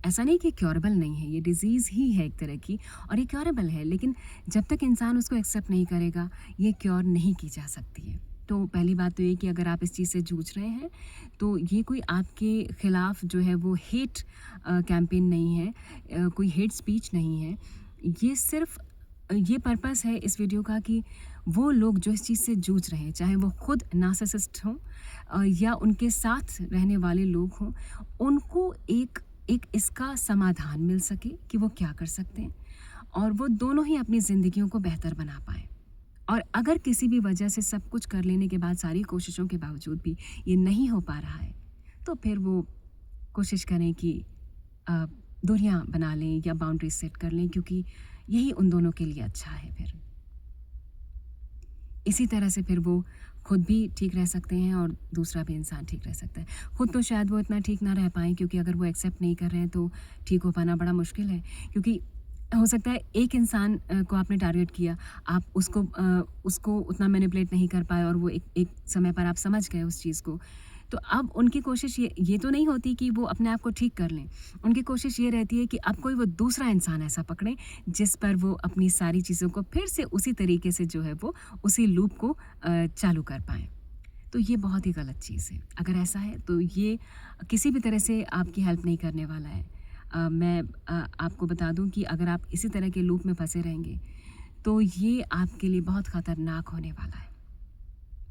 ऐसा नहीं कि क्योरेबल नहीं है, ये डिज़ीज़ ही है एक तरह की और ये क्योरेबल है, लेकिन जब तक इंसान उसको एक्सेप्ट नहीं करेगा, ये क्योर नहीं की जा सकती है। तो पहली बात तो ये कि अगर आप इस चीज़ से जूझ रहे हैं, तो ये कोई आपके खिलाफ जो है वो हेट कैंपेन नहीं है, कोई हेट स्पीच नहीं है। ये सिर्फ़ ये पर्पस है इस वीडियो का कि वो लोग जो इस चीज़ से जूझ रहे हैं, चाहे वो खुद नार्सिसिस्ट हों या उनके साथ रहने वाले लोग हों, उनको एक एक इसका समाधान मिल सके कि वो क्या कर सकते हैं और वो दोनों ही अपनी ज़िंदगियों को बेहतर बना पाएँ। और अगर किसी भी वजह से सब कुछ कर लेने के बाद, सारी कोशिशों के बावजूद भी ये नहीं हो पा रहा है, तो फिर वो कोशिश करें कि अ, दूरियां बना लें या बाउंड्रीज सेट कर लें, क्योंकि यही उन दोनों के लिए अच्छा है फिर। इसी तरह से फिर वो खुद भी ठीक रह सकते हैं और दूसरा भी इंसान ठीक रह सकता है। खुद तो शायद वो इतना ठीक ना रह पाएँ, क्योंकि अगर वो एक्सेप्ट नहीं कर रहे हैं तो ठीक हो पाना बड़ा मुश्किल है। क्योंकि हो सकता है एक इंसान को आपने टारगेट किया, आप उसको उतना मैनिपुलेट नहीं कर पाए और वो एक एक समय पर आप समझ गए उस चीज़ को। तो अब उनकी कोशिश ये तो नहीं होती कि वो अपने आप को ठीक कर लें। उनकी कोशिश ये रहती है कि अब कोई वो दूसरा इंसान ऐसा पकड़ें जिस पर वो अपनी सारी चीज़ों को फिर से उसी तरीके से जो है वो उसी लूप को चालू कर पाएँ। तो ये बहुत ही गलत चीज़ है। अगर ऐसा है तो ये किसी भी तरह से आपकी हेल्प नहीं करने वाला है। मैं आपको बता दूँ कि अगर आप इसी तरह के लूप में फँसे रहेंगे तो ये आपके लिए बहुत ख़तरनाक होने वाला है।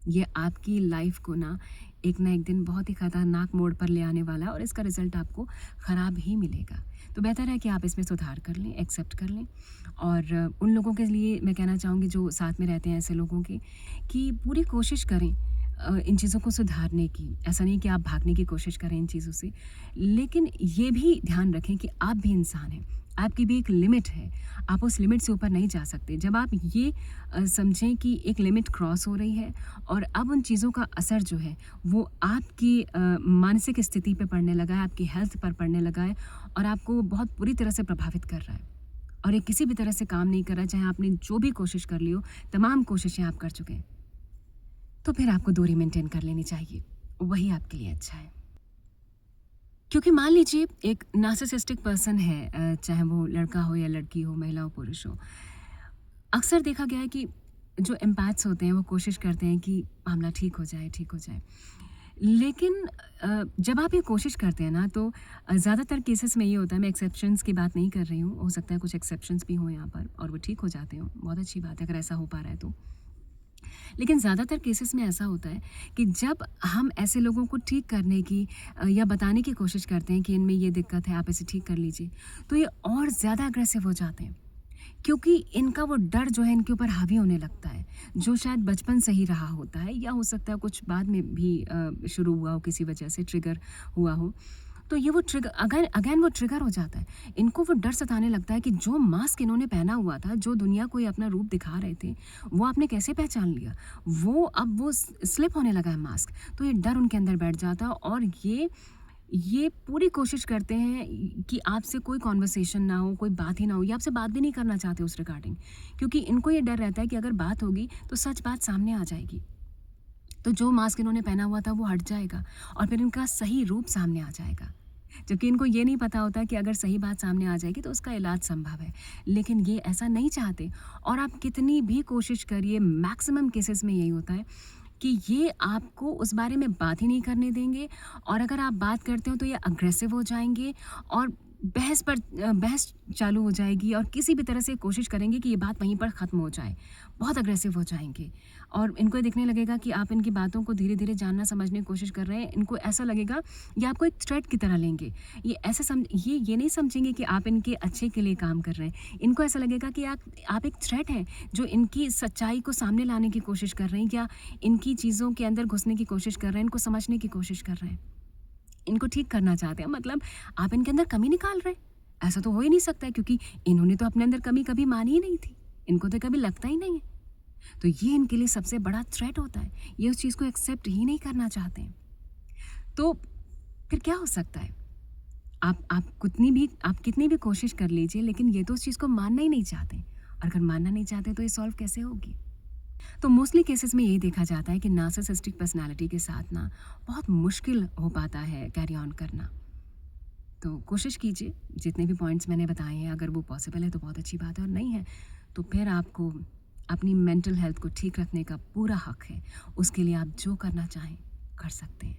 ये आपकी लाइफ को ना एक दिन बहुत ही ख़तरनाक मोड़ पर ले आने वाला है और इसका रिज़ल्ट आपको ख़राब ही मिलेगा। तो बेहतर है कि आप इसमें सुधार कर लें, एक्सेप्ट कर लें। और उन लोगों के लिए मैं कहना चाहूँगी जो साथ में रहते हैं ऐसे लोगों के, कि पूरी कोशिश करें इन चीज़ों को सुधारने की। ऐसा नहीं कि आप भागने की कोशिश करें इन चीज़ों से, लेकिन ये भी ध्यान रखें कि आप भी इंसान हैं, आपकी भी एक लिमिट है। आप उस लिमिट से ऊपर नहीं जा सकते। जब आप ये समझें कि एक लिमिट क्रॉस हो रही है और अब उन चीज़ों का असर जो है वो आपकी मानसिक स्थिति पे पड़ने लगा है, आपकी हेल्थ पर पड़ने लगा है और आपको बहुत बुरी तरह से प्रभावित कर रहा है और ये किसी भी तरह से काम नहीं कर रहा है, चाहे आपने जो भी कोशिश कर ली हो, तमाम कोशिशें आप कर चुके हैं, तो फिर आपको दूरी मेंटेन कर लेनी चाहिए। वही आपके लिए अच्छा है। क्योंकि मान लीजिए एक नार्सिसिस्टिक पर्सन है, चाहे वो लड़का हो या लड़की हो, महिला हो, पुरुष हो। अक्सर देखा गया है कि जो एम्पैथ्स होते हैं वो कोशिश करते हैं कि मामला ठीक हो जाए, ठीक हो जाए। लेकिन जब आप ये कोशिश करते हैं ना तो ज़्यादातर केसेस में ये होता है, मैं एक्सेप्शंस की बात नहीं कर रही हूँ, हो सकता है कुछ एक्सेप्शंस भी हों यहाँ पर और वो ठीक हो जाते हों, बहुत अच्छी बात है अगर ऐसा हो पा रहा है तो। लेकिन ज़्यादातर केसेस में ऐसा होता है कि जब हम ऐसे लोगों को ठीक करने की या बताने की कोशिश करते हैं कि इनमें ये दिक्कत है, आप इसे ठीक कर लीजिए, तो ये और ज़्यादा अग्रेसिव हो जाते हैं। क्योंकि इनका वो डर जो है इनके ऊपर हावी होने लगता है, जो शायद बचपन से ही रहा होता है या हो सकता है कुछ बाद में भी शुरू हुआ हो, किसी वजह से ट्रिगर हुआ हो। तो ये वो ट्रिगर अगेन वो ट्रिगर हो जाता है। इनको वो डर सताने लगता है कि जो मास्क इन्होंने पहना हुआ था, जो दुनिया को ये अपना रूप दिखा रहे थे, वो आपने कैसे पहचान लिया? वो अब वो स्लिप होने लगा है मास्क। तो ये डर उनके अंदर बैठ जाता है और ये पूरी कोशिश करते हैं कि आपसे कोई कॉन्वर्सेशन ना हो, कोई बात ही ना हो, या आपसे बात भी नहीं करना चाहते उस रिगार्डिंग, क्योंकि इनको ये डर रहता है कि अगर बात होगी तो सच बात सामने आ जाएगी, तो जो मास्क इन्होंने पहना हुआ था वो हट जाएगा और फिर इनका सही रूप सामने आ जाएगा। जबकि इनको ये नहीं पता होता कि अगर सही बात सामने आ जाएगी तो उसका इलाज संभव है, लेकिन ये ऐसा नहीं चाहते। और आप कितनी भी कोशिश करिए, मैक्सिमम केसेस में यही होता है कि ये आपको उस बारे में बात ही नहीं करने देंगे और अगर आप बात करते हो तो ये अग्रेसिव हो जाएंगे और बहस चालू हो जाएगी और किसी भी तरह से कोशिश करेंगे कि ये बात वहीं पर ख़त्म हो जाए। बहुत अग्रेसिव हो जाएंगे और इनको ये दिखने लगेगा कि आप इनकी बातों को धीरे धीरे जानना समझने की कोशिश कर रहे हैं। इनको ऐसा लगेगा ये आपको एक थ्रेट की तरह लेंगे। ये नहीं समझेंगे कि आप इनके अच्छे के लिए काम कर रहे हैं। इनको ऐसा लगेगा कि आप एक थ्रेट हैं जो इनकी सच्चाई को सामने लाने की कोशिश कर रहे हैं या इनकी चीज़ों के अंदर घुसने की कोशिश कर रहे हैं, इनको समझने की कोशिश कर रहे हैं, इनको ठीक करना चाहते हैं। मतलब आप इनके अंदर कमी निकाल रहे हैं। ऐसा तो हो ही नहीं सकता है, क्योंकि इन्होंने तो अपने अंदर कमी कभी मानी ही नहीं थी, इनको तो कभी लगता ही नहीं है। तो ये इनके लिए सबसे बड़ा थ्रेट होता है। ये उस चीज़ को एक्सेप्ट ही नहीं करना चाहते हैं। तो फिर क्या हो सकता है? आप कितनी भी कोशिश कर लीजिए, लेकिन ये तो उस चीज़ को मानना ही नहीं चाहते और अगर मानना नहीं चाहते तो ये सॉल्व कैसे होगी? तो मोस्टली केसेस में यही देखा जाता है कि नार्सिसिस्टिक पर्सनैलिटी के साथ ना बहुत मुश्किल हो पाता है कैरी ऑन करना। तो कोशिश कीजिए, जितने भी पॉइंट्स मैंने बताए हैं, अगर वो पॉसिबल है तो बहुत अच्छी बात है और नहीं है तो फिर आपको अपनी मेंटल हेल्थ को ठीक रखने का पूरा हक है। उसके लिए आप जो करना चाहें कर सकते हैं।